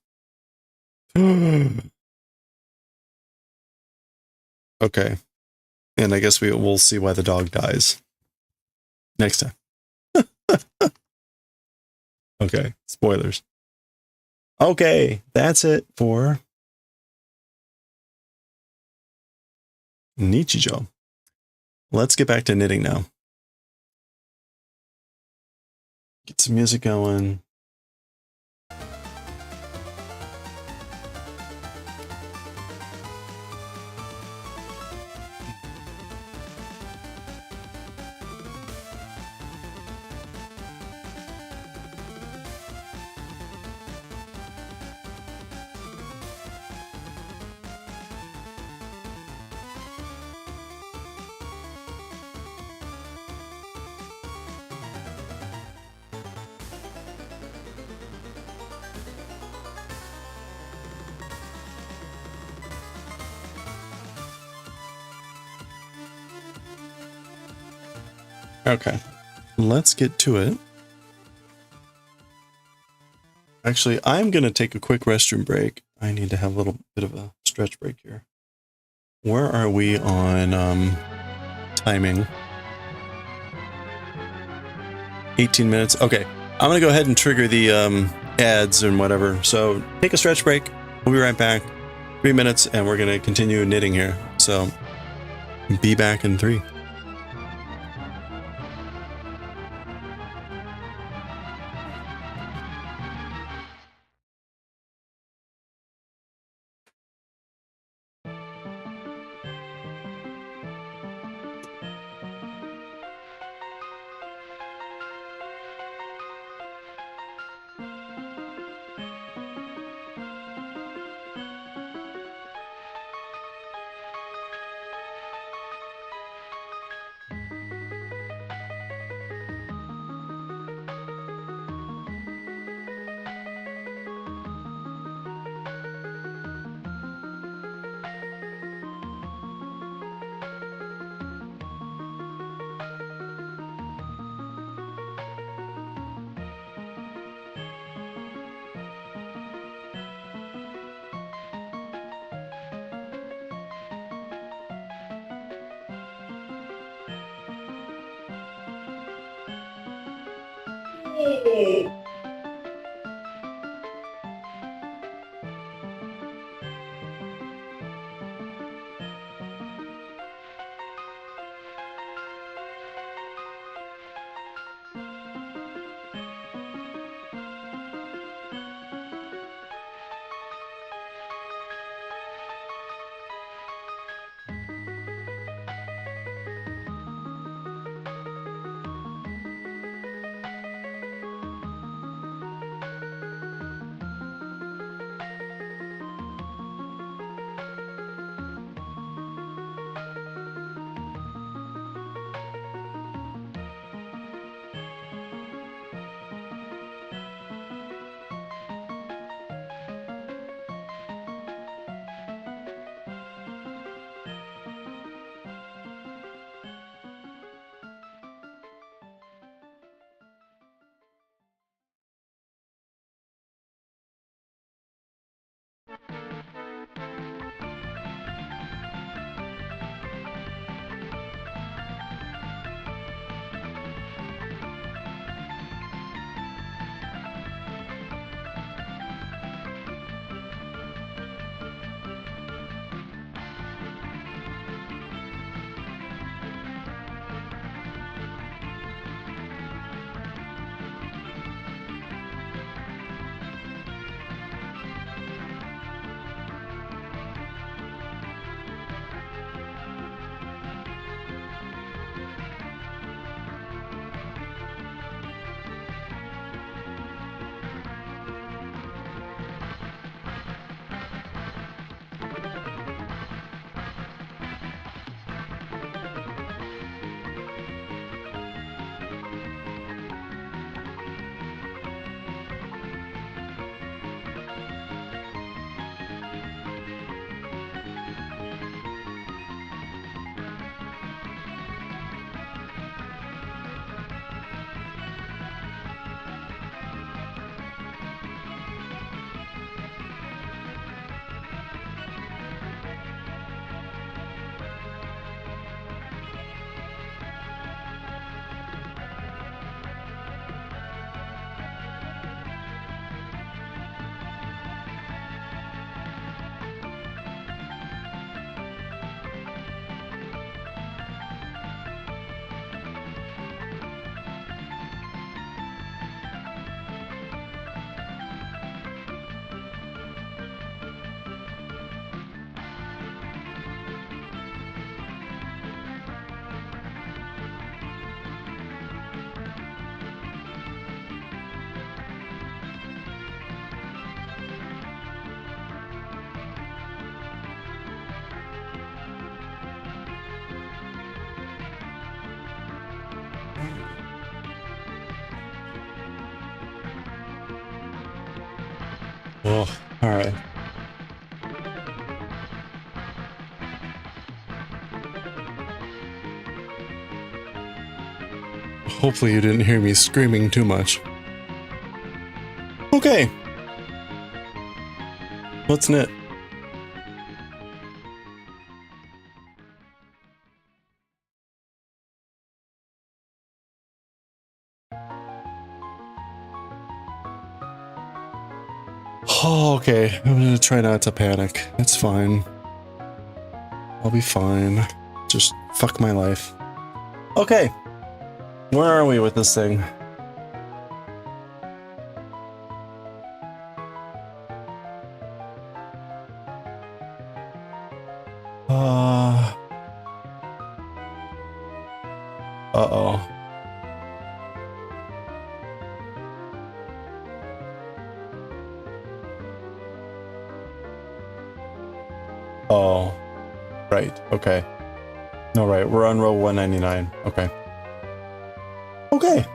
Okay. And I guess we'll see why the dog dies next time. Okay. Spoilers. Okay. That's it for Nichijou. Let's get back to knitting now. Get some music going. Okay, let's get to it. Actually, I'm going to take a quick restroom break. I need to have a little bit of a stretch break here. Where are we on timing? 18 minutes. Okay, I'm going to go ahead and trigger the ads and whatever. So take a stretch break. We'll be right back. 3 minutes, and we're going to continue knitting here. So be back in 3. Oh, all right. Hopefully you didn't hear me screaming too much. Okay. What's knit? Oh, okay. I'm gonna try not to panic. It's fine. I'll be fine. Just fuck my life. Okay. Where are we with this thing? Uh-oh. Oh. Right. Okay. No, right. We're on row 199. Okay. Okay.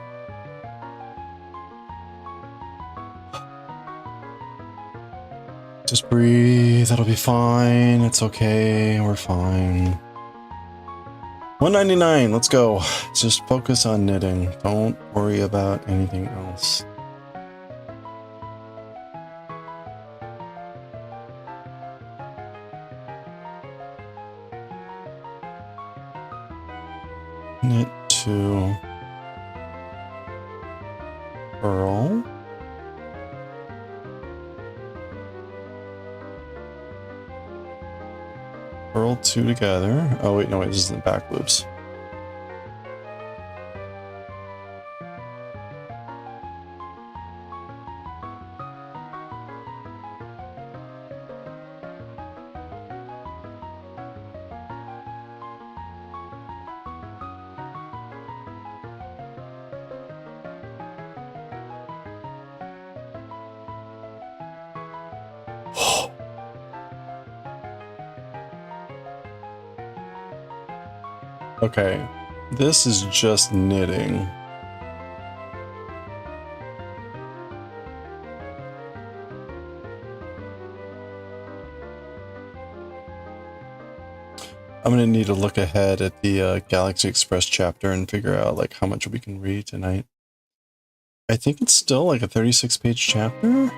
Just breathe. That'll be fine. It's okay. We're fine. 199. Let's go. Just focus on knitting. Don't worry about anything else. Knit 2. purl. Purl 2 together. Oh wait, no wait, this is the back loops. Okay, this is just knitting. I'm gonna need to look ahead at the Galaxy Express chapter and figure out like how much we can read tonight. I think it's still like a 36-page chapter.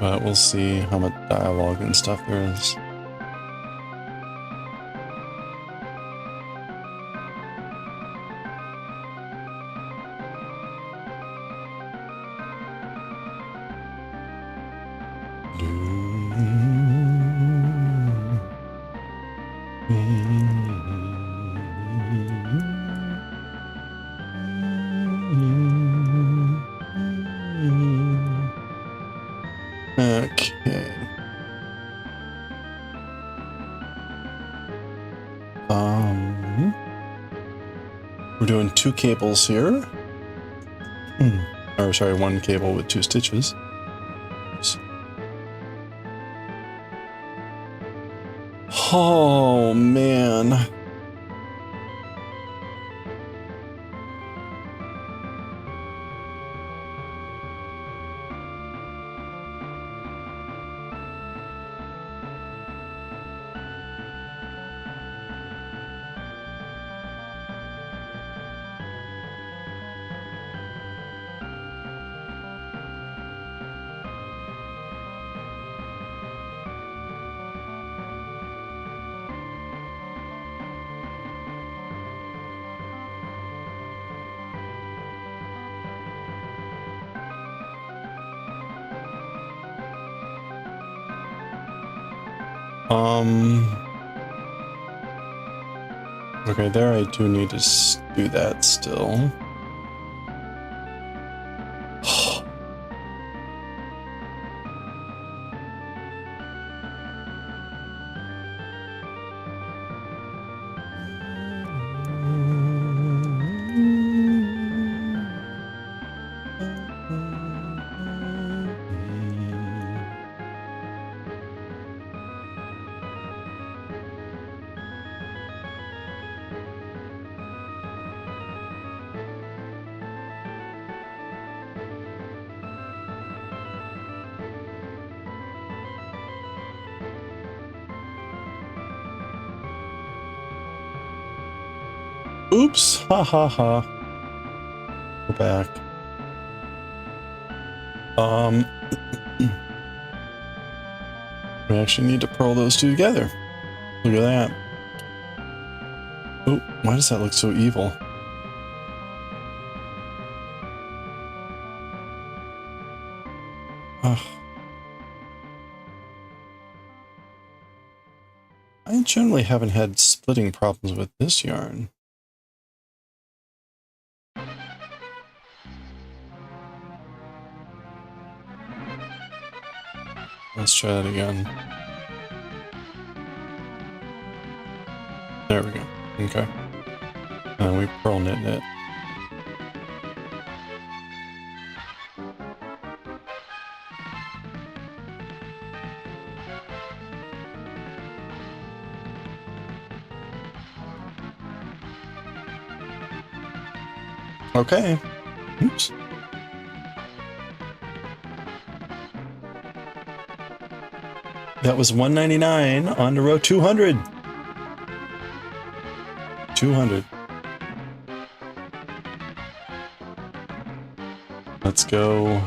But we'll see how much dialogue and stuff there is. Okay. We're doing 2 cables here. Or sorry, 1 cable with 2 stitches. Oops. Oh man. Okay, there I do need to do that still. Oops, ha ha ha. Go back. We actually need to purl those 2 together. Look at that. Oh, why does that look so evil? Ugh. I generally haven't had splitting problems with this yarn. Let's try that again. There we go. Okay. And we purl knit it. Okay. Oops. That was 199 on to row 200. 200. Let's go.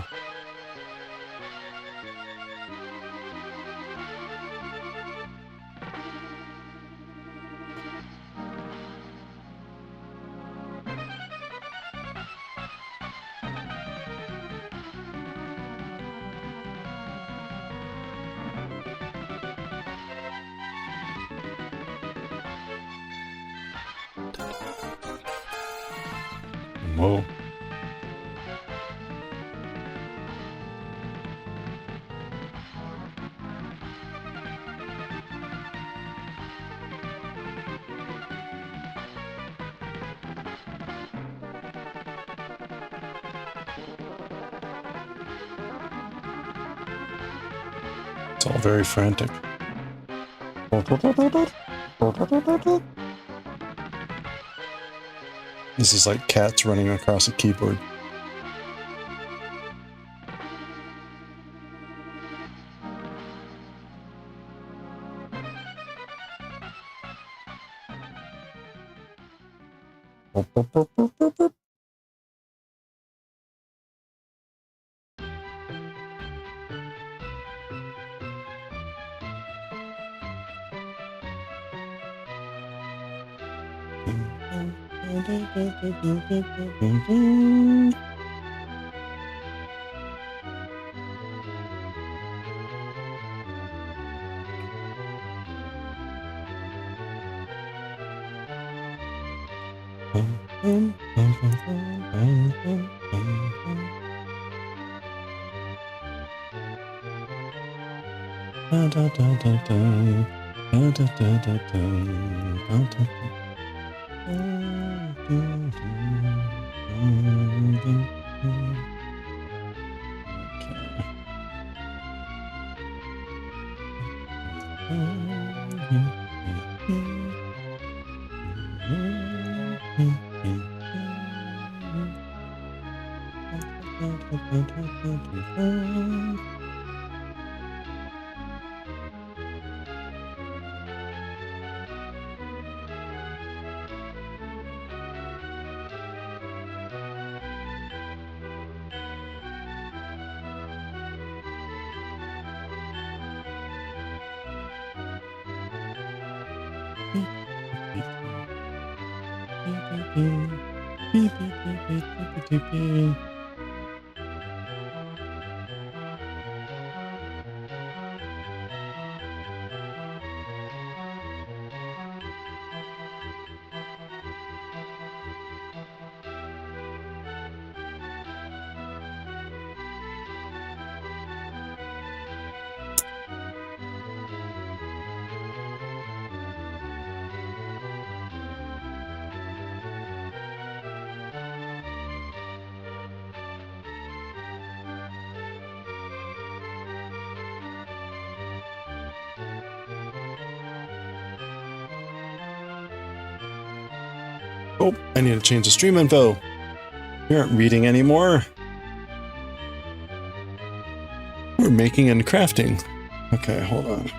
Whoa. It's all very frantic. This is like cats running across a keyboard. Oh, I need to change the stream info. We aren't reading anymore. We're making and crafting. Okay, hold on.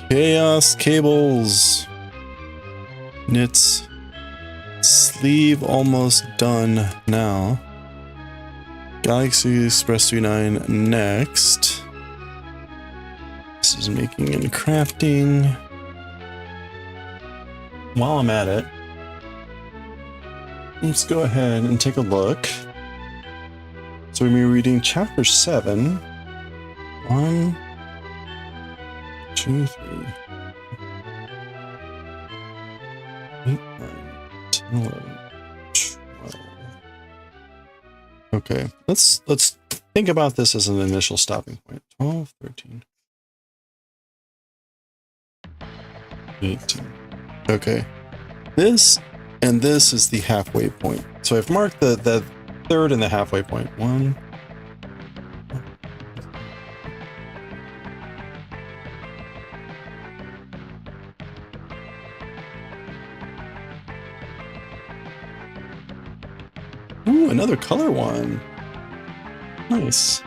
Chaos cables. Knits. Sleeve almost done now. Galaxy Express 39 next. This is making and crafting. While I'm at it, let's go ahead and take a look. So we're reading chapter 7. 1, 2, 3, 8, 9, 10, 11, 12. Okay, let's think about this as an initial stopping point. 12, 13, 18. Okay, this and this is the halfway point. So I've marked the third and the halfway point. 1. Ooh, another color one. Nice.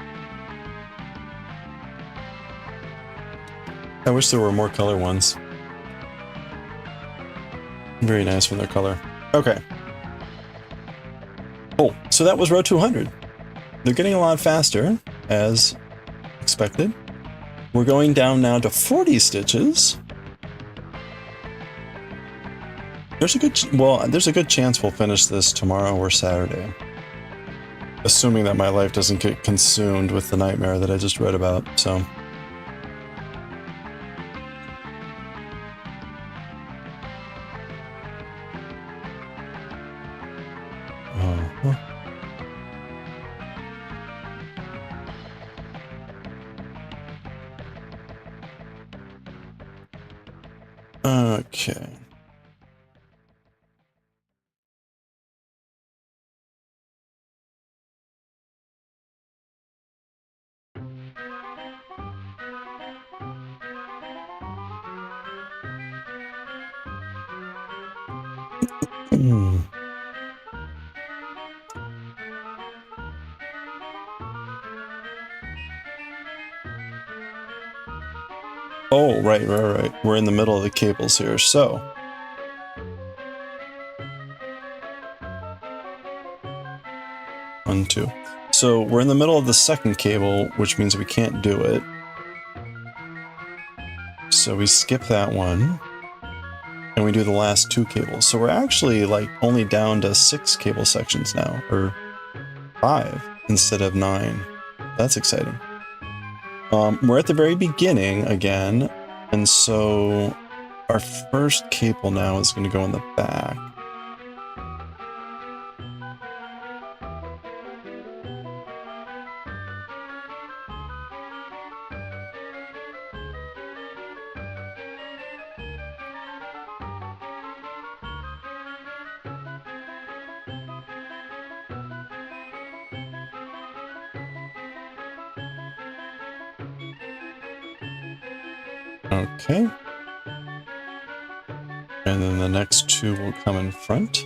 I wish there were more color ones. Very nice from their color. Okay. Cool. So that was row 200. They're getting a lot faster, as expected. We're going down now to 40 stitches. There's a good chance we'll finish this tomorrow or Saturday. Assuming that my life doesn't get consumed with the nightmare that I just read about, so. Okay. Oh, right. We're in the middle of the cables here, so. One, two. So we're in the middle of the second cable, which means we can't do it. So we skip that one. And we do the last two cables. So we're actually like only down to 6 cable sections now, or 5 instead of 9. That's exciting. We're at the very beginning again, and so our first cable now is going to go in the back. Okay. And then the next two will come in front.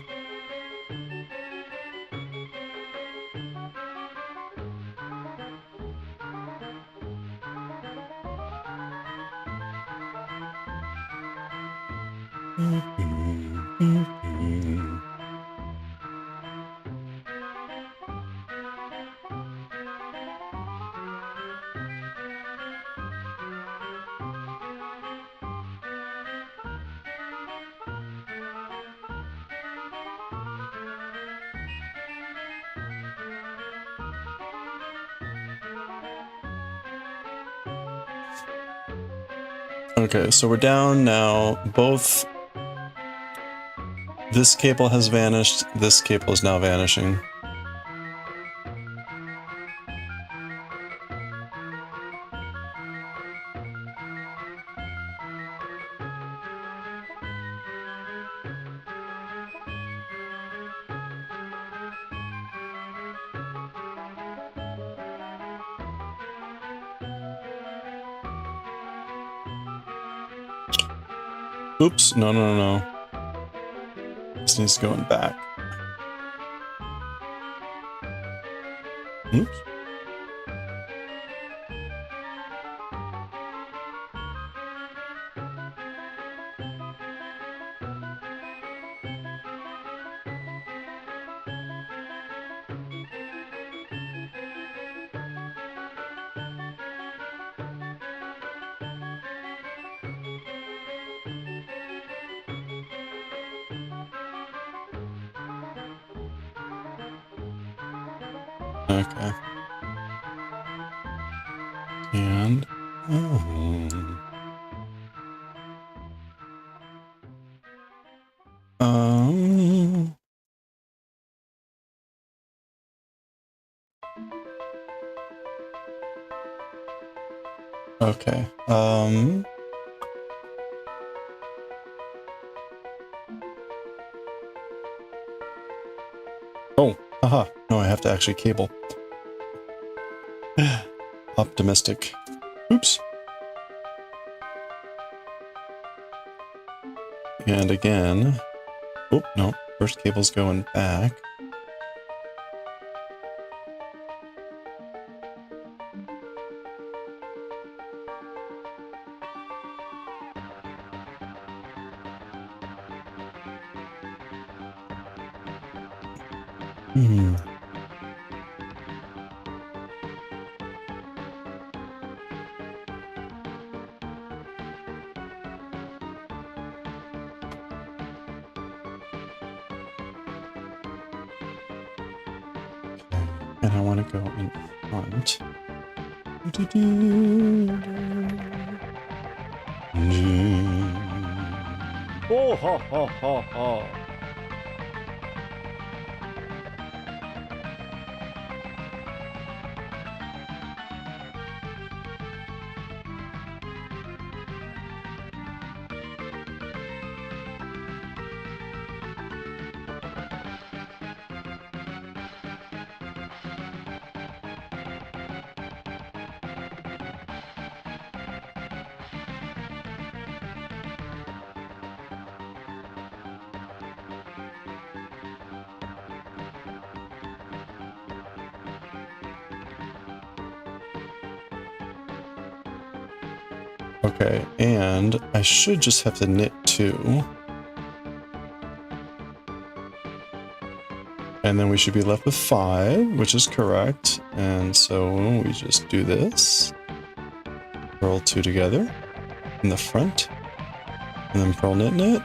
Okay, so we're down now. Both this cable has vanished, this cable is now vanishing. Oops, no. This needs to go in back. Oops. Okay. And okay. Oh, haha. No, I have to actually cable. Optimistic. Oops. And again. Oh, no. First cable's going back. And I want to go in front. Ho ho ho ho ho. Okay, and I should just have to knit 2. And then we should be left with 5, which is correct. And so we just do this. Purl 2 together in the front. And then purl knit knit.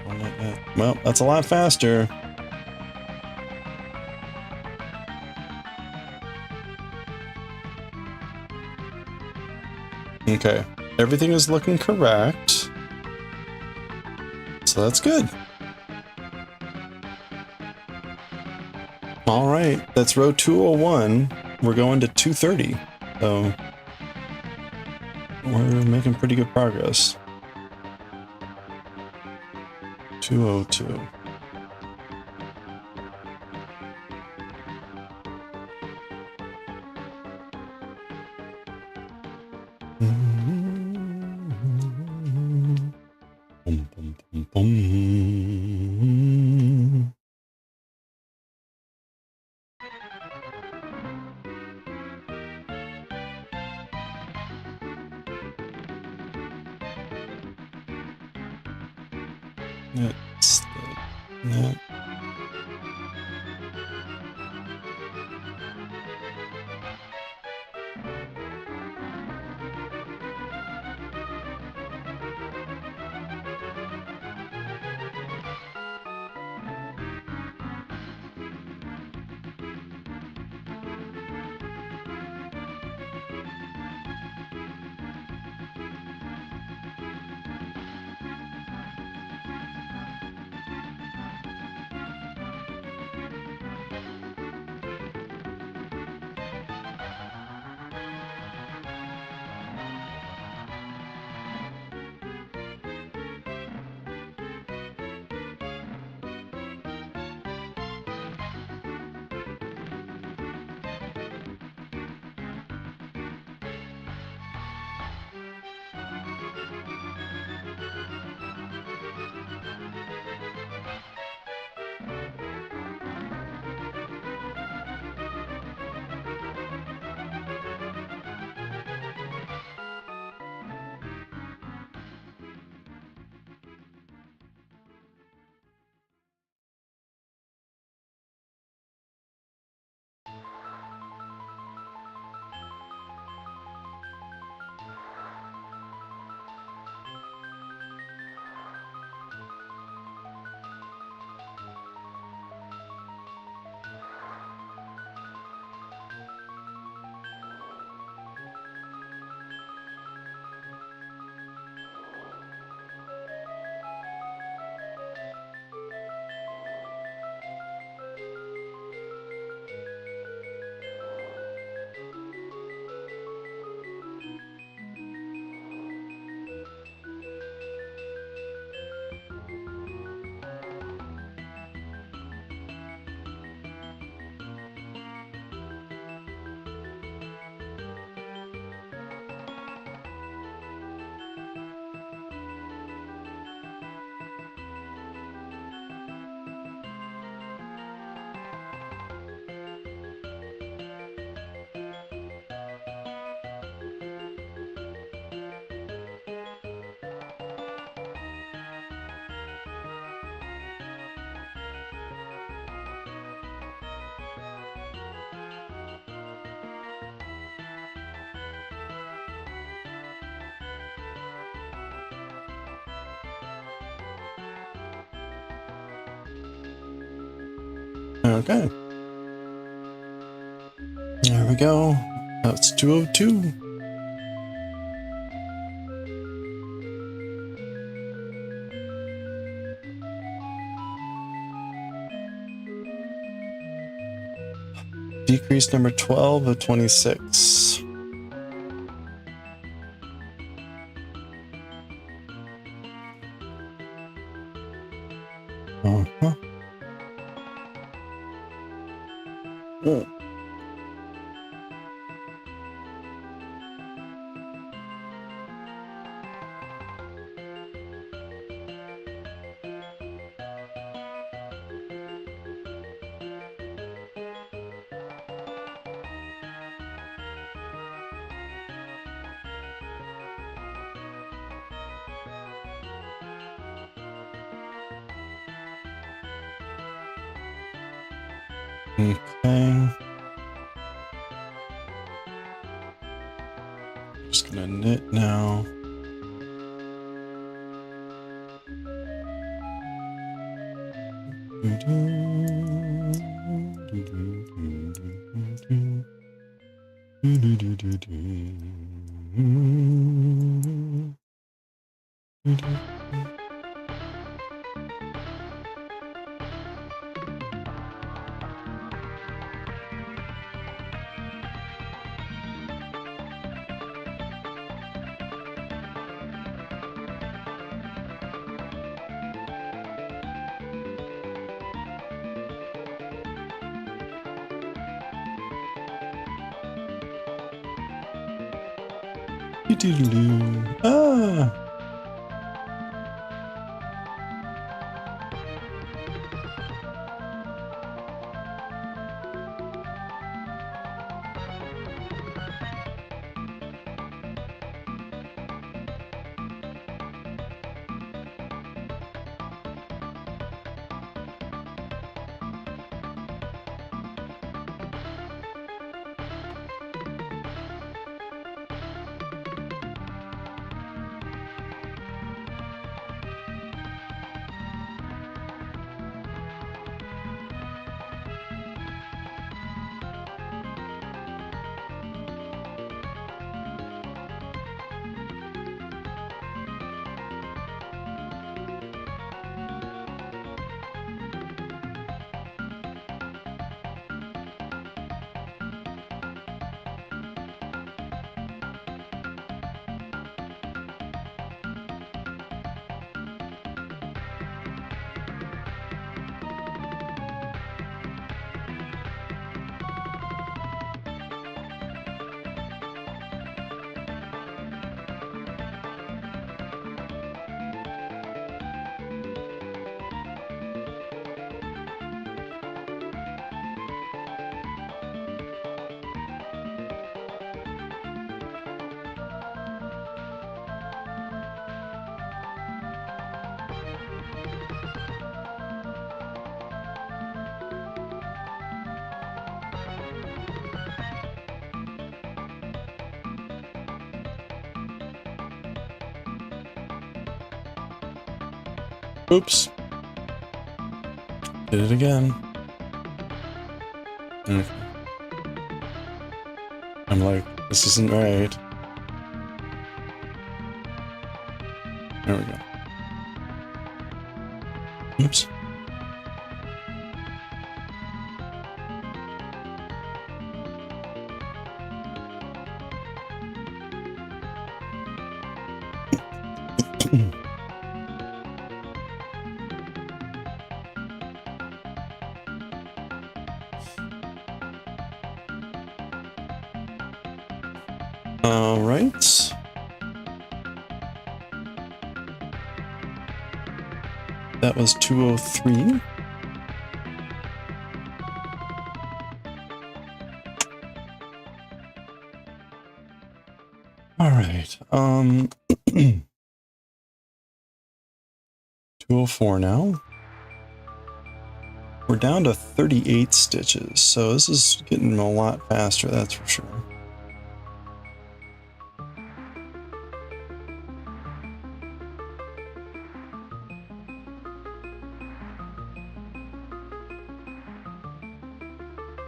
Purl knit knit. Well, that's a lot faster. Okay, everything is looking correct. So that's good. All right, that's row 201. We're going to 230. So we're making pretty good progress. 202. Bum, bum, bum, bum. That's that. Okay. There we go. That's 202. Decrease number 12 of 26. Uh-huh. Oh. Okay. Just gonna knit now. Ah. Oops. Did it again. Okay. I'm like, this isn't right. There we go. Oops. All right. That was 203. All right. 204 now. We're down to 38 stitches, so this is getting a lot faster, that's for sure.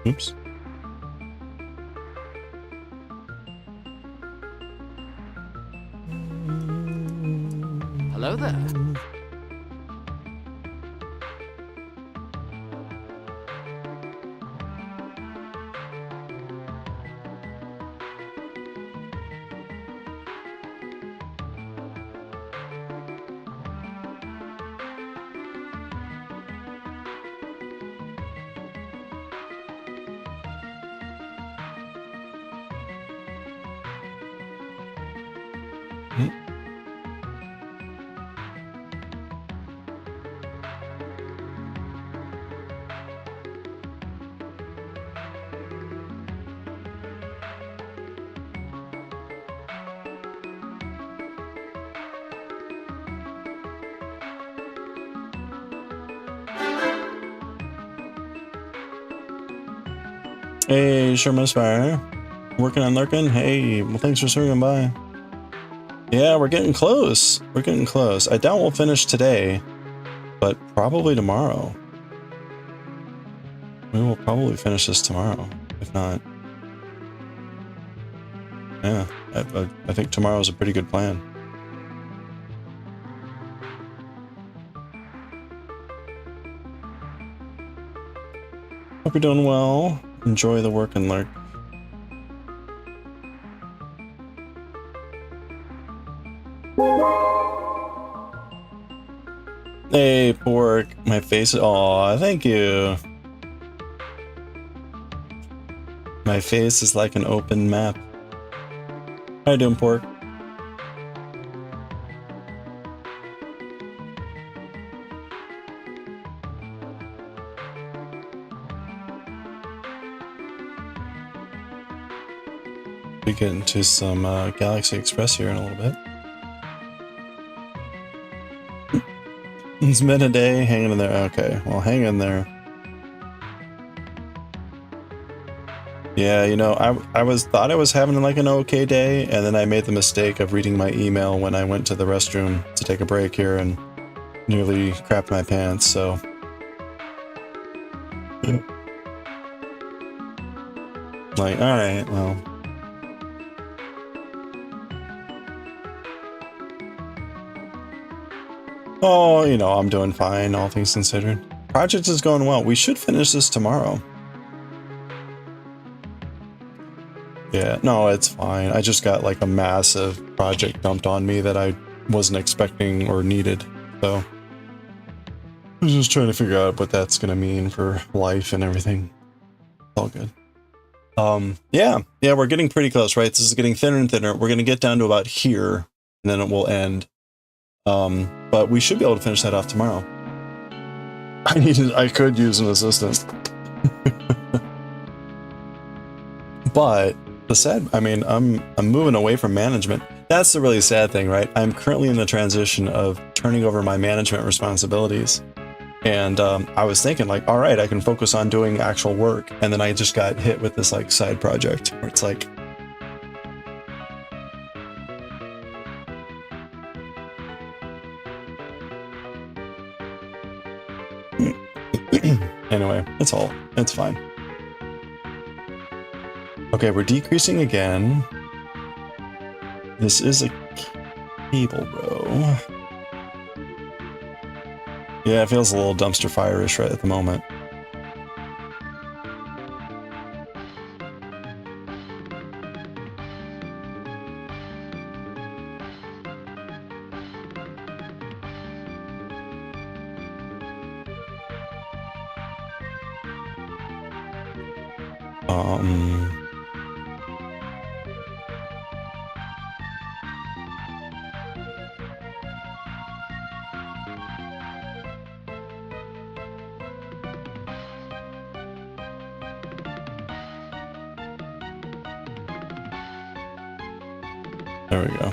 Oops. Hello there. Hey, Sherman's Fire. Working on lurking? Hey, well, thanks for swinging by. Yeah, we're getting close. We're getting close. I doubt we'll finish today, but probably tomorrow. We will probably finish this tomorrow, if not. Yeah, I think tomorrow is a pretty good plan. Hope you're doing well. Enjoy the work and lurk. Hey, Pork. My face is... Aw, thank you. My face is like an open map. How you doing, Pork? We get into some Galaxy Express here in a little bit. It's been a day, hanging in there. Okay, well, hang in there. Yeah, you know, I thought I was having like an okay day, and then I made the mistake of reading my email when I went to the restroom to take a break here and nearly crapped my pants, so. Like, alright, well. Oh, you know, I'm doing fine, all things considered. Project is going well. We should finish this tomorrow. Yeah, no, it's fine. I just got like a massive project dumped on me that I wasn't expecting or needed. So I was just trying to figure out what that's going to mean for life and everything. It's all good. Yeah, we're getting pretty close, right? This is getting thinner and thinner. We're going to get down to about here and then it will end. But we should be able to finish that off tomorrow. I could use an assistant. But I'm moving away from management. That's the really sad thing, right? I'm currently in the transition of turning over my management responsibilities. And I was thinking like, all right, I can focus on doing actual work. And then I just got hit with this like side project where it's like, anyway, it's fine. Okay, we're decreasing again. This is a cable row. Yeah, it feels a little dumpster fire-ish right at the moment. There we go.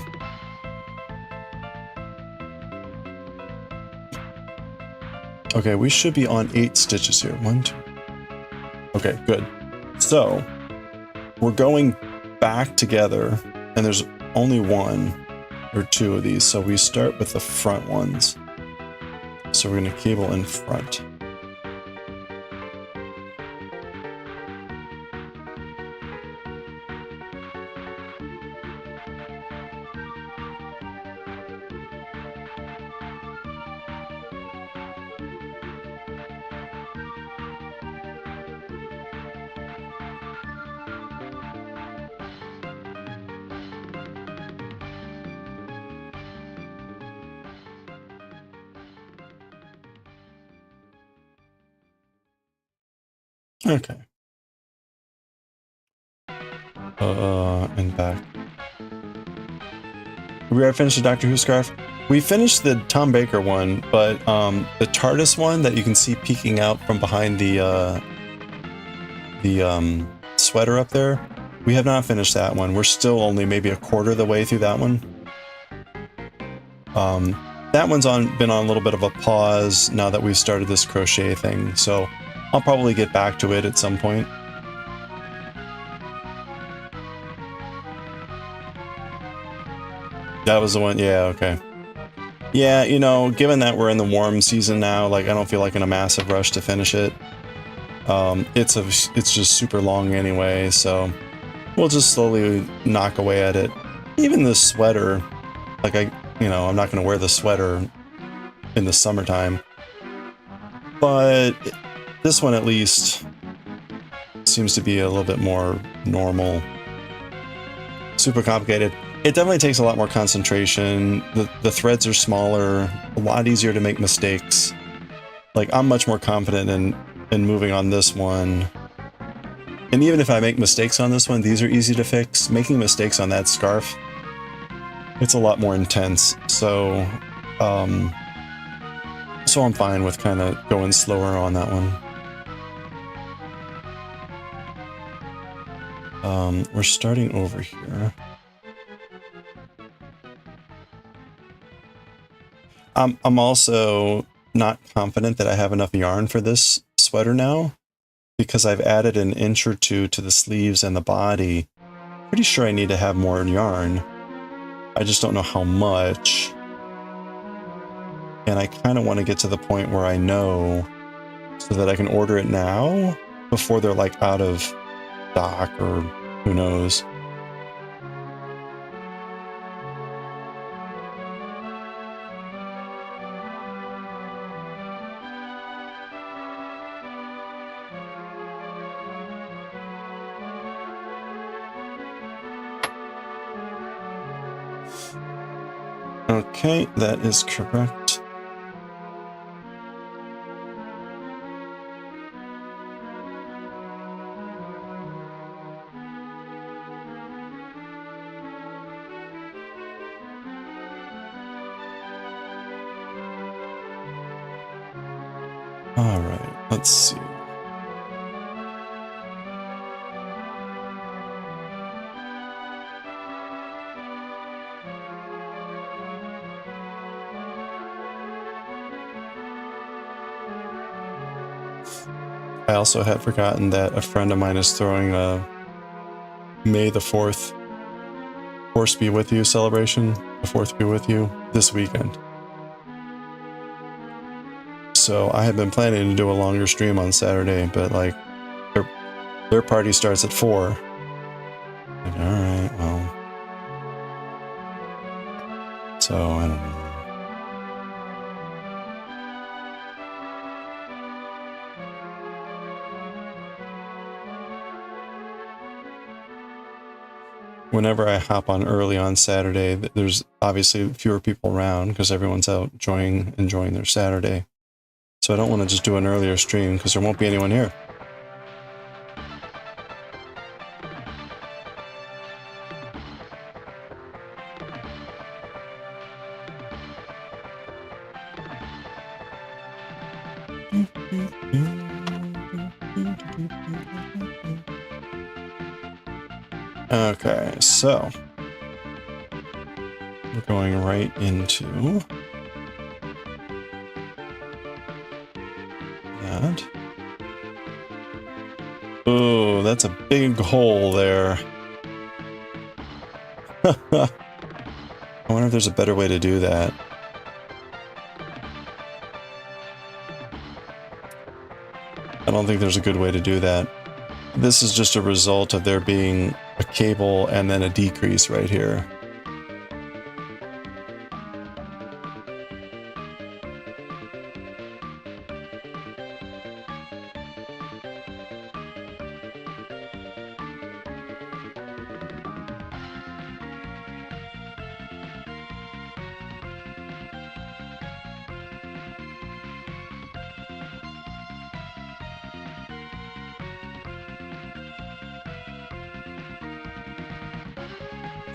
Okay, we should be on 8 stitches here. 1, 2. Okay, good. So we're going back together, and there's only 1 or 2 of these. So we start with the front ones. So we're going to cable in front. Okay. And back. We already finished the Doctor Who scarf. We finished the Tom Baker one, but the TARDIS one that you can see peeking out from behind the sweater up there, we have not finished that one. We're still only maybe a quarter of the way through that one. That one's been on a little bit of a pause now that we've started this crochet thing, so I'll probably get back to it at some point. That was the one. Yeah, okay. Yeah, you know, given that we're in the warm season now, like I don't feel like in a massive rush to finish it. It's just super long anyway, so we'll just slowly knock away at it. Even the sweater, like I'm not going to wear the sweater in the summertime, but this one at least seems to be a little bit more normal. Super complicated. It definitely takes a lot more concentration. The threads are smaller, a lot easier to make mistakes. Like I'm much more confident in moving on this one. And even if I make mistakes on this one, these are easy to fix. Making mistakes on that scarf, it's a lot more intense. So I'm fine with kind of going slower on that one. We're starting over here. I'm also not confident that I have enough yarn for this sweater now, because I've added an inch or two to the sleeves and the body. Pretty sure I need to have more yarn. I just don't know how much. And I kind of want to get to the point where I know so that I can order it now before they're like out of stock or who knows. Okay, that is correct. All right, let's see. I also had forgotten that a friend of mine is throwing a May the 4th Force Be With You celebration, the 4th Be With You, this weekend. So I had been planning to do a longer stream on Saturday, but like their party starts at 4. Like, all right, well. So I don't know. Whenever I hop on early on Saturday, there's obviously fewer people around because everyone's out enjoying their Saturday. So I don't want to just do an earlier stream because there won't be anyone here. Okay, so we're going right into that. Oh, that's a big hole there. I wonder if there's a better way to do that. I don't think there's a good way to do that. This is just a result of there being a cable and then a decrease right here.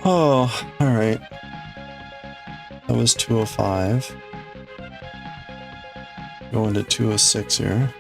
Oh, all right. That was 205. Going to 206 here.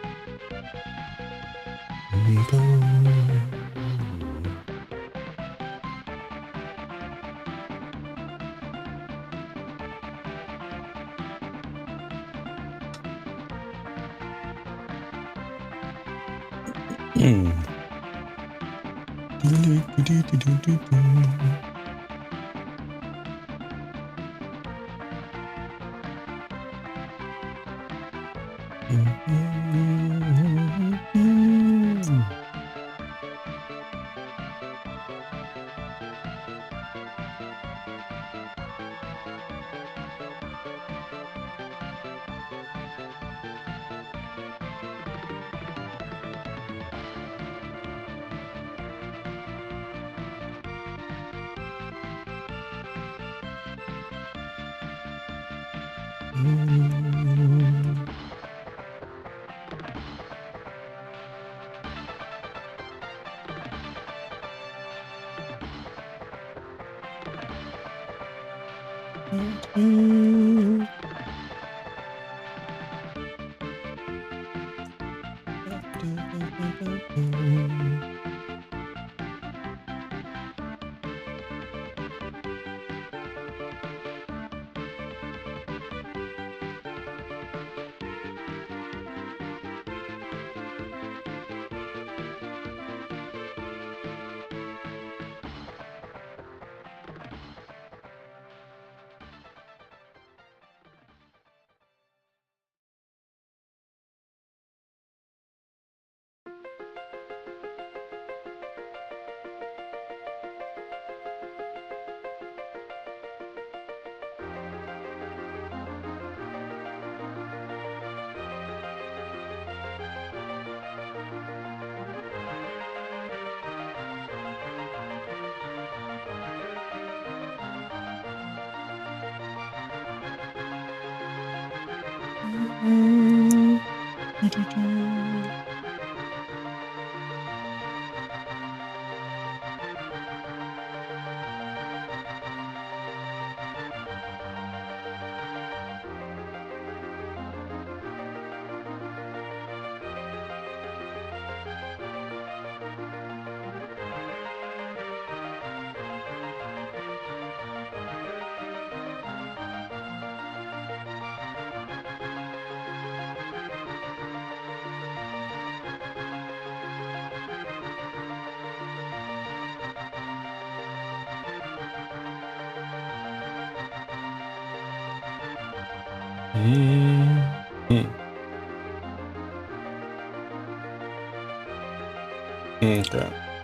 Okay.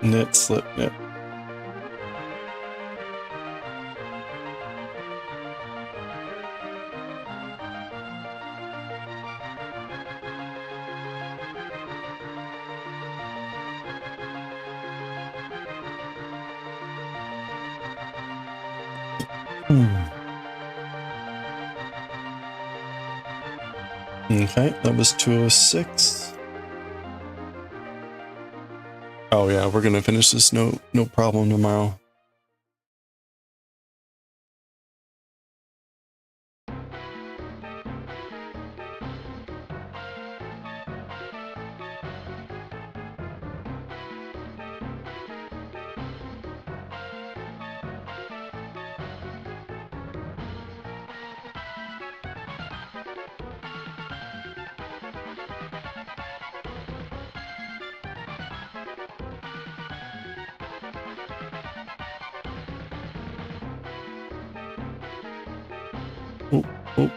Knit, slip, knit. Okay, that was 206. Oh yeah, we're gonna finish this no problem tomorrow. Oh, oh.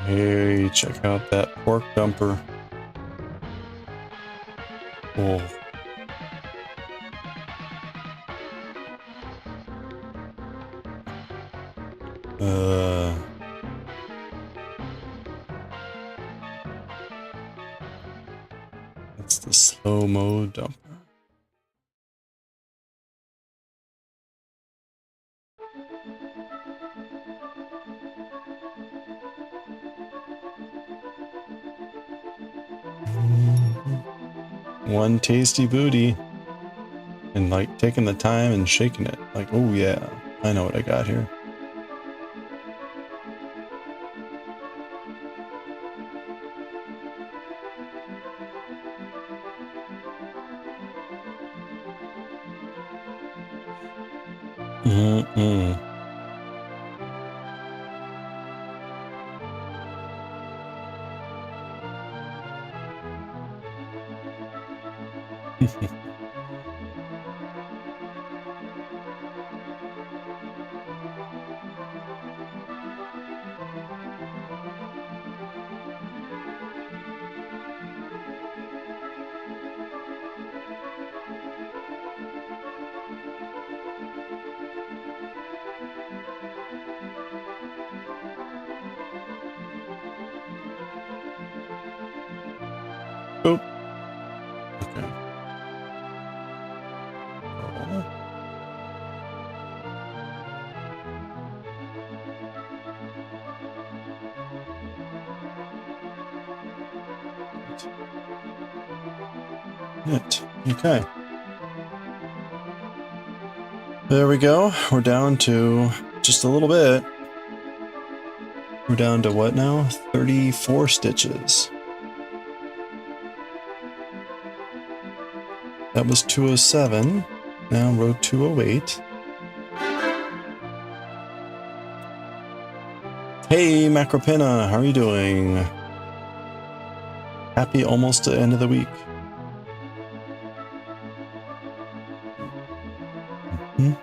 Hey, check out that pork dumper. Oh. That's the slow-mo dumper. One tasty booty. And like taking the time and shaking it. Like, oh yeah, I know what I got here. Mm-mm. Oop. Okay. Oh. It. Okay. There we go. We're down to just a little bit. We're down to what now? 34 stitches. That was 207. Now row 208. Hey, Macropina, how are you doing? Happy almost to the end of the week. Hmm?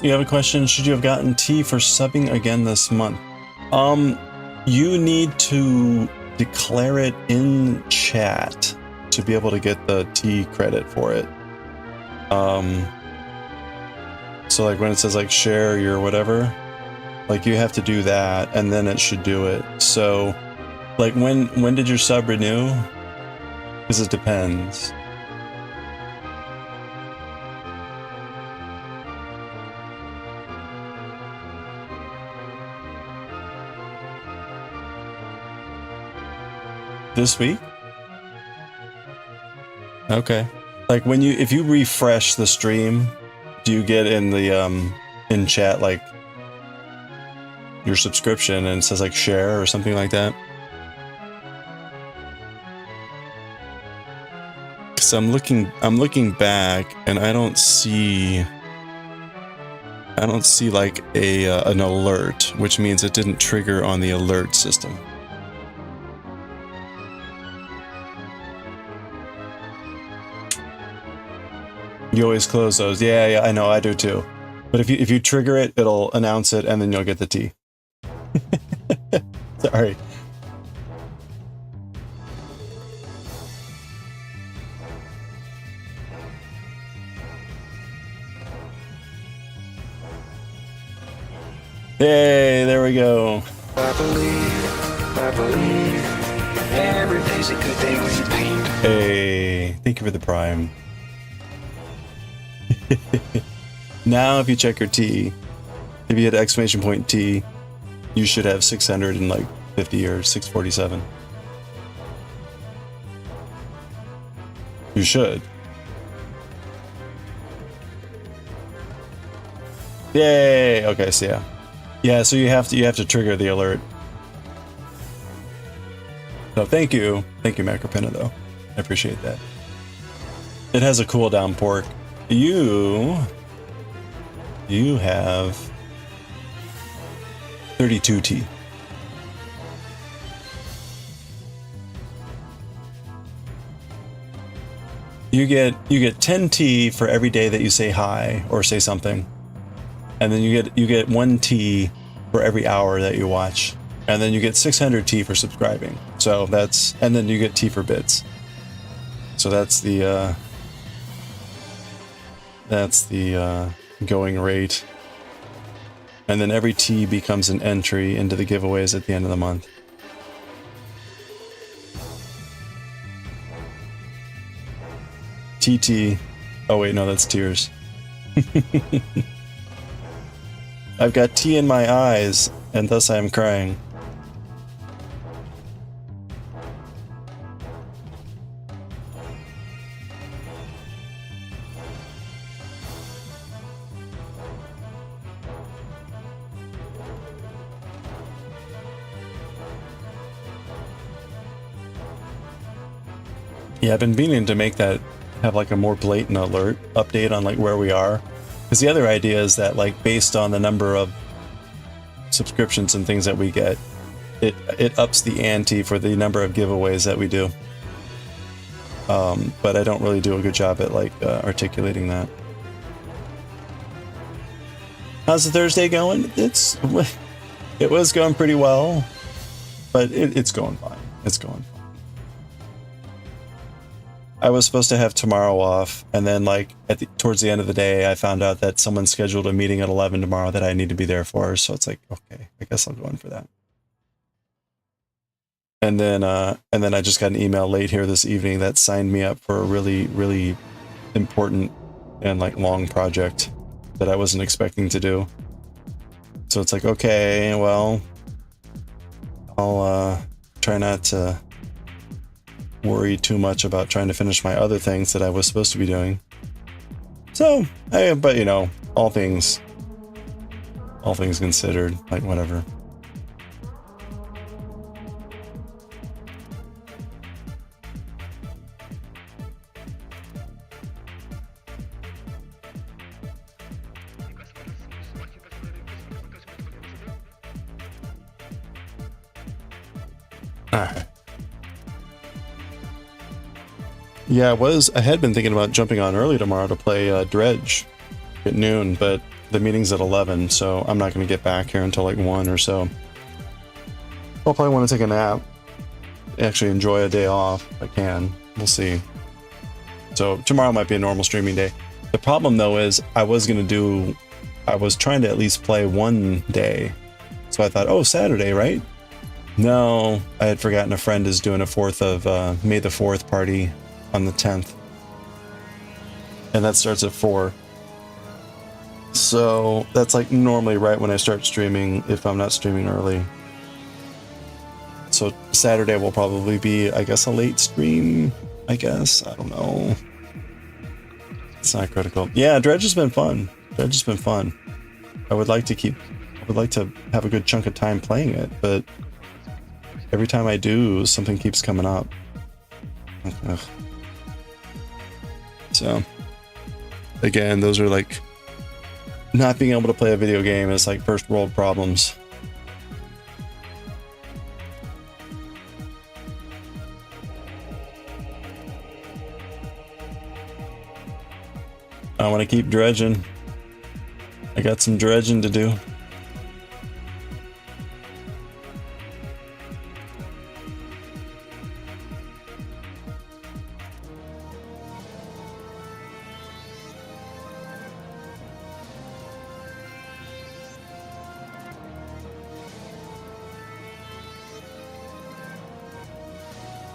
You have a question, should you have gotten tea for subbing again this month? You need to declare it in chat to be able to get the tea credit for it. So like when it says like share your whatever, like you have to do that and then it should do it. So like when did your sub renew? Because it depends. This week? Okay. Like when if you refresh the stream, do you get in the in chat like your subscription and it says like share or something like that? Cuz I'm looking back and I don't see like an alert, which means it didn't trigger on the alert system. You always close those. Yeah, I know, I do too. But if you trigger it, it'll announce it, and then you'll get the tea. Sorry. Hey, there we go. I believe every day's a good day when you paint. Hey, thank you for the prime. Now if you check your T, if you hit exclamation point T, you should have 650 or 647. You should. Yay! Okay, so yeah. Yeah, so you have to trigger the alert. So thank you. Thank you, Macropina, though. I appreciate that. It has a cooldown pork. You have 32 T. You get 10 T for every day that you say hi or say something. And then you get 1 T for every hour that you watch. And then you get 600 T for subscribing. So that's, and then you get T for bits. So that's the going rate. And then every T becomes an entry into the giveaways at the end of the month. TT. Oh wait, no, that's tears. I've got tea in my eyes, and thus I am crying. Yeah, I've been meaning to make that have like a more blatant alert update on like where we are. Because the other idea is that like based on the number of subscriptions and things that we get, it ups the ante for the number of giveaways that we do. But I don't really do a good job at like articulating that. How's the Thursday going? It was going pretty well, but it's going fine. It's going fine. I was supposed to have tomorrow off, and then like towards the end of the day, I found out that someone scheduled a meeting at 11 tomorrow that I need to be there for. So it's like, okay, I guess I'll go in for that. And then I just got an email late here this evening that signed me up for a really, really important and like long project that I wasn't expecting to do. So it's like, okay, well, I'll try not to worry too much about trying to finish my other things that I was supposed to be doing. So, but you know, all things considered, like whatever. Yeah, I had been thinking about jumping on early tomorrow to play Dredge at noon, but the meeting's at 11, so I'm not going to get back here until like 1 or so. I'll probably want to take a nap, actually enjoy a day off if I can. We'll see. So tomorrow might be a normal streaming day. The problem though is I was trying to at least play one day. So I thought, oh, Saturday, right? No, I had forgotten a friend is doing a May the 4th party on the 10th. And that starts at 4. So that's like normally right when I start streaming if I'm not streaming early. So Saturday will probably be, I guess, a late stream, I guess. I don't know. It's not critical. Yeah, Dredge has been fun. I would like to have a good chunk of time playing it, but every time I do, something keeps coming up. Ugh. So, again, those are like, not being able to play a video game is like first world problems. I want to keep dredging. I got some dredging to do.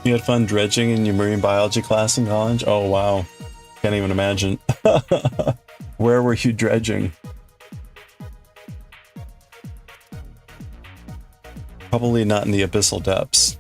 You had fun dredging in your marine biology class in college? Oh, wow. Can't even imagine. Where were you dredging? Probably not in the abyssal depths.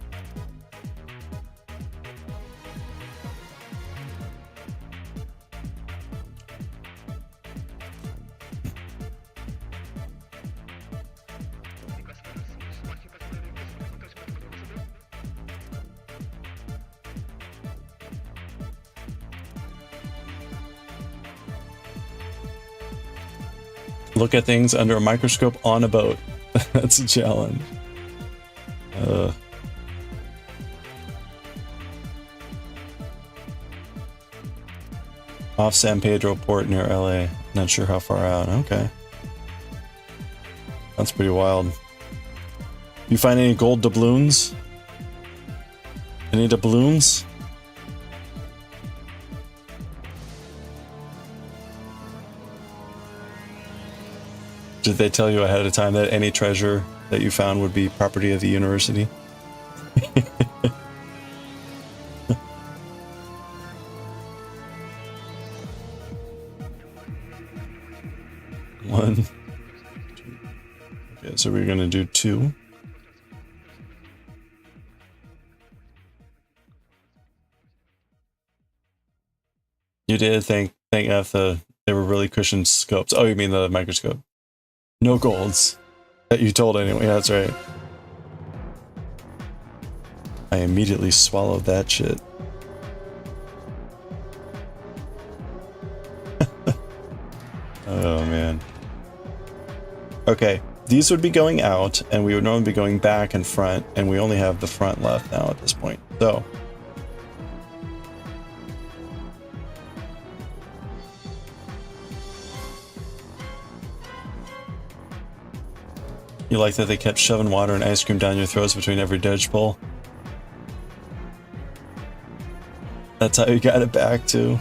Look at things under a microscope on a boat. That's a challenge. Off San Pedro Port near LA. Not sure how far out. Okay. That's pretty wild. You find any gold doubloons? Any doubloons? Did they tell you ahead of time that any treasure that you found would be property of the university? One. Two. Okay, so we're gonna do 2. You did thank F they were really cushioned scopes. Oh, you mean the microscope? No golds. That you told anyway. Yeah, that's right. I immediately swallowed that shit. Oh man. Okay, these would be going out, and we would normally be going back and front, and we only have the front left now at this point. So. You like that they kept shoving water and ice cream down your throats between every dodge pull? That's how you got it back too.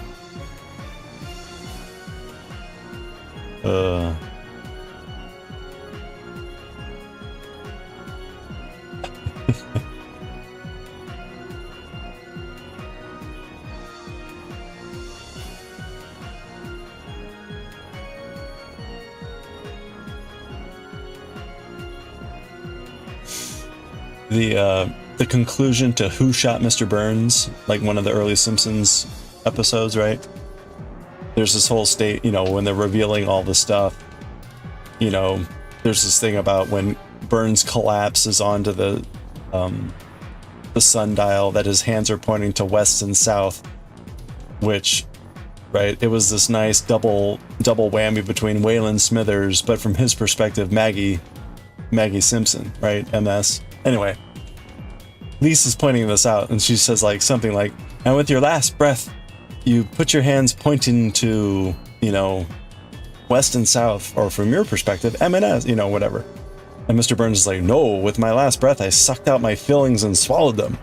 The conclusion to Who Shot Mr. Burns, like one of the early Simpsons episodes, right? There's this whole state, you know, when they're revealing all the stuff, you know, there's this thing about when Burns collapses onto the sundial that his hands are pointing to west and south, which, right, it was this nice double whammy between Waylon Smithers, but from his perspective, Maggie Simpson, right? MS. Anyway, Lisa's pointing this out, and she says like something like, and with your last breath, you put your hands pointing to, you know, west and south, or from your perspective, M&S, you know, whatever. And Mr. Burns is like, no, with my last breath, I sucked out my fillings and swallowed them.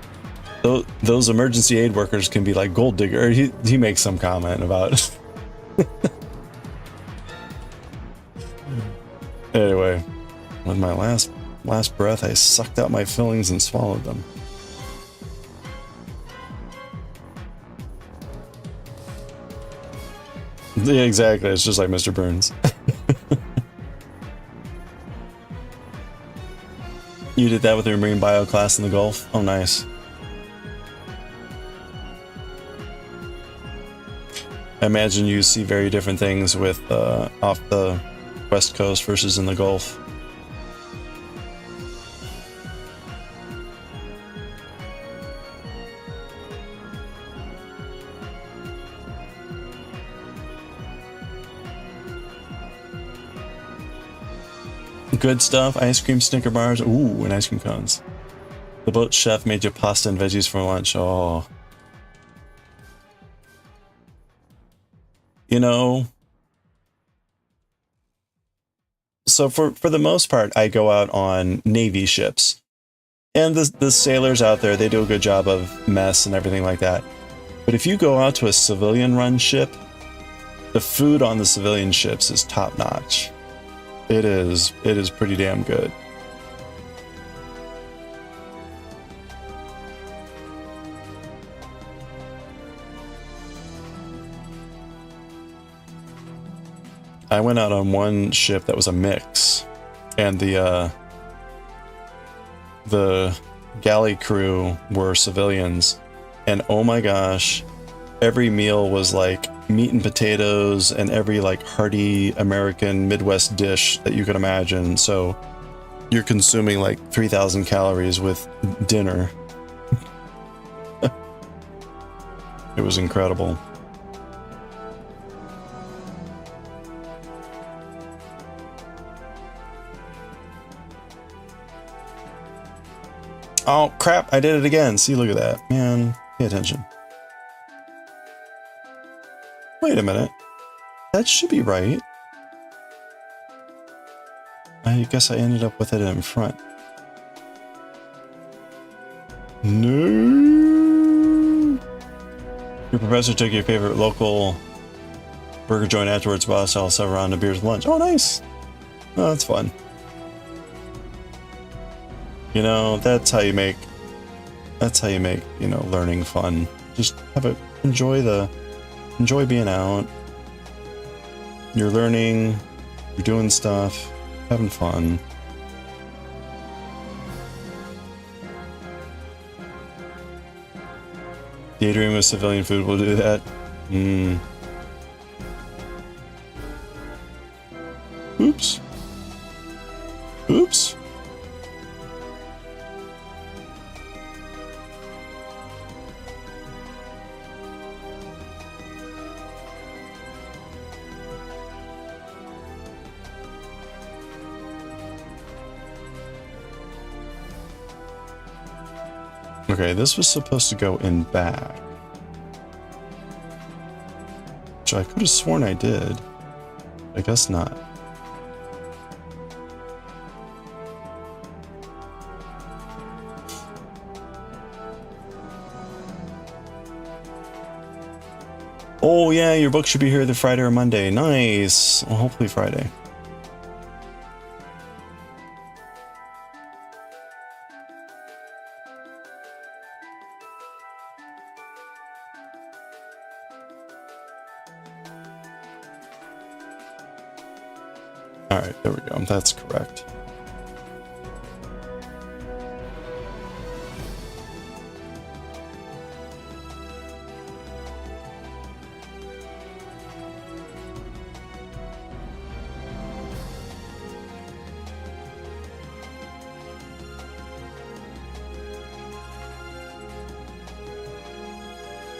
Those emergency aid workers can be like gold digger. He makes some comment about it. Anyway, with my last breath, I sucked out my fillings and swallowed them. Yeah, exactly. It's just like Mr. Burns. You did that with your marine bio class in the Gulf? Oh, nice. I imagine you see very different things with off the West Coast versus in the Gulf. Good stuff. Ice cream, Snicker bars. Ooh, and ice cream cones. The boat chef made you pasta and veggies for lunch. Oh. You know, so for the most part, I go out on Navy ships. And the sailors out there, they do a good job of mess and everything like that. But if you go out to a civilian-run ship, the food on the civilian ships is top-notch. It is pretty damn good. I went out on one ship that was a mix, and the galley crew were civilians, and oh my gosh, every meal was like meat and potatoes and every like hearty American Midwest dish that you could imagine. So you're consuming like 3,000 calories with dinner. It was incredible. Oh crap, I did it again. See, look at that. Man, pay attention. Wait a minute. That should be right. I guess I ended up with it in front. No. Your professor took your favorite local burger joint afterwards, boss. I'll serve around a beers with lunch. Oh, nice. Oh, that's fun. You know, that's how you make, you know, learning fun. Just enjoy being out. You're learning, you're doing stuff, having fun. Daydream with civilian food will do that. Oops. Oops. Okay, this was supposed to go in back. Which I could have sworn I did. I guess not. Oh yeah, your book should be here either Friday or Monday. Nice. Well, hopefully Friday. Alright, there we go. That's correct.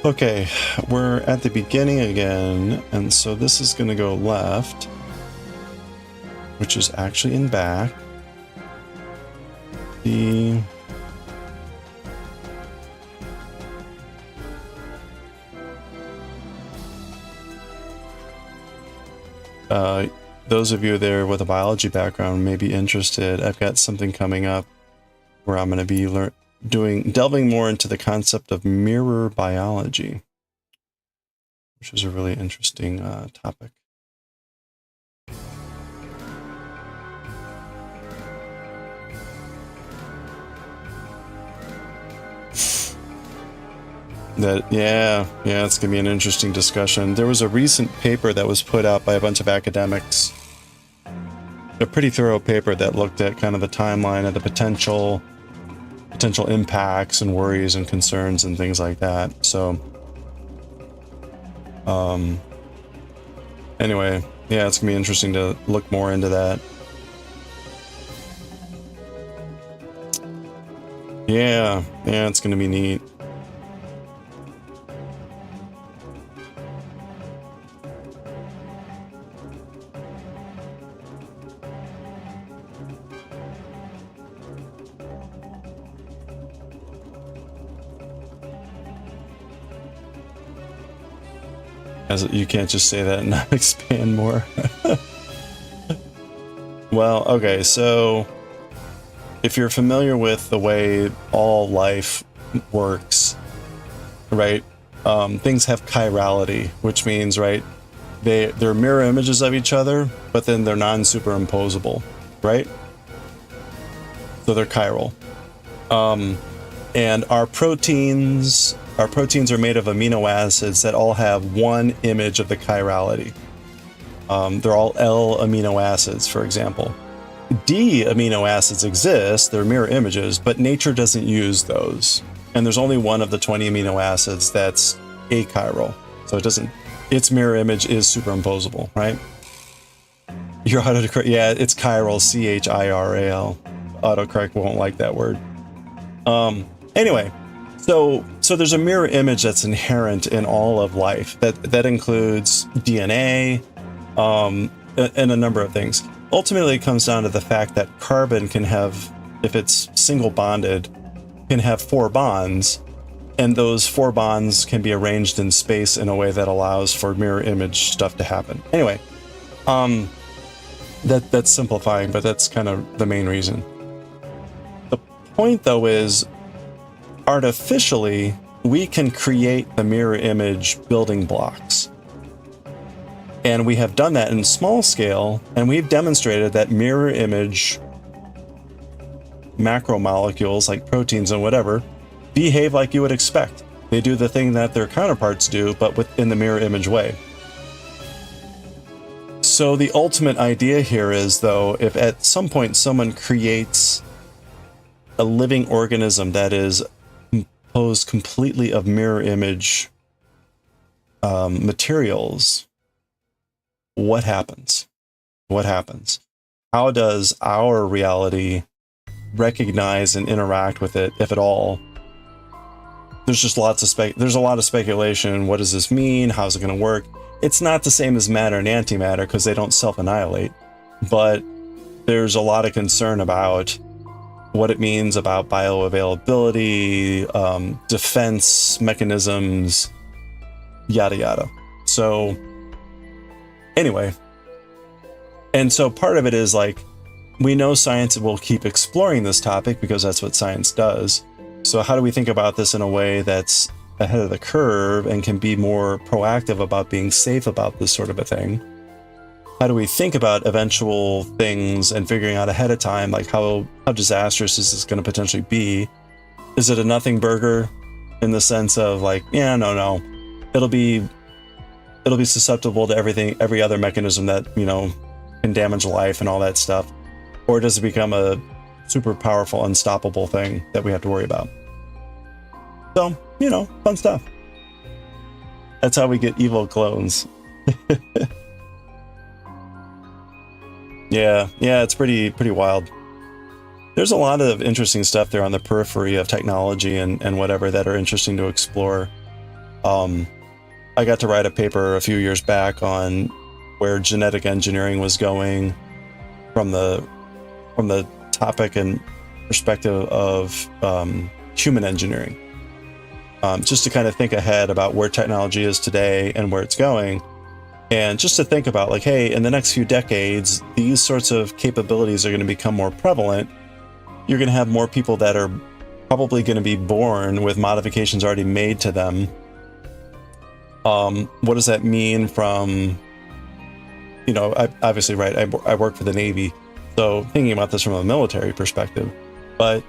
Okay, we're at the beginning again, and so this is going to go left, which is actually in back. Those of you there with a biology background may be interested. I've got something coming up where I'm going to be delving more into the concept of mirror biology, which is a really interesting topic. Yeah, it's gonna be an interesting discussion. There was a recent paper that was put out by a bunch of academics, a pretty thorough paper that looked at kind of the timeline of the potential impacts and worries and concerns and things like that. So, anyway, yeah, it's gonna be interesting to look more into that. Yeah, it's gonna be neat. You can't just say that and not expand more. Well, okay, so if you're familiar with the way all life works, right? Things have chirality, which means, right, they're mirror images of each other, but then they're non-superimposable, right? So they're chiral. And our proteins are made of amino acids that all have one image of the chirality. They're all L amino acids, for example. D amino acids exist, they're mirror images, but nature doesn't use those. And there's only one of the 20 amino acids that's achiral. So its mirror image is superimposable, right? Your autocorrect, yeah, it's chiral, C-H-I-R-A-L. Autocorrect won't like that word. Anyway, so there's a mirror image that's inherent in all of life. That includes DNA, and a number of things. Ultimately, it comes down to the fact that carbon can have, if it's single bonded, can have 4 bonds, and those 4 bonds can be arranged in space in a way that allows for mirror image stuff to happen. Anyway, that's simplifying, but that's kind of the main reason. The point, though, is artificially, we can create the mirror image building blocks. And we have done that in small scale, and we've demonstrated that mirror image macromolecules like proteins and whatever behave like you would expect. They do the thing that their counterparts do, but within the mirror image way. So the ultimate idea here is, though, if at some point someone creates a living organism that is composed completely of mirror image materials, what happens? What happens? How does our reality recognize and interact with it, if at all? There's just lots of there's a lot of speculation. What does this mean? How's it going to work? It's not the same as matter and antimatter because they don't self-annihilate, but there's a lot of concern about what it means about bioavailability, defense mechanisms, yada yada. So anyway, and so part of it is like, we know science will keep exploring this topic because that's what science does. So how do we think about this in a way that's ahead of the curve and can be more proactive about being safe about this sort of a thing? How do we think about eventual things and figuring out ahead of time, like how disastrous is this going to potentially be? Is it a nothing burger in the sense of like, yeah, no, it'll be susceptible to every other mechanism that, you know, can damage life and all that stuff? Or does it become a super powerful, unstoppable thing that we have to worry about? So, you know, fun stuff. That's how we get evil clones. Yeah, it's pretty wild. There's a lot of interesting stuff there on the periphery of technology and whatever that are interesting to explore. I got to write a paper a few years back on where genetic engineering was going from the topic and perspective of human engineering. Just to kind of think ahead about where technology is today and where it's going. And just to think about like, hey, in the next few decades, these sorts of capabilities are going to become more prevalent. You're going to have more people that are probably going to be born with modifications already made to them. What does that mean from, you know, obviously, right, I work for the Navy, so thinking about this from a military perspective, but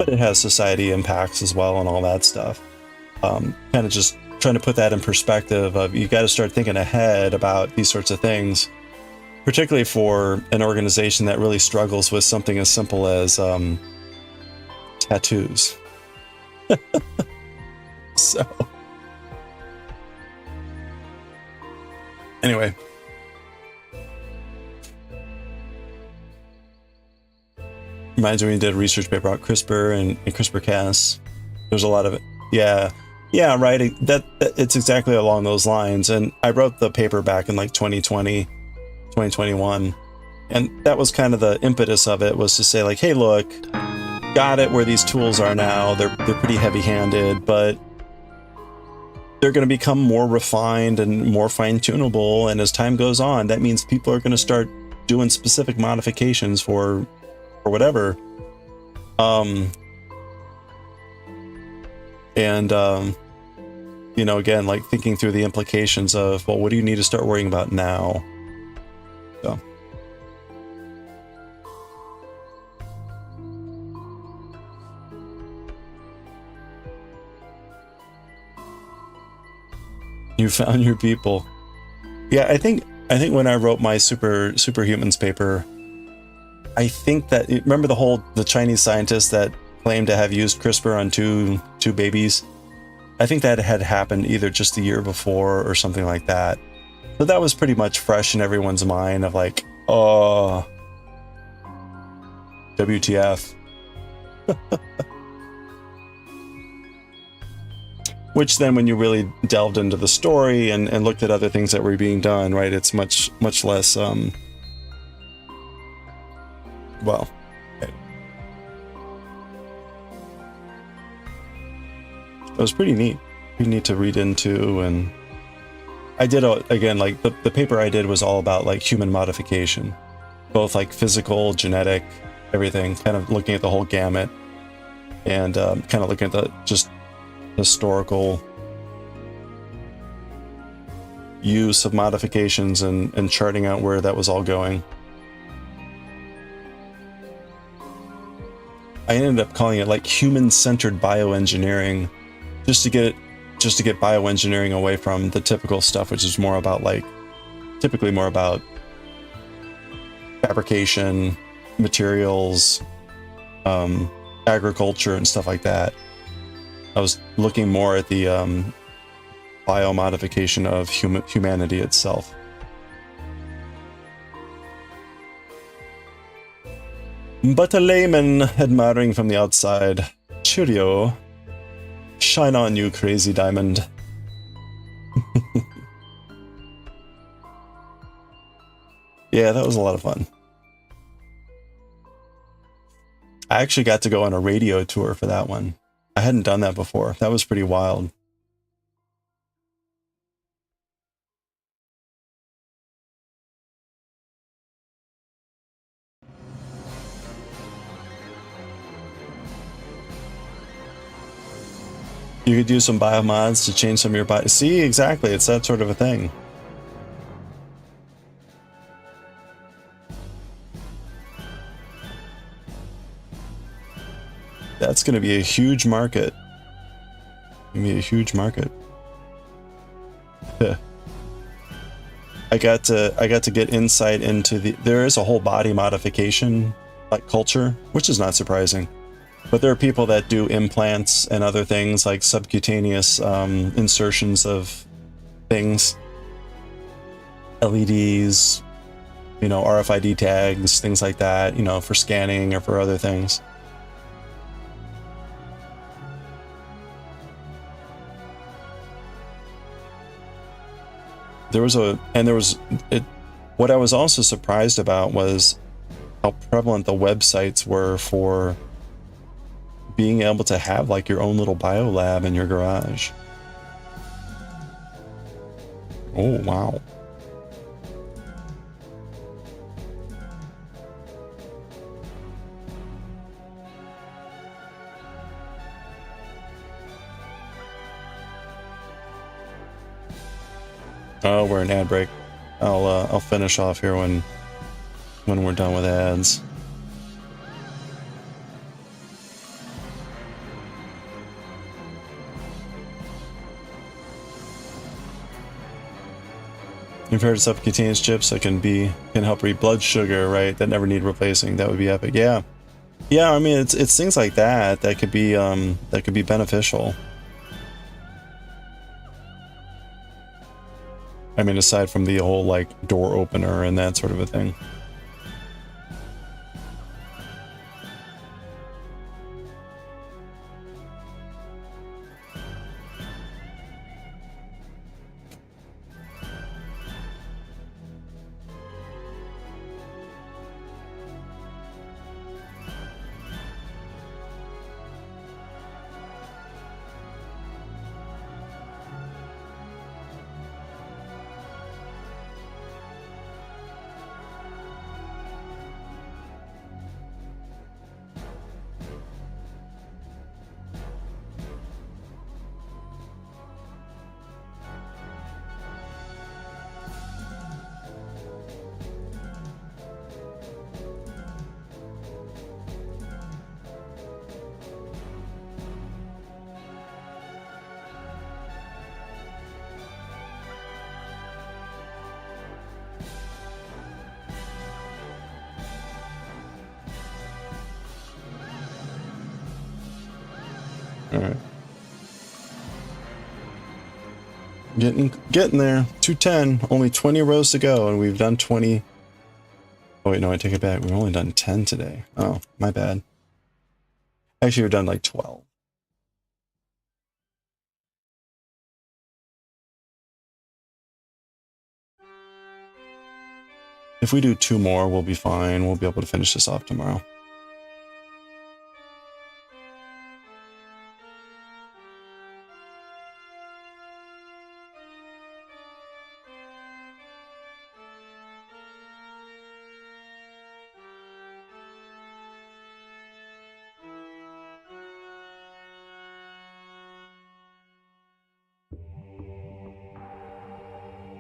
it has society impacts as well and all that stuff. Kind of just trying to put that in perspective of, you got to start thinking ahead about these sorts of things, particularly for an organization that really struggles with something as simple as tattoos. So anyway, reminds me when we did a research paper about CRISPR and CRISPR-Cas. There's a lot of it. Yeah, right. That it's exactly along those lines. And I wrote the paper back in like 2020, 2021. And that was kind of the impetus of it, was to say like, hey, look, got it where these tools are now. They're pretty heavy-handed, but they're going to become more refined and more fine-tunable. And as time goes on, that means people are going to start doing specific modifications for whatever. You know, again, like thinking through the implications of, well, what do you need to start worrying about now? So. You found your people. Yeah, I think when I wrote my superhumans paper, I think that, remember the Chinese scientist that claimed to have used CRISPR on two babies? I think that had happened either just the year before or something like that. So that was pretty much fresh in everyone's mind of like, oh, WTF. Which then when you really delved into the story and looked at other things that were being done, right, it's much less, well, it was pretty neat to read into. And I did, again, like the paper I did was all about like human modification, both like physical, genetic, everything, kind of looking at the whole gamut, and kind of looking at the just historical use of modifications and charting out where that was all going. I ended up calling it like human-centered bioengineering, just to get bioengineering away from the typical stuff, which is more about like typically more about fabrication, materials, agriculture, and stuff like that. I was looking more at the biomodification of humanity itself. But a layman admiring from the outside. Cheerio. Shine on, you crazy diamond. Yeah, that was a lot of fun. I actually got to go on a radio tour for that one. I hadn't done that before. That was pretty wild. You could use some biomods to change some of your bio. See, exactly. It's that sort of a thing. That's going to be a huge market. Going to be a huge market. I got to get insight into there is a whole body modification like culture, which is not surprising. But there are people that do implants and other things like subcutaneous insertions of things, LEDs, you know, RFID tags, things like that, you know, for scanning or for other things. What I was also surprised about was how prevalent the websites were for being able to have like your own little bio lab in your garage. Oh, wow. Oh, we're in ad break. I'll finish off here when we're done with ads. You've heard of subcutaneous chips that can help read blood sugar, right? That never need replacing. That would be epic. Yeah, yeah. I mean, it's things like that that could be beneficial. I mean, aside from the whole like door opener and that sort of a thing. All right. Getting there. 210. Only 20 rows to go, and we've done 20. Oh wait, no, I take it back. We've only done 10 today. Oh, my bad. Actually, we've done like 12. If we do 2 more, we'll be fine. We'll be able to finish this off tomorrow.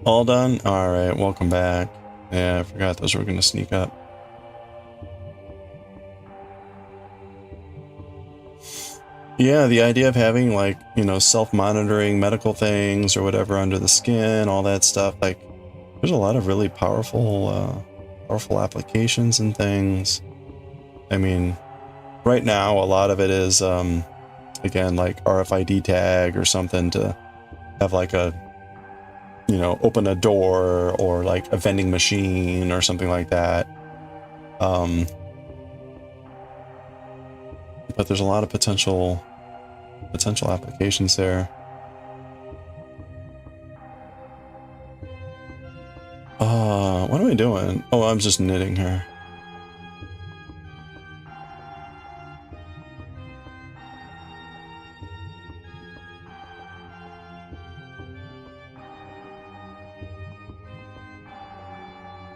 All done? Alright, welcome back. Yeah, I forgot those were gonna sneak up. Yeah, the idea of having, like, you know, self-monitoring medical things or whatever under the skin, all that stuff, like, there's a lot of really powerful applications and things. I mean, right now, a lot of it is, again, like RFID tag or something to have like a, you know, open a door or like a vending machine or something like that. But there's a lot of potential applications there. What am I doing? Oh, I'm just knitting here.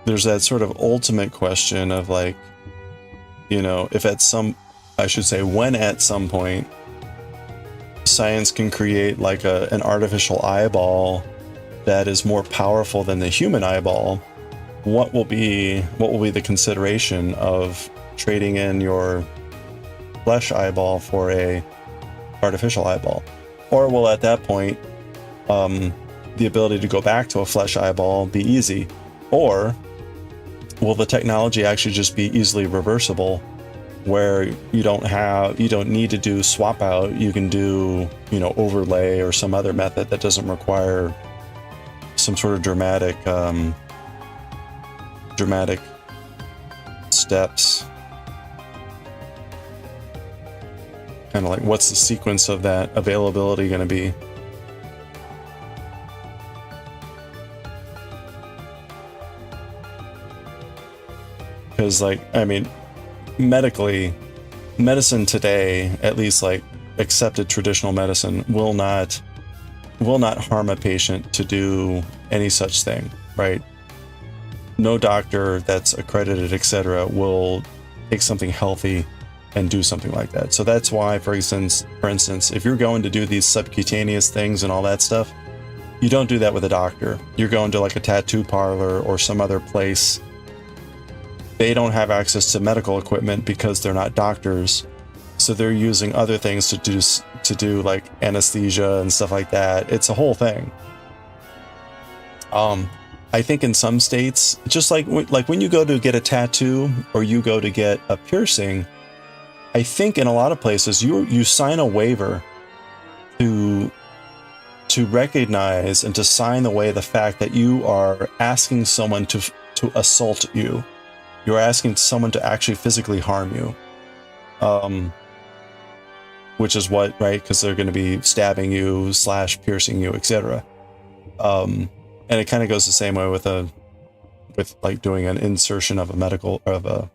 There's that sort of ultimate question of like, you know, if at some, I should say, when at some point science can create like an artificial eyeball that is more powerful than the human eyeball, what will be the consideration of trading in your flesh eyeball for a artificial eyeball? Or will at that point the ability to go back to a flesh eyeball be easy? Or will the technology actually just be easily reversible, where you don't need to do swap out, you can do, you know, overlay or some other method that doesn't require some sort of dramatic steps. Kind of like, what's the sequence of that availability going to be? Because, like, I mean, medicine today, at least like accepted traditional medicine, will not harm a patient to do any such thing, right? No doctor that's accredited, etc., will take something healthy and do something like that. So that's why, for instance, if you're going to do these subcutaneous things and all that stuff, you don't do that with a doctor. You're going to like a tattoo parlor or some other place. They don't have access to medical equipment because they're not doctors, so they're using other things to do like anesthesia and stuff like that. It's a whole thing. I think in some states, just like when you go to get a tattoo or you go to get a piercing, I think in a lot of places you sign a waiver to recognize and to sign away the fact that you are asking someone to assault you. You're asking someone to actually physically harm you, which is what, right? Because they're going to be stabbing you / piercing you, etc. And it kind of goes the same way with like doing an insertion of a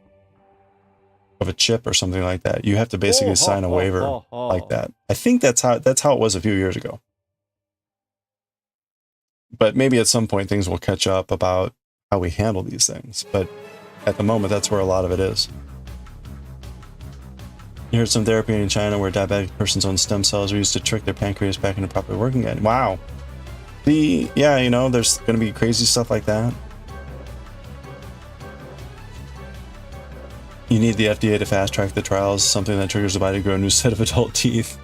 chip or something like that. You have to basically sign a waiver like that. I think that's how it was a few years ago. But maybe at some point things will catch up about how we handle these things. But at the moment, that's where a lot of it is. You heard some therapy in China where a diabetic person's own stem cells are used to trick their pancreas back into properly working again. Wow. Yeah, you know, there's going to be crazy stuff like that. You need the FDA to fast track the trials, something that triggers the body to grow a new set of adult teeth.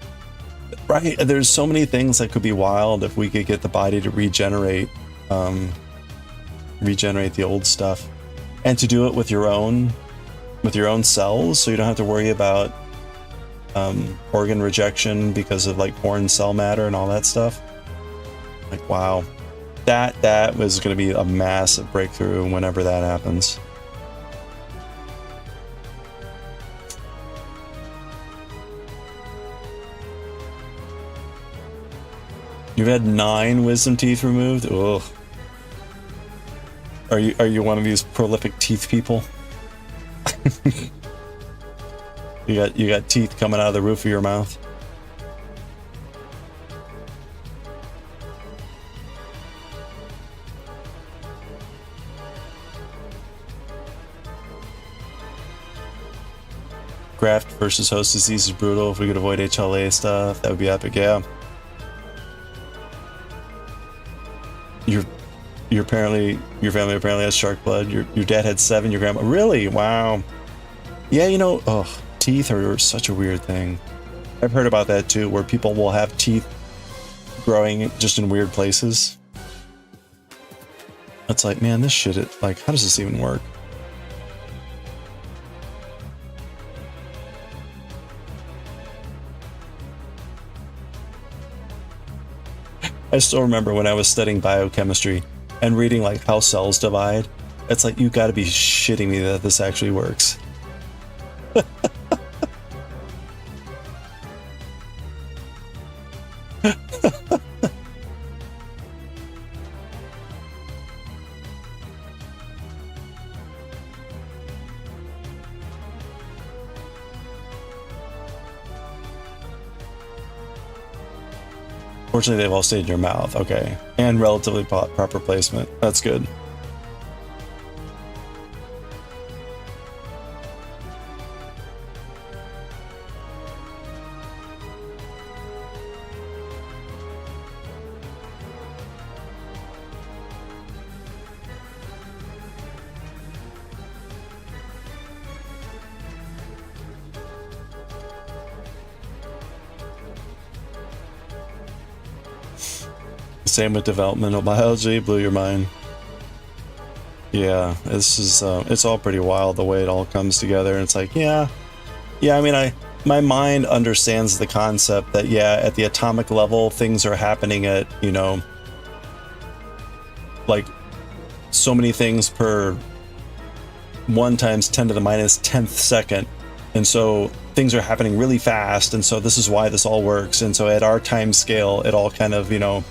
Right, there's so many things that could be wild if we could get the body to regenerate the old stuff, and to do it with your own cells, so you don't have to worry about organ rejection because of like foreign cell matter and all that stuff. Like, wow, that was going to be a massive breakthrough whenever that happens. You've had 9 wisdom teeth removed? Ugh. Are you one of these prolific teeth people? You got teeth coming out of the roof of your mouth? Graft versus host disease is brutal. If we could avoid HLA stuff, that would be epic. Yeah. your family apparently has shark blood. Your dad had 7. Your grandma, really? Wow. Yeah, you know, teeth are such a weird thing. I've heard about that too, where people will have teeth growing just in weird places. It's like, man, this shit, like, how does this even work? I still remember when I was studying biochemistry and reading like how cells divide. It's like, you got to be shitting me that this actually works. Fortunately, they've all stayed in your mouth. Okay. And relatively proper placement. That's good. Same with developmental biology, blew your mind. Yeah, this is it's all pretty wild the way it all comes together. And it's like, yeah. I mean, my mind understands the concept that, yeah, at the atomic level, things are happening at, you know, like so many things per 1 times 10 to the minus 10th second. And so things are happening really fast. And so this is why this all works. And so at our time scale, it all kind of, you know,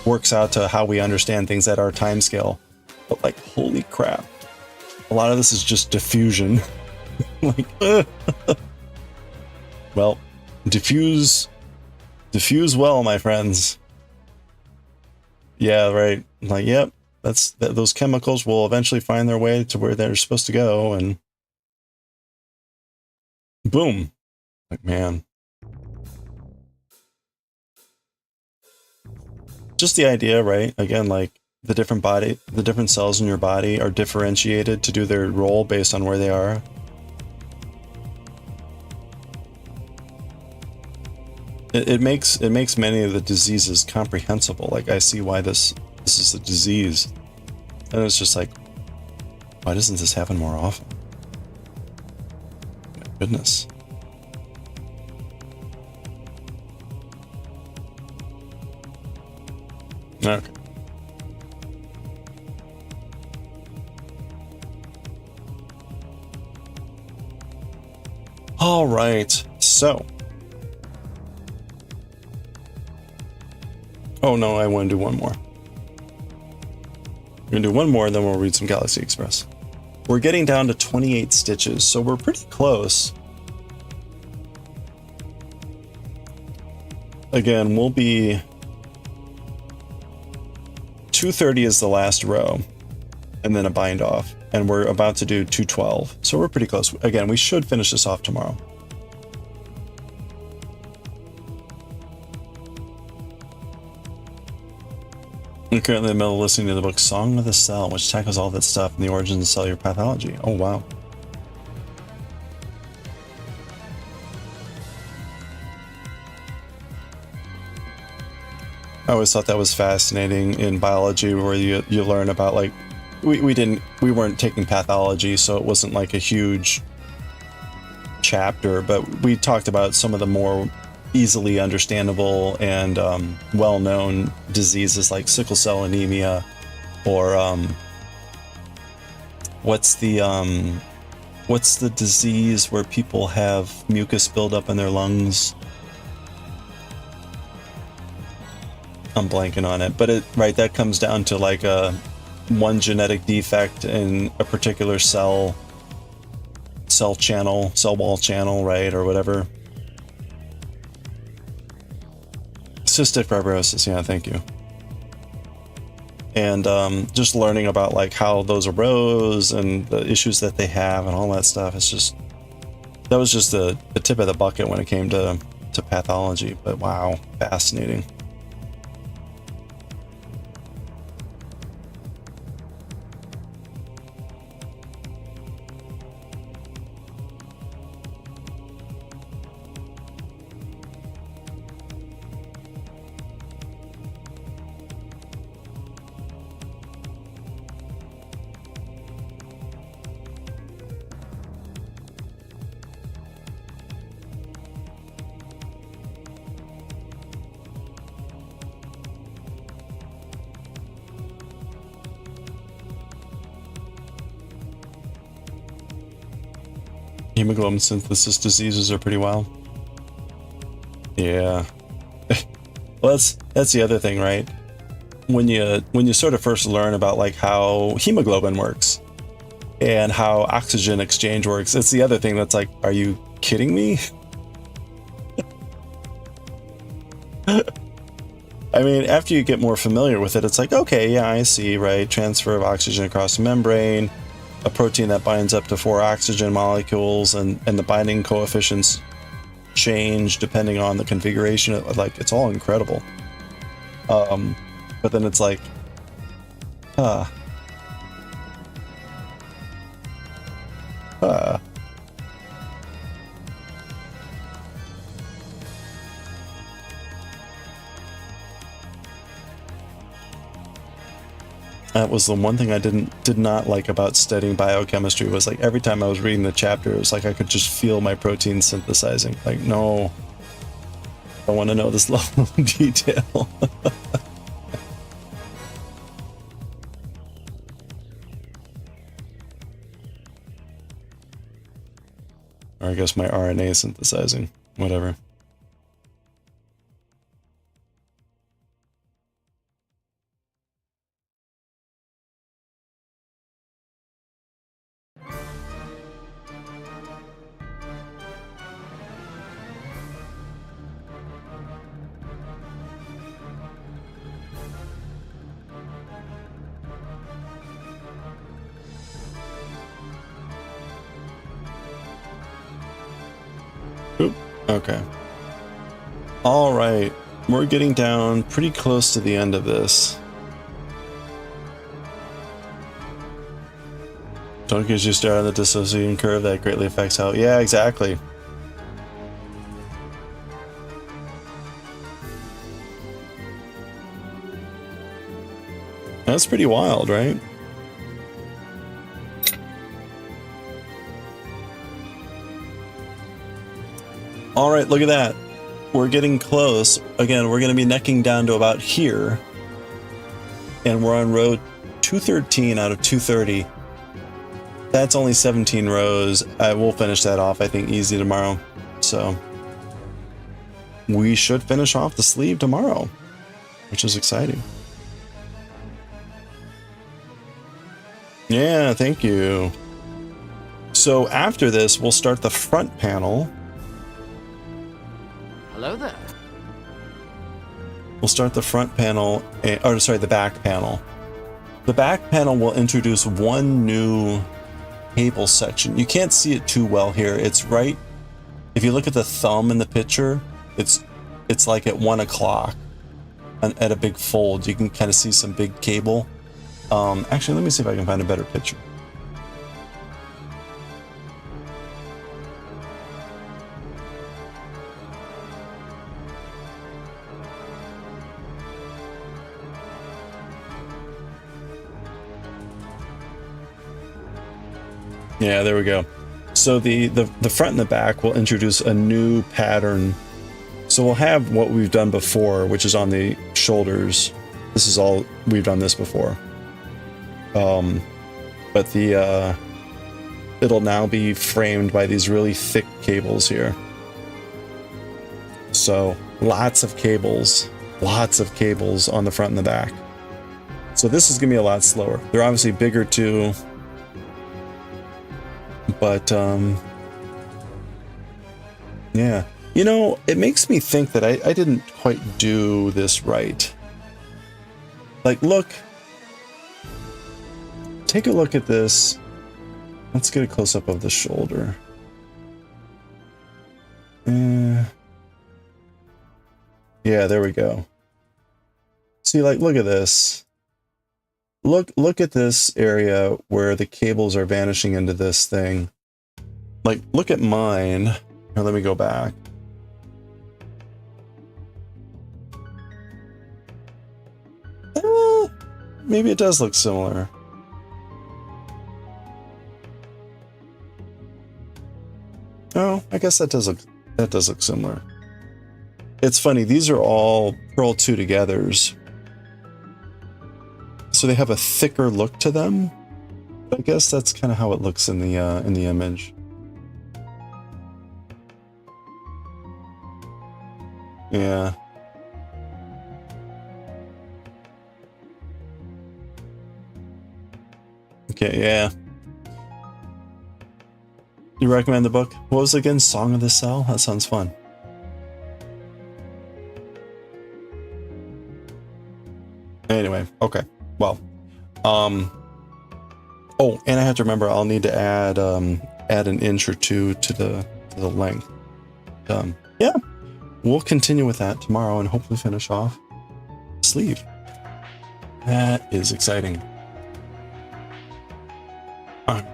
works out to how we understand things at our time scale. But like, holy crap, a lot of this is just diffusion. Like, well, diffuse well, my friends. Yeah, right. Like, yep, those chemicals will eventually find their way to where they're supposed to go, and boom. Like, man. Just the idea, right? Again, like the different cells in your body are differentiated to do their role based on where they are. It makes many of the diseases comprehensible. Like, I see why this is a disease, and it's just like, why doesn't this happen more often? My goodness. Okay. All right. So. Oh no, I want to do one more. We're gonna do one more, and then we'll read some Galaxy Express. We're getting down to 28 stitches, so we're pretty close. Again, we'll be 230 is the last row, and then a bind off, and we're about to do 212, so we're pretty close. Again, we should finish this off tomorrow. I'm currently in the middle of listening to the book Song of the Cell, which tackles all that stuff in the origins of cellular pathology. Oh wow. I always thought that was fascinating in biology, where you learn about, like, we weren't taking pathology, so it wasn't like a huge chapter, but we talked about some of the more easily understandable and well-known diseases like sickle cell anemia, or what's the disease where people have mucus buildup in their lungs? I'm blanking on it, but that comes down to like one genetic defect in a particular cell wall channel, right, or whatever. Cystic fibrosis, yeah, thank you. And just learning about like how those arose and the issues that they have and all that stuff. That was just the tip of the bucket when it came to pathology. But wow, fascinating. Hemoglobin synthesis diseases are pretty wild. Yeah. Well, that's the other thing, right? When you sort of first learn about like how hemoglobin works and how oxygen exchange works, it's the other thing that's like, are you kidding me? I mean, after you get more familiar with it, it's like, okay, yeah, I see, right? Transfer of oxygen across the membrane, a protein that binds up to 4 oxygen molecules, and the binding coefficients change depending on the configuration. Like, it's all incredible. But then it's like, That was the one thing I did not like about studying biochemistry, was like every time I was reading the chapter, it was like I could just feel my protein synthesizing. Like, no, I want to know this level of detail. Or I guess my RNA synthesizing, whatever. Oop. Okay. All right. We're getting down pretty close to the end of this. Don't get you started on the dissociation curve. That greatly affects how... Yeah, exactly. That's pretty wild, right? All right, look at that. We're getting close. Again, we're going to be necking down to about here. And we're on row 213 out of 230. That's only 17 rows. I will finish that off, I think, easy tomorrow. So we should finish off the sleeve tomorrow, which is exciting. Yeah, thank you. So after this, we'll start the front panel. Hello there. We'll start the front panel, or sorry, the back panel. The back panel will introduce one new cable section. You can't see it too well here. It's right, if you look at the thumb in the picture, it's like at 1 o'clock at a big fold. You can kind of see some big cable. Actually, let me see if I can find a better picture. Yeah, there we go. So the front and the back will introduce a new pattern. So we'll have what we've done before, which is on the shoulders. This is all, we've done this before. But it'll now be framed by these really thick cables here. So lots of cables on the front and the back. So this is gonna be a lot slower. They're obviously bigger too. But, yeah. You know, it makes me think that I didn't quite do this right. Like, look. Take a look at this. Let's get a close-up of the shoulder. Yeah, there we go. See, like, look at this. Look at this area where the cables are vanishing into this thing. Like, look at mine. Here, let me go back. Maybe it does look similar. Oh, I guess that does look similar. It's funny, these are all Pearl 2 togethers. So they have a thicker look to them. I guess that's kind of how it looks in the image. Yeah. Okay, yeah. You recommend the book? What was it again? Song of the Cell? That sounds fun. Anyway, okay. Well, oh, and I have to remember I'll need to add an inch or two to the length. Yeah, we'll continue with that tomorrow and hopefully finish off the sleeve. That is exciting. All right.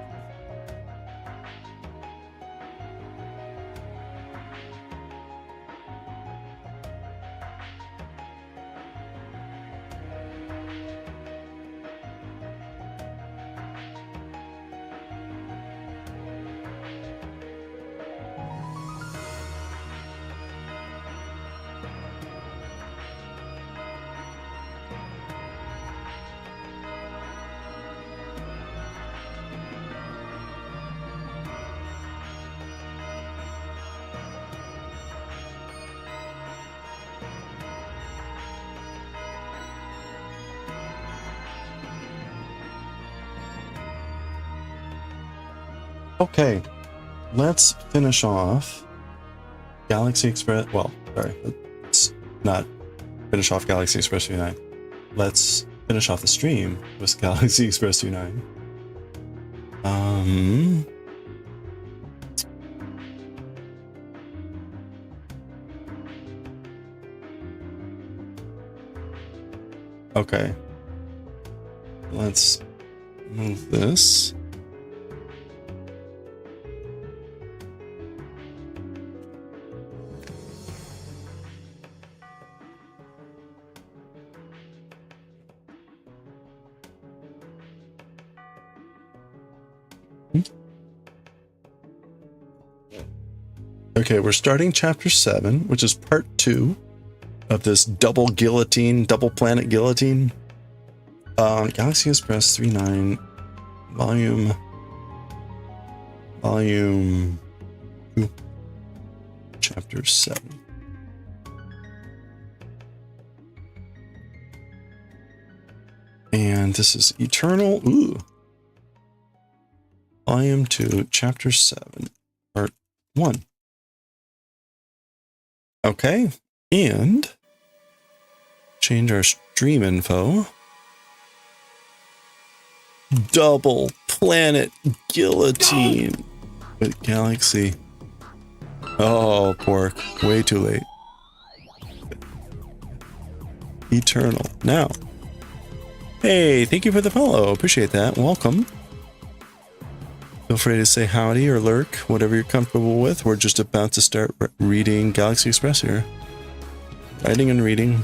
Okay, let's finish off Galaxy Express. Well, sorry, let's not finish off Galaxy Express 29. Let's finish off the stream with Galaxy Express 29. Okay, let's move this. Okay, we're starting chapter 7, which is part 2 of this double planet guillotine. Galaxy Express 39, volume 2, chapter 7. And this is Eternal, volume 2, chapter 7, part 1. Okay, and change our stream info. Double planet guillotine with Galaxy. Oh, pork. Way too late. Eternal. Now. Hey, thank you for the follow. Appreciate that. Welcome. Feel free to say howdy or lurk, whatever you're comfortable with. We're just about to start reading Galaxy Express here. Writing and reading.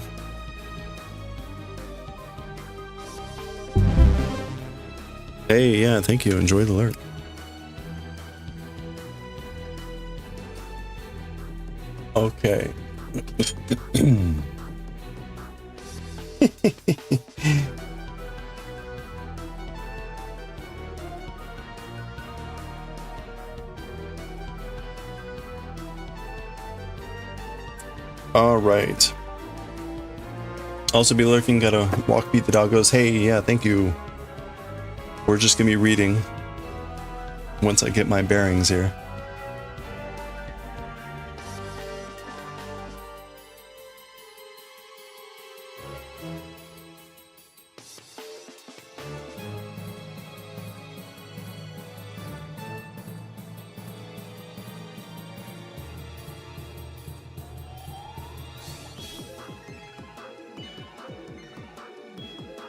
Hey, yeah, thank you. Enjoy the lurk. Okay. All right. Also be lurking, gotta walk, beat the doggos. Hey, yeah, thank you. We're just gonna be reading once I get my bearings here.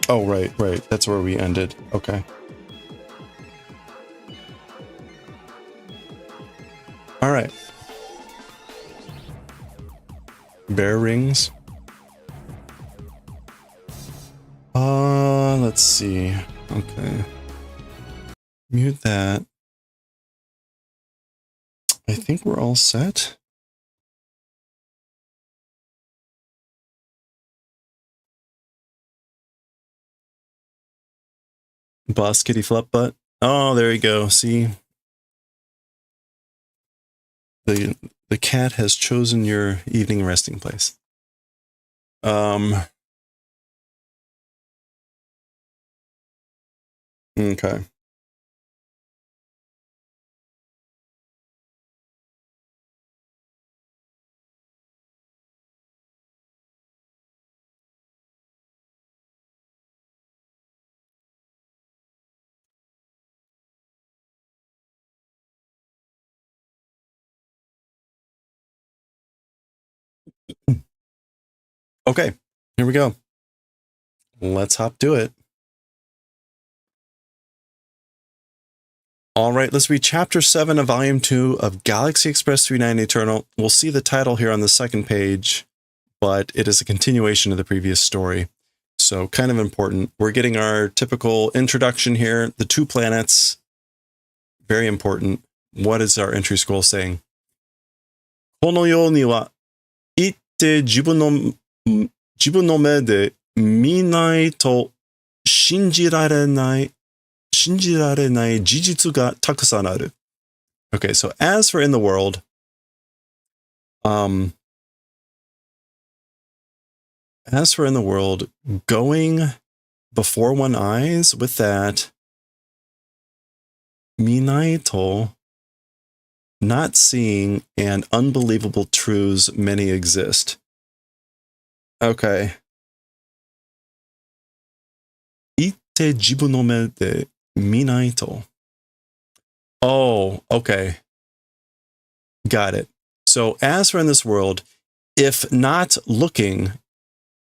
Oh, right. That's where we ended. Okay. All right. Bear rings. Let's see. Okay. Mute that. I think we're all set. Boss kitty flop butt. Oh, there you go. See, the The cat has chosen your evening resting place. Okay. Okay, here we go. Let's hop to it. All right, let's read Chapter 7 of Volume 2 of Galaxy Express 39 Eternal. We'll see the title here on the second page, but it is a continuation of the previous story. So kind of important. We're getting our typical introduction here. The 2 planets, very important. What is our entry scroll saying? この世には行って自分の目で見ないと信じられない事実がたくさんある. Okay, so as for in the world, going before one eyes with that, 見ないと, not seeing, and unbelievable truths many exist. Okay. 行って自分の目で見ないと. Oh, okay. Got it. So as for in this world, if not looking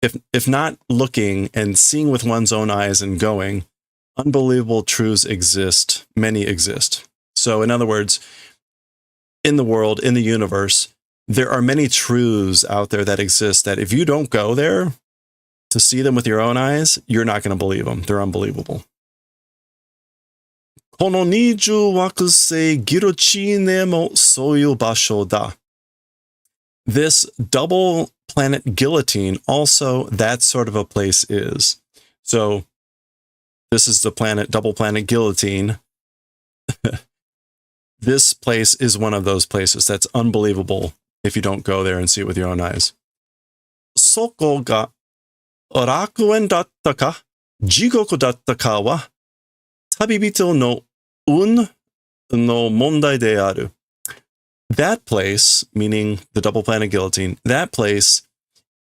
and seeing with one's own eyes and going, unbelievable truths exist, many exist. So in other words, in the world, in the universe, there are many truths out there that exist that if you don't go there to see them with your own eyes, you're not going to believe them. They're unbelievable. この20惑星ギロチーネもそういう場所だ. This double planet guillotine, also that sort of a place is. So this is the double planet guillotine. This place is one of those places that's unbelievable if you don't go there and see it with your own eyes. そこが楽園だったか地獄だったかは旅人の運の問題である. That place, meaning the double planet guillotine, that place,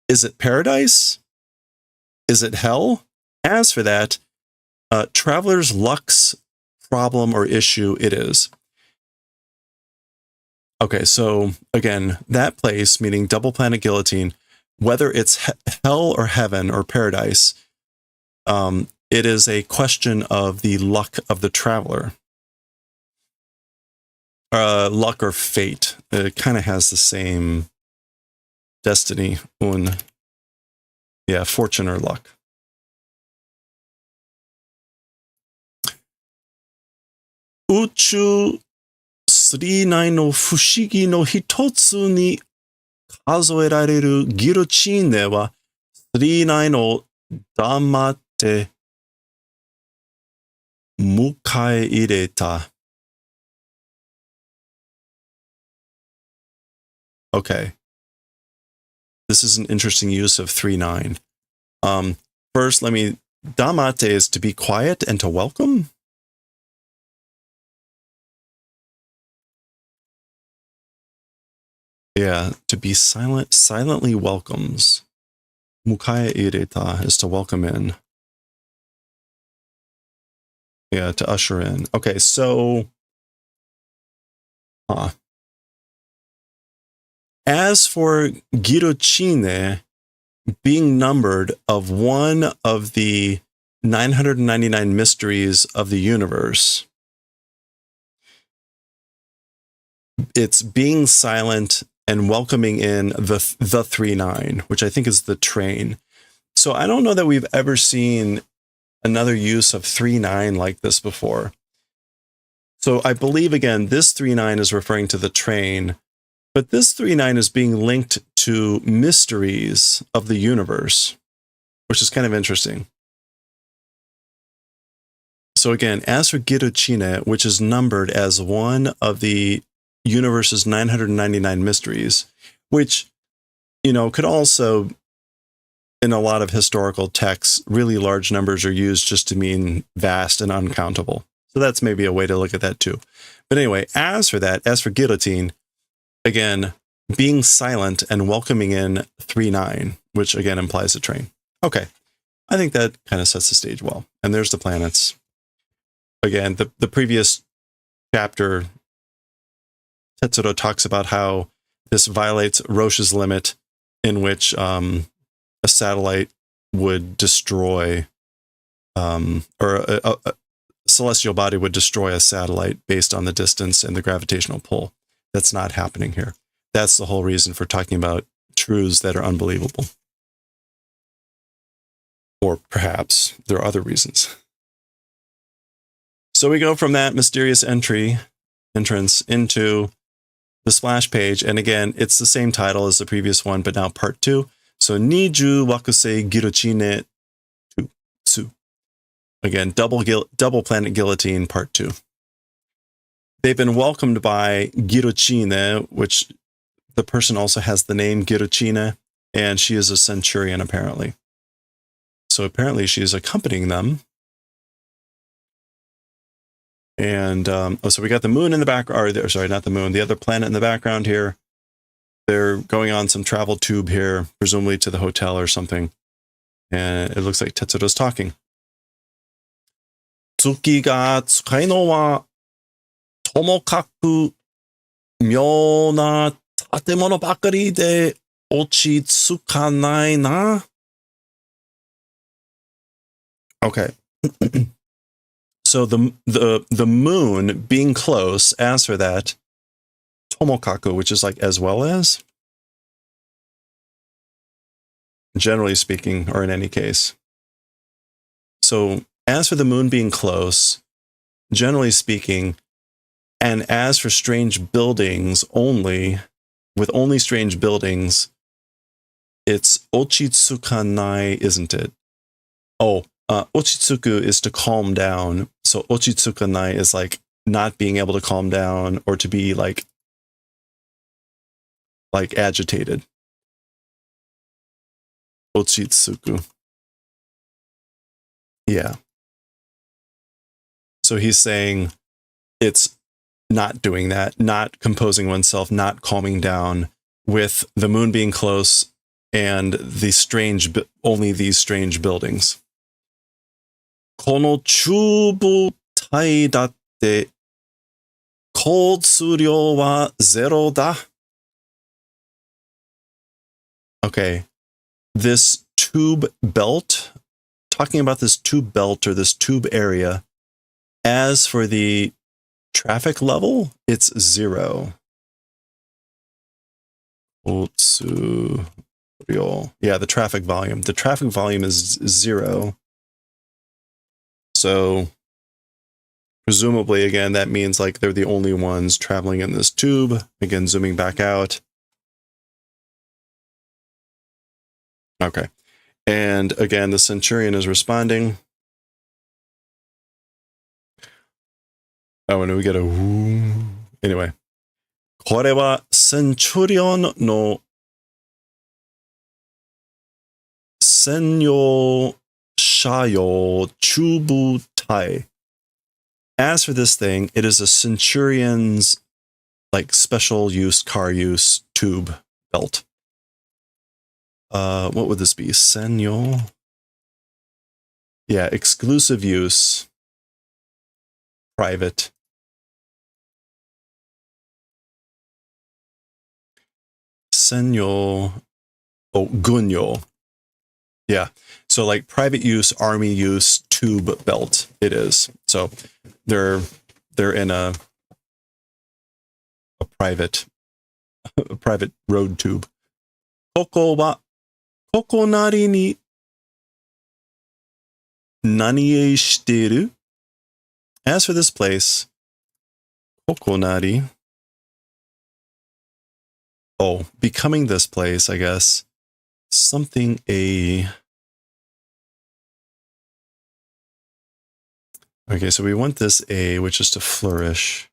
is it paradise? Is it hell? As for that, traveler's luck's problem or issue it is. Okay, so again, that place, meaning double planet guillotine, whether it's hell or heaven or paradise, it is a question of the luck of the traveler. Luck or fate. It kind of has the same destiny. Yeah, fortune or luck. Uchu 39の不思議の一つに数えられるギロチーネは39を黙って迎え入れた. Okay. This is an interesting use of 39. First, damate is to be quiet and to welcome. Yeah, to be silently welcomes. Mukae ireta is to welcome in. Yeah, to usher in. Okay, so as for Girochine being numbered of one of the 999 mysteries of the universe, it's being silent and welcoming in the 39, which I think is the train. So I don't know that we've ever seen another use of 39 like this before. So I believe, again, this 39 is referring to the train, but this 39 is being linked to mysteries of the universe, which is kind of interesting. So again, as for Girochine, which is numbered as one of the universe's 999 mysteries, which, you know, could also, in a lot of historical texts, really large numbers are used just to mean vast and uncountable. So that's maybe a way to look at that too. But anyway, as for guillotine, again, being silent and welcoming in 3-9, which again implies a train. Okay, I think that kind of sets the stage well. And there's the planets. Again, the previous chapter, Tetsuro talks about how this violates Roche's limit, in which a satellite would destroy, or a celestial body would destroy a satellite based on the distance and the gravitational pull. That's not happening here. That's the whole reason for talking about truths that are unbelievable. Or perhaps there are other reasons. So we go from that mysterious entrance into the splash page. And again, it's the same title as the previous one, but now part 2. So Niju Wakusei Girochine 2. Again, double planet guillotine part 2. They've been welcomed by Girochine, which the person also has the name Girochine, and she is a centurion apparently. So apparently she is accompanying them. And so we got the moon in the background, or sorry, not the moon, the other planet in the background here. They're going on some travel tube here, presumably to the hotel or something. And it looks like Tetsuro's talking. Tsuki ga tsukai no wa tomokaku myou na tatemono bakari de ochitsukanai na. Okay. So the moon being close, as for that, tomokaku, which is like as well as, generally speaking, or in any case. So as for the moon being close, generally speaking, and as for strange buildings only, with only strange buildings, it's ochitsukanai, isn't it? Oh, ochitsuku is to calm down. So ochitsukanai is like not being able to calm down or to be like agitated. Ochitsuku. Yeah. So he's saying it's not doing that, not composing oneself, not calming down with the moon being close and only these strange buildings. この中部帯だって交通量はゼロだ. Okay, this tube belt, talking about this tube belt or this tube area, as for the traffic level, it's 0. 交通量. Yeah, the traffic volume. The traffic volume is 0. So presumably, again, that means like they're the only ones traveling in this tube. Again, zooming back out. Okay. And again, the centurion is responding. Oh, and we get a whoo. Anyway. これはセンチュリオンの専用車用中部隊. As for this thing, it is a centurion's like special use, car use tube belt. What would this be? Senyo? Yeah, exclusive use. Private. Senyo. Oh, gunyo. Yeah. So like private use, army use, tube belt it is. So they're in a private road tube. Koko wa kokonari ni nani e shiteru? As for this place, kokonari. Oh, becoming this place, I guess. Something Okay, so we want this A, which is to flourish.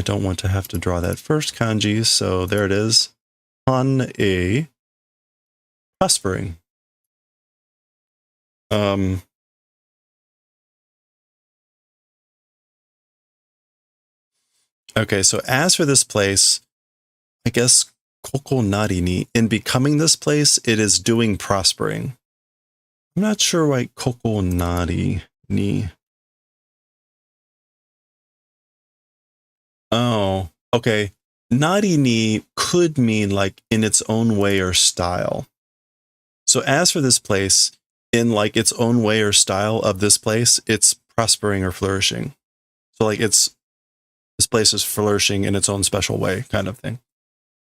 I don't want to have to draw that first kanji, so there it is. Han-e, prospering. Okay, so as for this place, I guess koko nari ni, in becoming this place, it is doing prospering. I'm not sure why koko nari ni. Oh, okay. Nari ni could mean like in its own way or style. So as for this place, in like its own way or style of this place, it's prospering or flourishing. So like this place is flourishing in its own special way, kind of thing.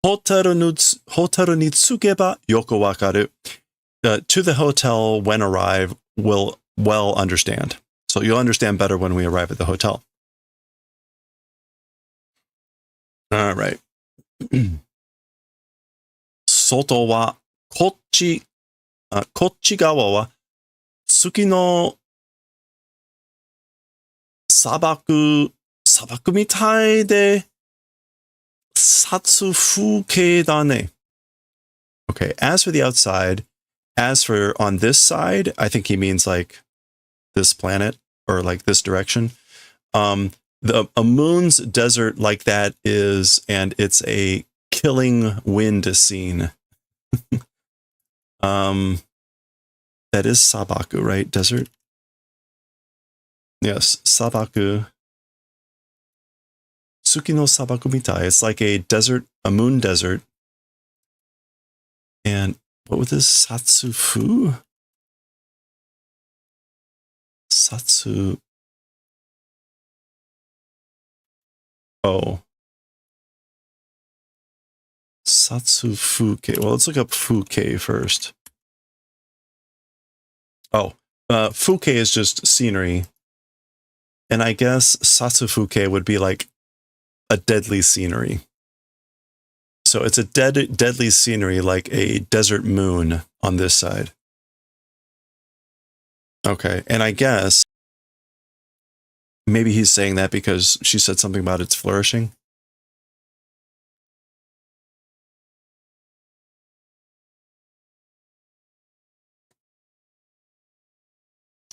Hotaru ni tsugeba yoko wakaru. To the hotel when arrive will well understand. So you'll understand better when we arrive at the hotel. All right. 外はこっち側は月の砂漠みたいで殺風景だね. Okay, as for the outside, as for on this side, I think he means like this planet or like this direction. A moon's desert like that is, and it's a killing wind scene. That is sabaku, right? Desert? Yes, sabaku. Tsuki no sabaku mitai. It's like a desert, a moon desert. And what was this? Satsufu? Satsu. Oh. Satsufuke. Well, let's look up fuke first. Oh, fuke is just scenery. And I guess satsufuke would be like a deadly scenery. So it's a deadly scenery like a desert moon on this side. Okay, and I guess maybe he's saying that because she said something about its flourishing.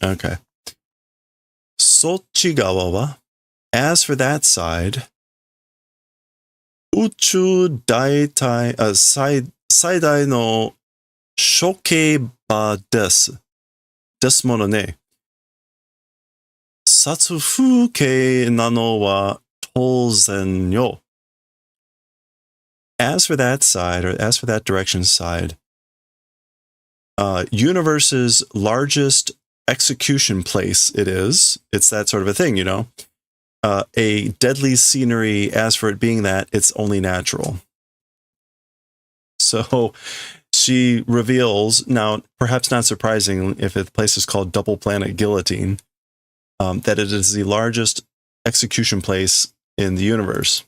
Okay. Sochigawa wa, as for that side, uchu daitai, saidai no shokeba desu. Desu mono ne. Satsufuke nano wa touzen yo. As for that side, or as for that direction side, universe's largest execution place it is. It's that sort of a thing, you know. A deadly scenery, as for it being that, it's only natural. So she reveals, now perhaps not surprising if the place is called Double Planet Guillotine, that it is the largest execution place in the universe.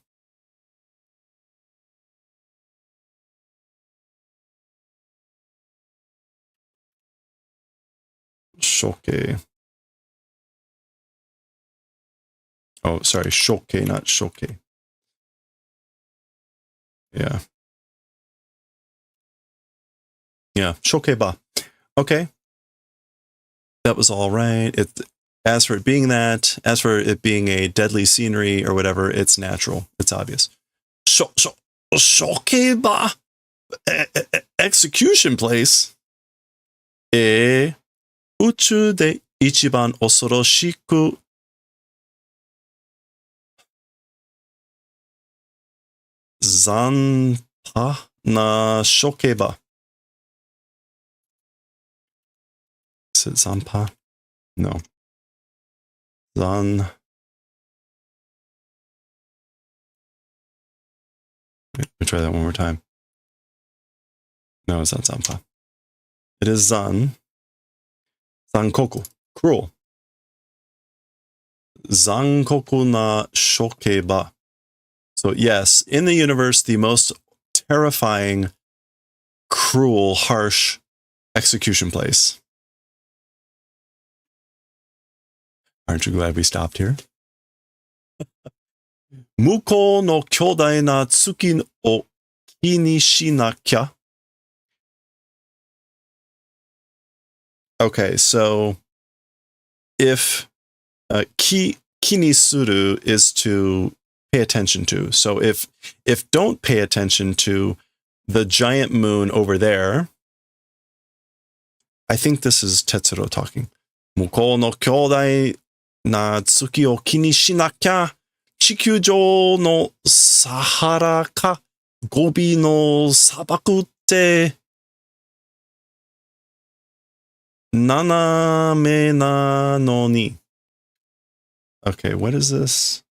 Shoke. Oh, sorry, shoke, not shoke. Yeah. Yeah, shokeba. Okay. That was all right. As for it being that, as for it being a deadly scenery or whatever, it's natural. It's obvious. Shokeba. Execution place. Uchu de ichiban osoroshiku zanpa na shokeba. Is it zanpa? No. Let me try that one more time. No, it's not zanpa. It is zankoku. Cruel. Zankoku na shokeba. So yes, in the universe, the most terrifying, cruel, harsh execution place. Aren't you glad we stopped here? 向こうの巨大な月を気にしなきゃ. Okay, so if ki ni suru is to pay attention to. So if don't pay attention to the giant moon over there, I think this is Tetsuro talking. 向こうの巨大な月を気にしなきゃ、地球上のサハラかゴビの砂漠って斜めなのに. Okay, what is this?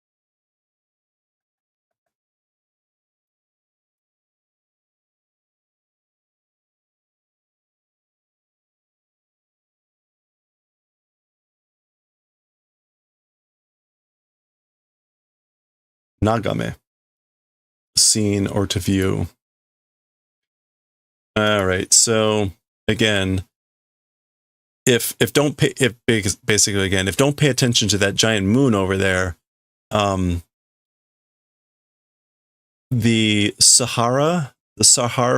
Nagame. Seen or to view. All right, so again, if don't pay attention to that giant moon over there, the Sahara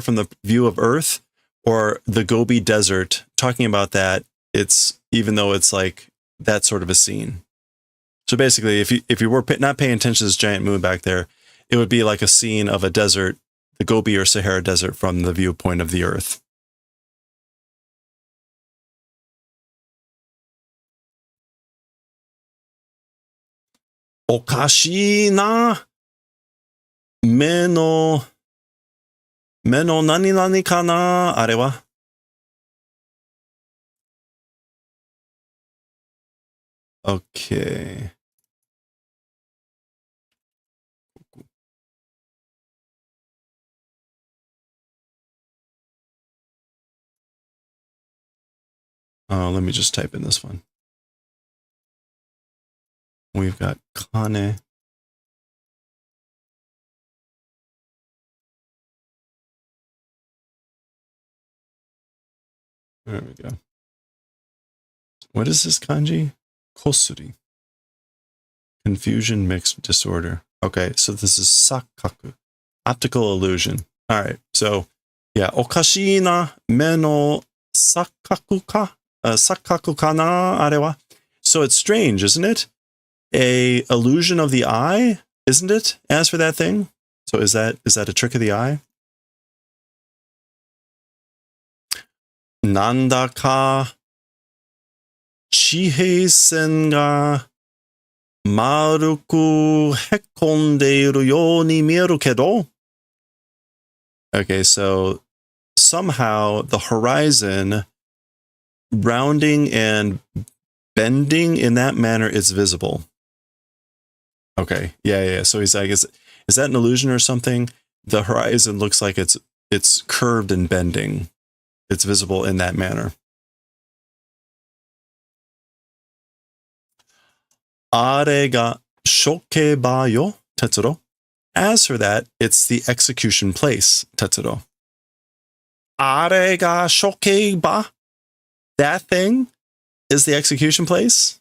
from the view of Earth, or the Gobi Desert, talking about that, it's, even though it's like that sort of a scene. So basically, if you were not paying attention to this giant moon back there, it would be like a scene of a desert, the Gobi or Sahara Desert, from the viewpoint of the Earth. Okashi na me no nani nani kana, are wa? Okay. Let me just type in this one. We've got Kane. There we go. What is this kanji? Kosuri. Confusion, mixed disorder. Okay, so this is sakaku. Optical illusion. All right, so yeah, okashi na me no sakaku ka? Sakaku kana are wa? So it's strange, isn't it? A illusion of the eye, isn't it? As for that thing, so is that a trick of the eye? Nanda ka chihei sen ga maruku hekondeiru you ni mieru kedo. Okay, so somehow the horizon rounding and bending in that manner is visible. Okay, yeah. So he's like, is that an illusion or something? The horizon looks like it's curved and bending. It's visible in that manner. Are ga shokeba yo, Tetsuro. As for that, it's the execution place, Tetsuro. Are ga shokeba? That thing is the execution place?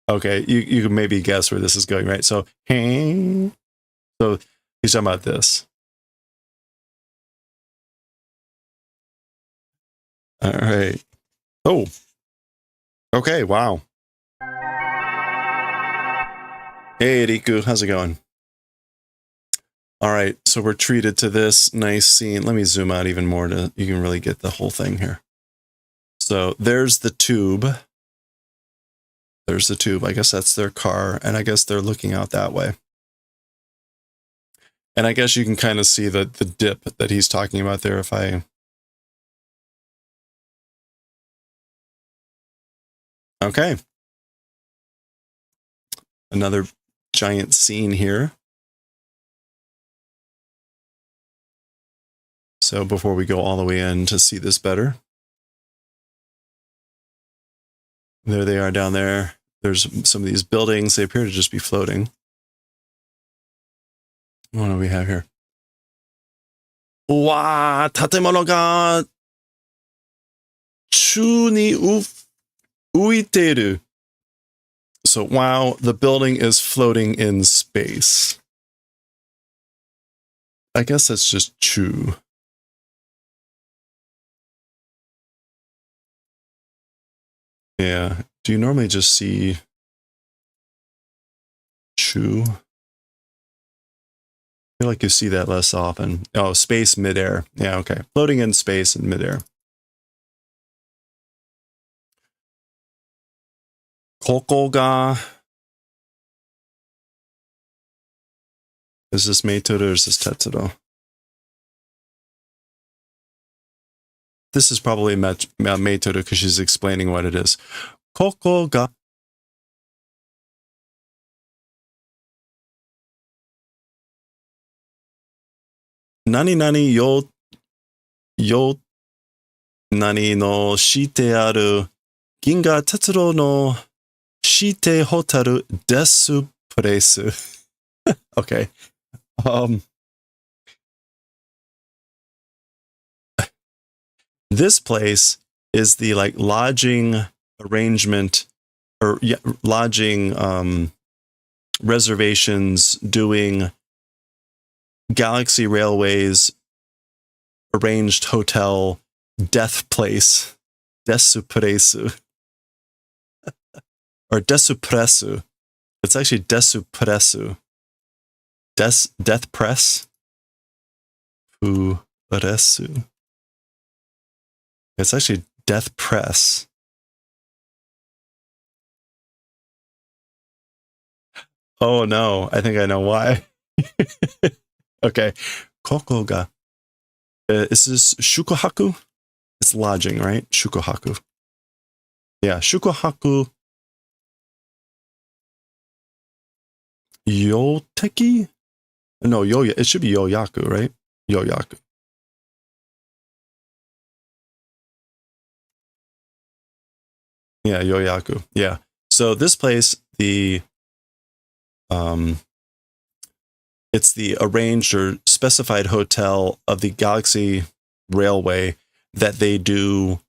Okay, you can maybe guess where this is going, right? So he's talking about this. All right. Oh. Okay, wow. Hey, Riku, how's it going? All right, so we're treated to this nice scene. Let me zoom out even more to you can really get the whole thing here. So there's the tube. There's the tube. I guess that's their car, and I guess they're looking out that way. And I guess you can kind of see the dip that he's talking about there if I... Okay. Another giant scene here. So before we go all the way in to see this better. There they are down there. There's some of these buildings. They appear to just be floating. What do we have here? Wow, tatemono ga chu ni uiteru. So, wow, the building is floating in space. I guess that's just chu. Yeah. Do you normally just see chu? I feel like you see that less often. Oh, space midair. Yeah, okay. Floating in space and midair. Koko ga. Is this Meitodo or is this Tetsudo? This is probably Meitodo because she's explaining what it is. Koko ga. Nani nani yo nani no shite aru Ginga Tetsudo no shite hotaru desu place. Okay. This place is the like lodging arrangement or lodging reservations doing Galaxy Railways arranged hotel death place. Desu presu. Or desu presu. It's actually desu presu. Death press. Presu. It's actually death press. Oh no, I think I know why. Okay. Koko ga. Is this shukohaku? It's lodging, right? Shukohaku. Yeah, shukohaku. Yoteki? No, it should be yoyaku, right? Yoyaku. Yeah, yoyaku. Yeah. So this place, it's the arranged or specified hotel of the Galaxy Railway that they do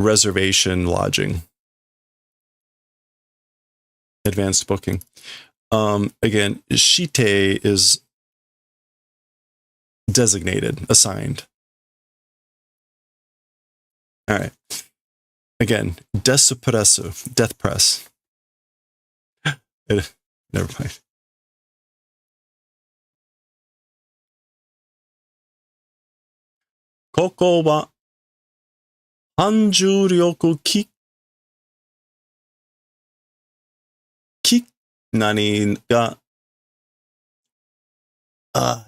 reservation lodging. Advanced booking. Again, shite is designated, assigned. All right. Again, desu presu, death press. Never mind. Koko wa hanjuryoku nani ga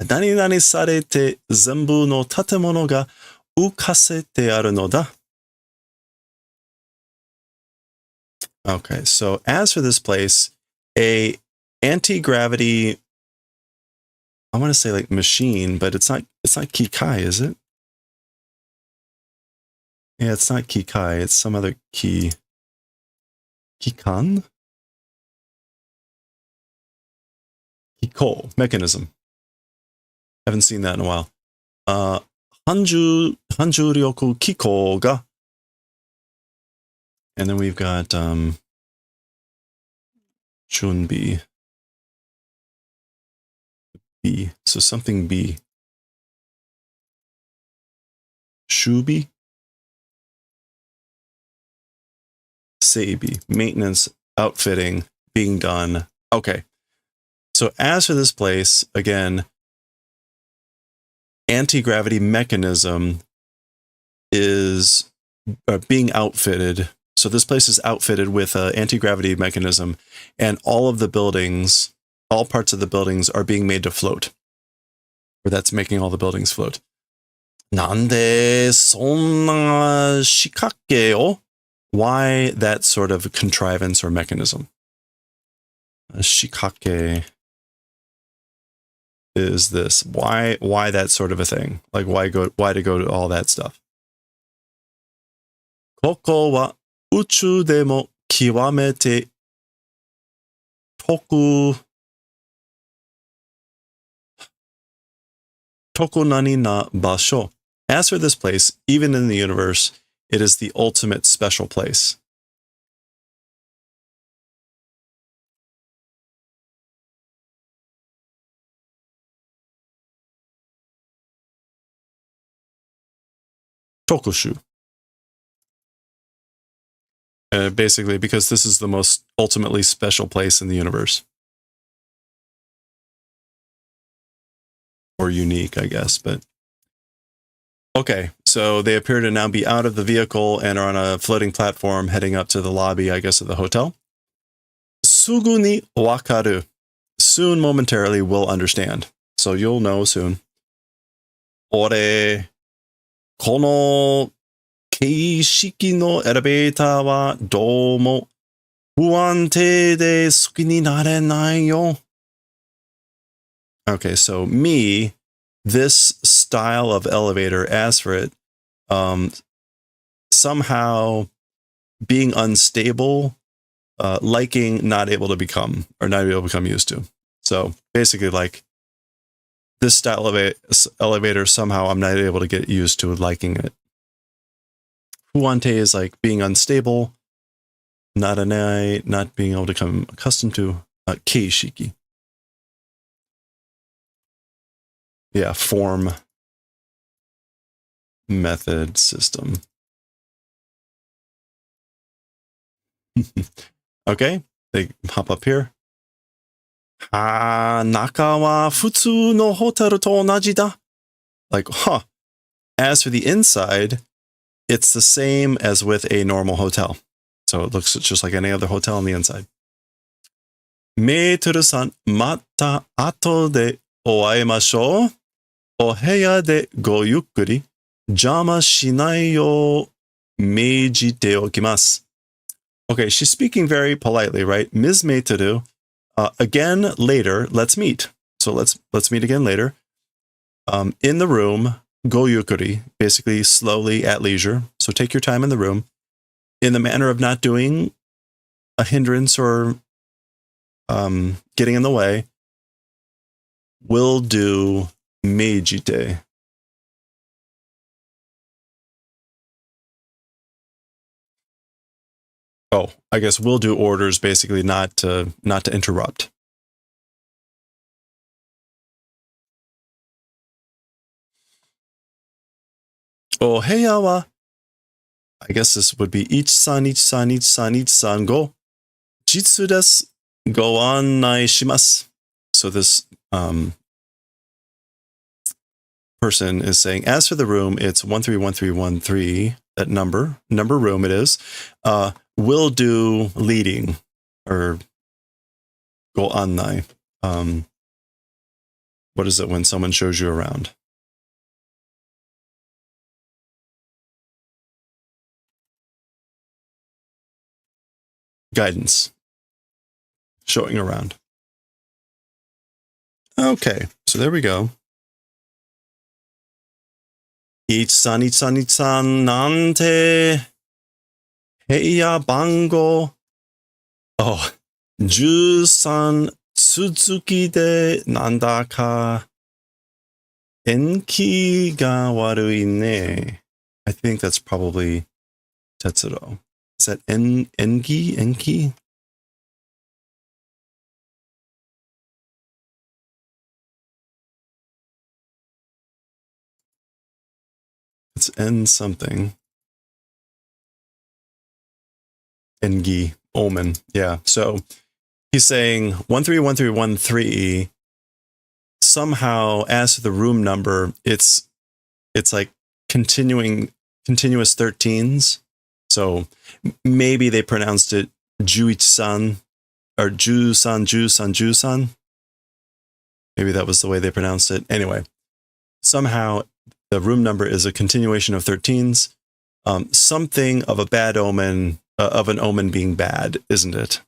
nani nani sarete zenbu no tatemono ga ukasete aru no da. Okay, so as for this place, a anti-gravity, I want to say like machine, but it's not Kikai, is it? Yeah, it's not Kikai, it's some other Kikan? Kiko, mechanism. Haven't seen that in a while. Hanjuryoku Kiko ga. And then we've got Chunbi. B. So something B. Shubi. Seibi. Maintenance, outfitting, being done. Okay. So as for this place, again, anti-gravity mechanism is being outfitted. So this place is outfitted with an anti-gravity mechanism, and all of the buildings, all parts of the buildings are being made to float. Or that's making all the buildings float. Nande sonna shikake o? Why that sort of contrivance or mechanism? Shikake is this. Why that sort of a thing? Like why to go to all that stuff? Koko wa uchu de mo kiwamete tokunani na basho. As for this place, even in the universe, it is the ultimate special place. tokushu. Basically, because this is the most ultimately special place in the universe. Or unique, I guess, but... Okay, so they appear to now be out of the vehicle and are on a floating platform heading up to the lobby, I guess, of the hotel. Sugu ni wakaru. Soon, momentarily, will understand. So you'll know soon. Ore, kono keishiki no elevator wa doumo fuantei de suki ni narenai yo. Okay, so me, this style of elevator, as for it, somehow being unstable, liking not able to become, or not able to become used to. So basically, like, this style of elevator, somehow I'm not able to get used to liking it. Huante is like being unstable, not being able to become accustomed to. Keishiki. Yeah, form, method, system. Okay, they hop up here. Naka wa futsu no hotel to onaji da. Like, as for the inside, it's the same as with a normal hotel. So it looks just like any other hotel on the inside. Meituru-san, mata ato de oaemashou. Oheya de go yukkuri, jama shinai yo meijite okimasu. Okay, she's speaking very politely, right? Ms. Meituru, again later, let's meet. So let's meet again later. In the room, go yukkuri, basically slowly at leisure. So take your time in the room, in the manner of not doing a hindrance or getting in the way. Will do meijite. Oh, I guess will do orders, basically not to interrupt. Oheya wa, I guess this would be ichi-san go jitsu desu go annai shimasu. So this person is saying, as for the room, it's 131313, that number room it is. Will do leading, or go annai. What is it when someone shows you around? Guidance. Showing around. Okay, so there we go. Ichi-san nante heiya bango. Oh, 13 Suzuki de nanda ka enki ga warui ne. I think that's probably Tetsuro. Is that enki? It's N something. Engi, omen. Yeah. So he's saying 131313. Somehow, as to the room number, it's like continuous 13s. So maybe they pronounced it Juichi-san or Ju-san. Maybe that was the way they pronounced it. Anyway, somehow the room number is a continuation of 13s. Something of a bad omen, of an omen being bad, isn't it?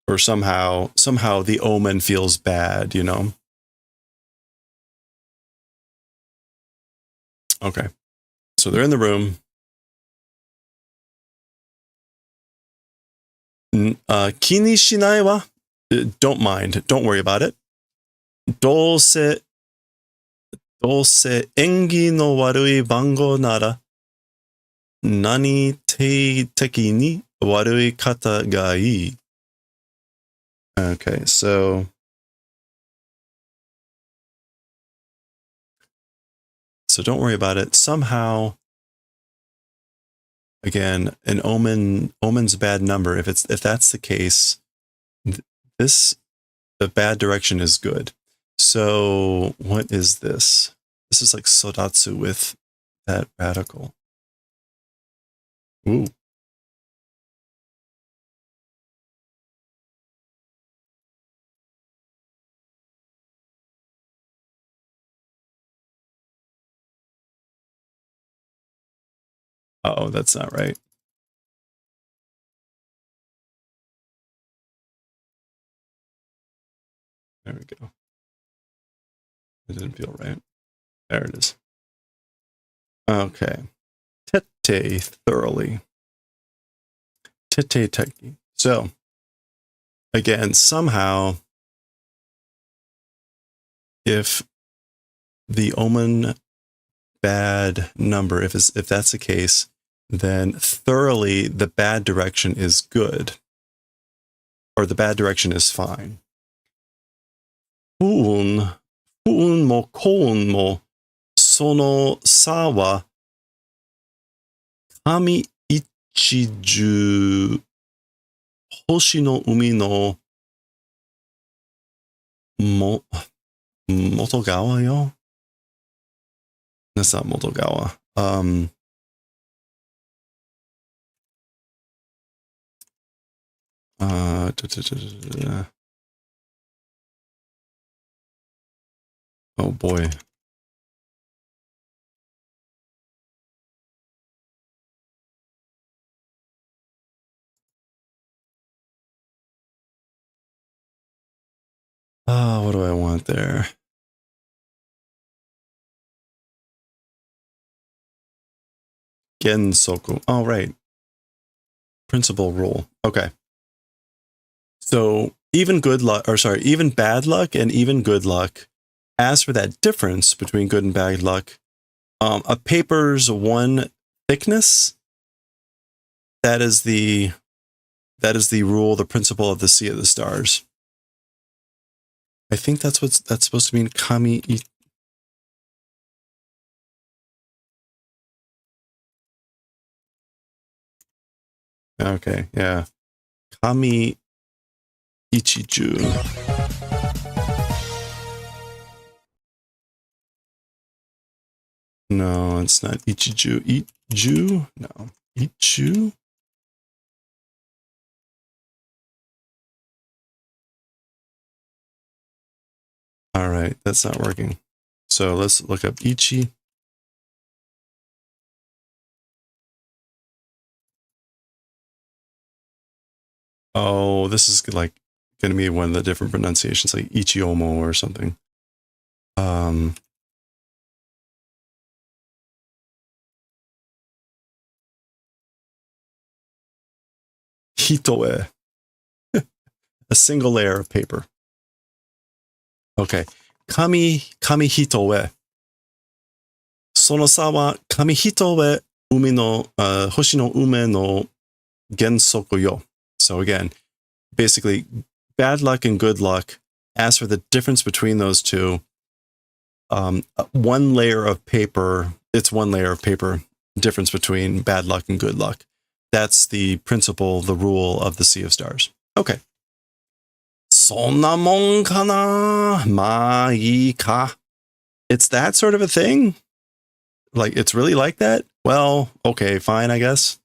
Or somehow the omen feels bad, you know? Okay. So they're in the room. Kini shinai wa? Don't mind. Don't worry about it. Dose engi no warui bango nara nani teki ni warui kata ga ii. Okay, so So don't worry about it. Somehow, again, an omen's a bad number. If that's the case, the bad direction is good. So what is this? This is like Sodatsu with that radical. Ooh. Uh-oh, that's not right. There we go. It didn't feel right. There it is. Okay. Tete thoroughly. Tete teki. So, again, somehow, if the omen bad number, if that's the case, then thoroughly the bad direction is good. Or the bad direction is fine. Fuun mo koun mo sono sa wa kami ichiju hoshi no umi no motogawa yo? That's not motogawa. Oh boy. What do I want there? Gensoku. Oh, right. Principal rule. Okay. So even bad luck and even good luck. As for that difference between good and bad luck, a paper's one thickness, that is the rule, the principle of the Sea of the Stars. I think that's supposed to mean kami. Okay, yeah. Kami ichiju. No, it's not ichiju. Ichu? No. Ichu? All right, that's not working. So let's look up ichi. Oh, this is like going to be one of the different pronunciations, like ichiomo or something. Hitoe. A single layer of paper. Okay. Kami hitoe. Sono sa wa kami hitoe umi no hoshi no ume no gensoku yo. So again, basically, bad luck and good luck. As for the difference between those two, one layer of paper, it's one layer of paper difference between bad luck and good luck. That's the principle, the rule of the Sea of Stars. Okay. Sonna mon kana? Ma ii ka? It's that sort of a thing? Like, it's really like that? Well, okay, fine, I guess.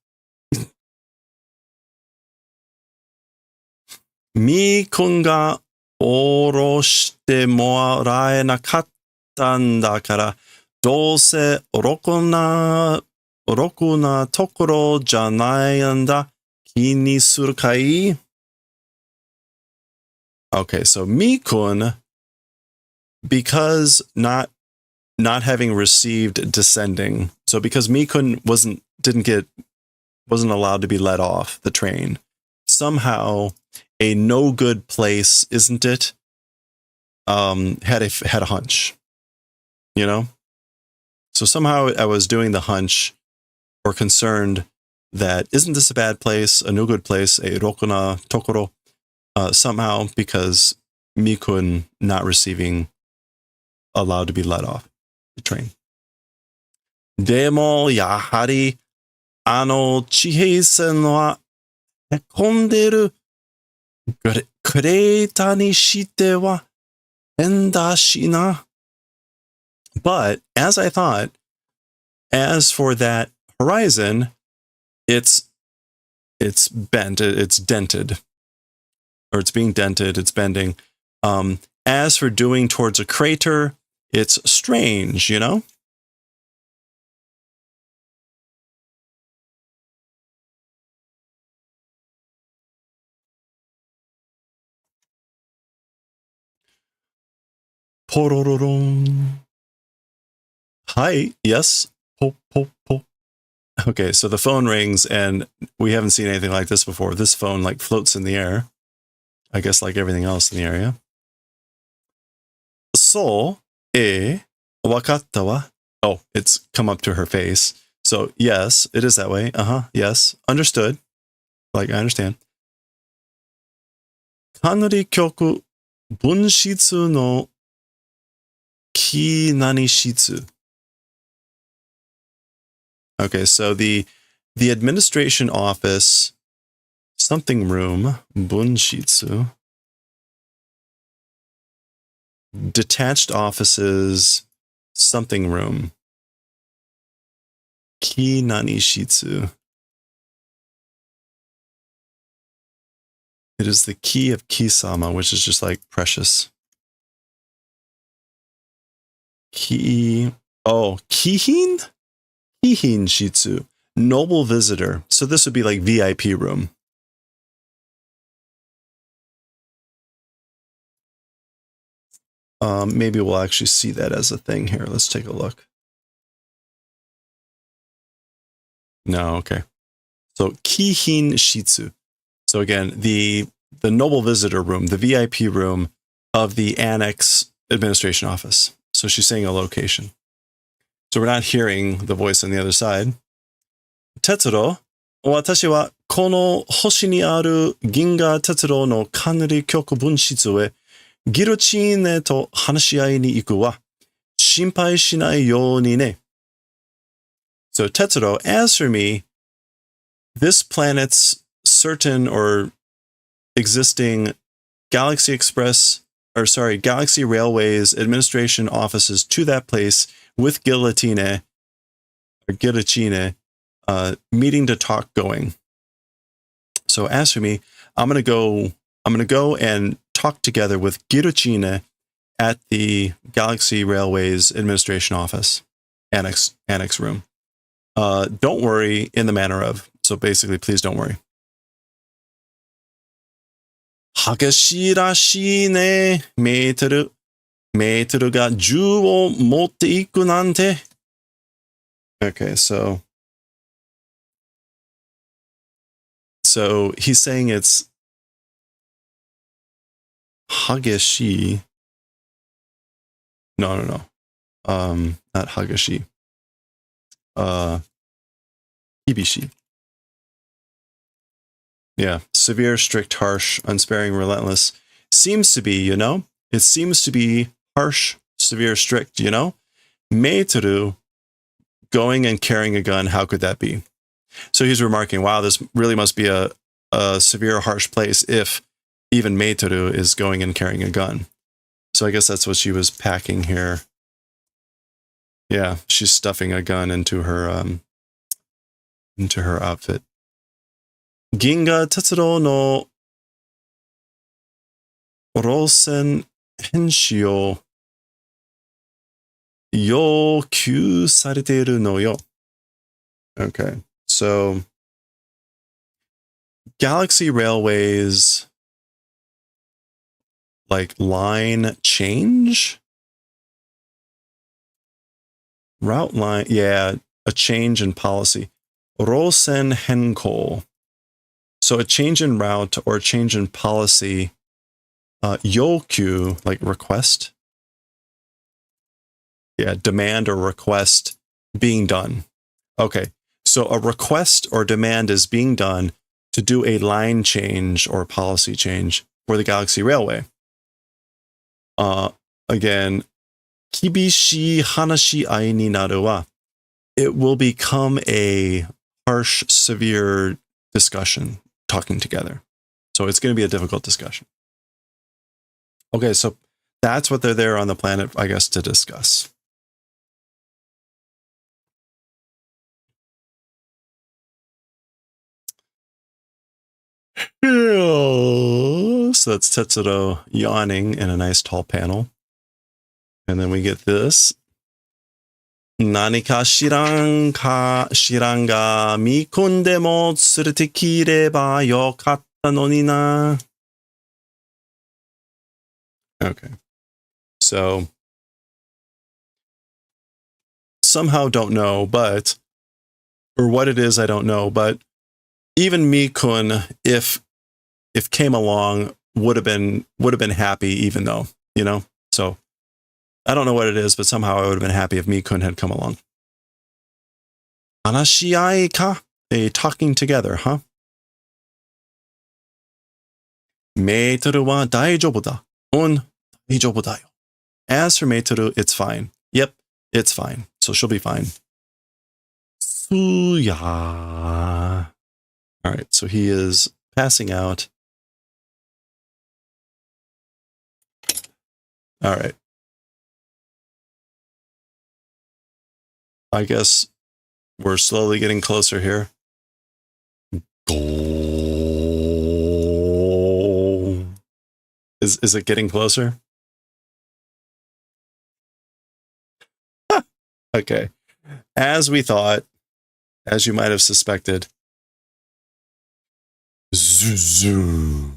Mi-kun ga oroshite moraenakattaんだから、どうせろくなところじゃないんだ。気にするかい? Okay, so Mi-kun, because not having received descending, so because Mi-kun wasn't allowed to be let off the train, somehow a no good place, isn't it? Had a hunch, you know? So somehow I was doing the hunch or concerned that isn't this a bad place, a no good place, a rokuna tokoro, somehow because Mi-kun not receiving allowed to be let off the train. でも、やはり、地平線はへこんでるクレーターにしては変だしな. But, as I thought, as for that horizon, it's bent, it's dented. Or it's being dented, it's bending. As for doing towards a crater, it's strange, you know? Porororon. Hi, yes. Po, po, po. Okay, so the phone rings and we haven't seen anything like this before. This phone like floats in the air. I guess like everything else in the area. So, wakatta wa. Oh, it's come up to her face. So, yes, it is that way. Yes. Understood. Like, I understand. Kanri kyoku bunshitsu no ki nani shitsu. Okay, so the administration office, something room, bunshitsu, detached offices, something room, ki nani shitsu. It is the key of Kisama, which is just like precious. Kihin? Kihin shitsu. Noble visitor. So this would be like VIP room. Maybe we'll actually see that as a thing here. Let's take a look. No, okay. So Kihin shitsu. So again, the noble visitor room, the VIP room of the annex administration office. So she's saying a location. So we're not hearing the voice on the other side. Tetsuro, watashi wa kono hoshi ni aru Ginga Tetsuro no kanri kyoku bunshitsu e girochine to hanashiai ni iku wa shinpai shinai you ni ne. So Tetsuro, as for me, this planet's certain or existing Galaxy Railways administration offices to that place with guillotine, meeting to talk going. So as for me, I'm gonna go and talk together with guillotine at the Galaxy Railways administration office, annex room. Don't worry in the manner of. So basically, please don't worry. Hageshi rashi ne, meiteru ga juu o motte iku nante. Okay, so he's saying it's hageshi. No. Not hageshi. Hibishi. Yeah, severe, strict, harsh, unsparing, relentless. Seems to be, you know? It seems to be harsh, severe, strict, you know? Meiteru, going and carrying a gun, how could that be? So he's remarking, wow, this really must be a severe, harsh place if even Meiteru is going and carrying a gun. So I guess that's what she was packing here. Yeah, she's stuffing a gun into her outfit. Ginga Tetsuro no Rosen henshi o yokyū sareteiru no yo. Okay, so Galaxy Railways, like line change? Route line, yeah, a change in policy. Rosen henko. So a change in route or a change in policy. Yokyū, like request. Yeah, demand or request being done. Okay, so a request or demand is being done to do a line change or policy change for the Galaxy Railway. Again, kibishi hanashi ai ni naru wa it will become a harsh, severe discussion talking together. So it's going to be a difficult discussion. Okay, so that's what they're there on the planet, I guess, to discuss. So that's Tetsuro yawning in a nice tall panel. And then we get this. Nanika shiran ga mikun demo tsurete kireba yokatta no ni na. Okay. So somehow don't know, but or what it is, I don't know, but even Mikun, if came along, would have been happy, even though, you know. So I don't know what it is, but somehow I would have been happy if Mikun had come along. Anashiai ka? A talking together, huh? Meitoru wa daijoubu da. Daijoubu da yo. As for Meitoru, it's fine. Yep, it's fine. So she'll be fine. Suya. All right, so he is passing out. All right. I guess we're slowly getting closer here. Is it getting closer? Okay. As we thought, as you might have suspected. Zuzu.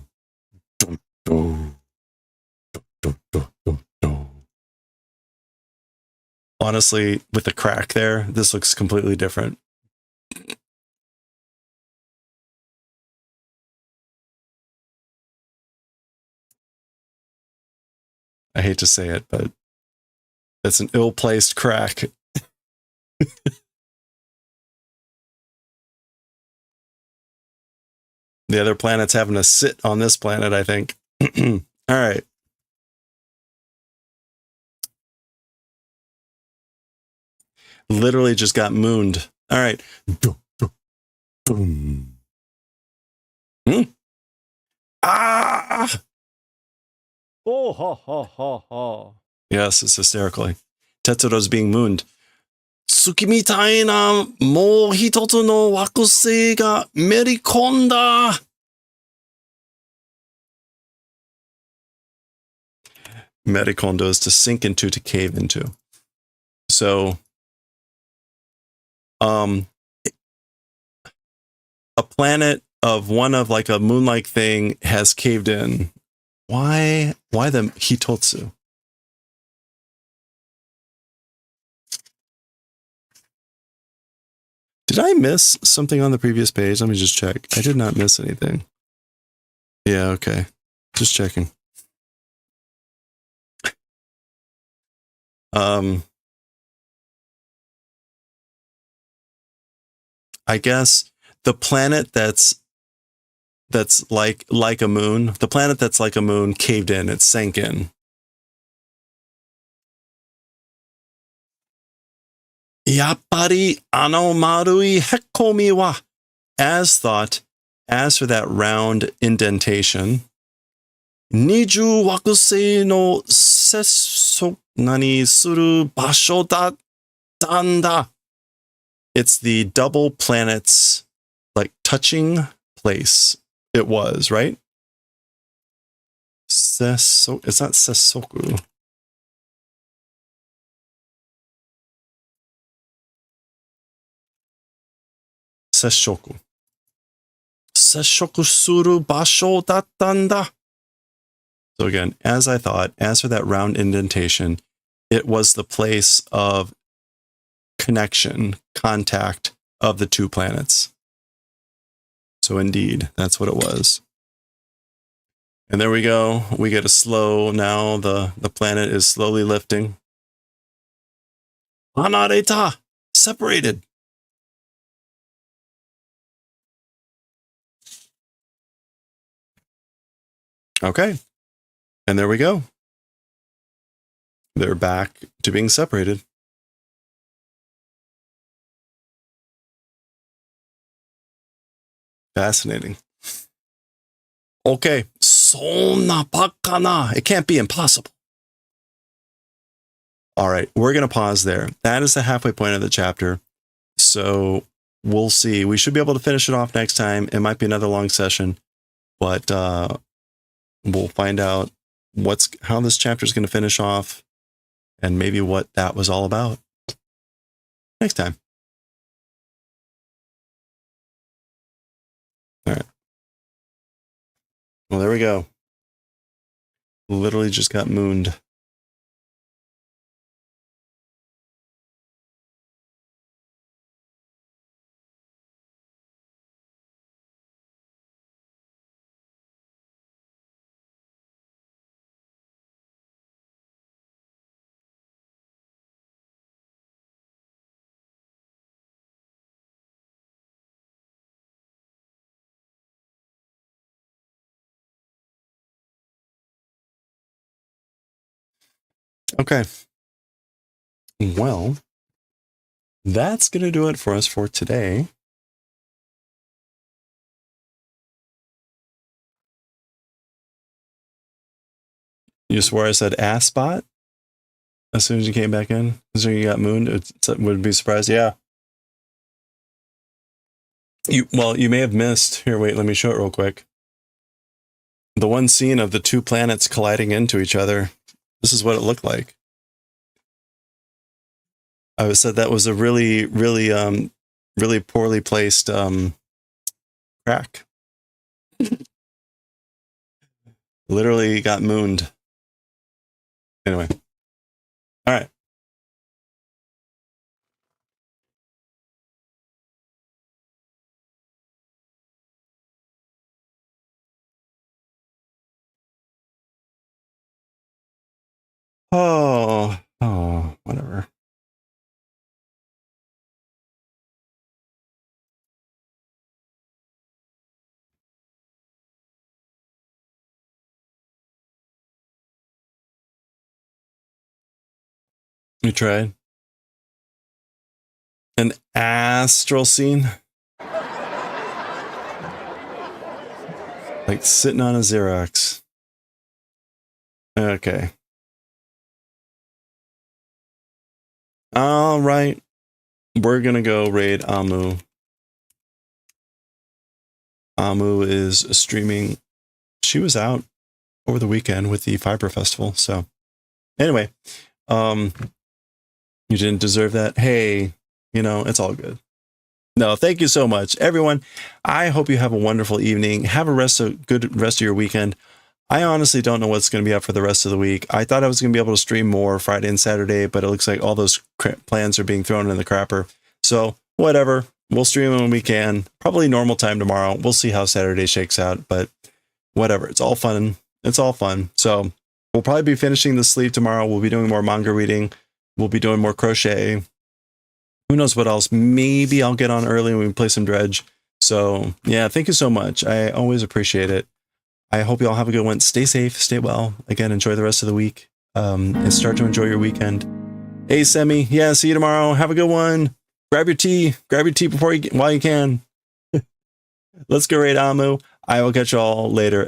Honestly, with the crack there, this looks completely different. I hate to say it, but it's an ill-placed crack. The other planet's having to sit on this planet, I think. All right. Literally just got mooned. All right. Boom. Ah! Oh, ha, ha, ha, ha. Yes, it's hysterically. Tetsuro's being mooned. Tsuki mitai na mou hitotsu no wakusei ga merikonda. Merikondo is to sink into, to cave into. So, a planet of one of like a moon-like thing has caved in. Why the hitotsu? Did I miss something on the previous page? Let me just check. I did not miss anything. Yeah, okay. Just checking. I guess the planet that's like a moon, the planet that's like a moon caved in, it sank in. Yappari ano marui hekomi wa. As thought, as for that round indentation, niju wakusei no sesso nani suru basho da danda. It's the double planets like touching place. It was, right? It's not Sessoku. Sesshoku. Sesshoku suru basho dattanda. So again, as I thought, as for that round indentation, it was the place of connection, contact of the two planets. So indeed, that's what it was. And there we go. We get a slow, now the planet is slowly lifting. Hanareta, separated. Okay. And there we go. They're back to being separated. Fascinating. Okay. Sonna bakana. It can't be impossible. All right. We're going to pause there. That is the halfway point of the chapter. So we'll see. We should be able to finish it off next time. It might be another long session, but we'll find out how this chapter is going to finish off and maybe what that was all about next time. All right. Well, there we go. Literally just got mooned. Okay. Well, that's going to do it for us for today. You swore I said ass spot as soon as you came back in? As soon as you got mooned? It would be surprised. Yeah. You may have missed. Here, wait, let me show it real quick. The one scene of the two planets colliding into each other. This is what it looked like. I said that was a really, really, really poorly placed crack. Literally got mooned. Anyway. All right. Oh, whatever. You tried? An astral scene? Like sitting on a Xerox. Okay. All right. We're going to go raid Amu. Amu is streaming. She was out over the weekend with the Fiber Festival. So anyway, you didn't deserve that. Hey, it's all good. No, thank you so much, everyone. I hope you have a wonderful evening. Have a good rest of your weekend. I honestly don't know what's going to be up for the rest of the week. I thought I was going to be able to stream more Friday and Saturday, but it looks like all those plans are being thrown in the crapper. So whatever, we'll stream when we can. Probably normal time tomorrow. We'll see how Saturday shakes out, but whatever. It's all fun. It's all fun. So we'll probably be finishing the sleeve tomorrow. We'll be doing more manga reading. We'll be doing more crochet. Who knows what else? Maybe I'll get on early and we can play some dredge. So yeah, thank you so much. I always appreciate it. I hope you all have a good one. Stay safe, stay well. Again, enjoy the rest of the week and start to enjoy your weekend. Hey, Semi. Yeah, see you tomorrow. Have a good one. Grab your tea while you can. Let's go raid Amu. I will catch you all later.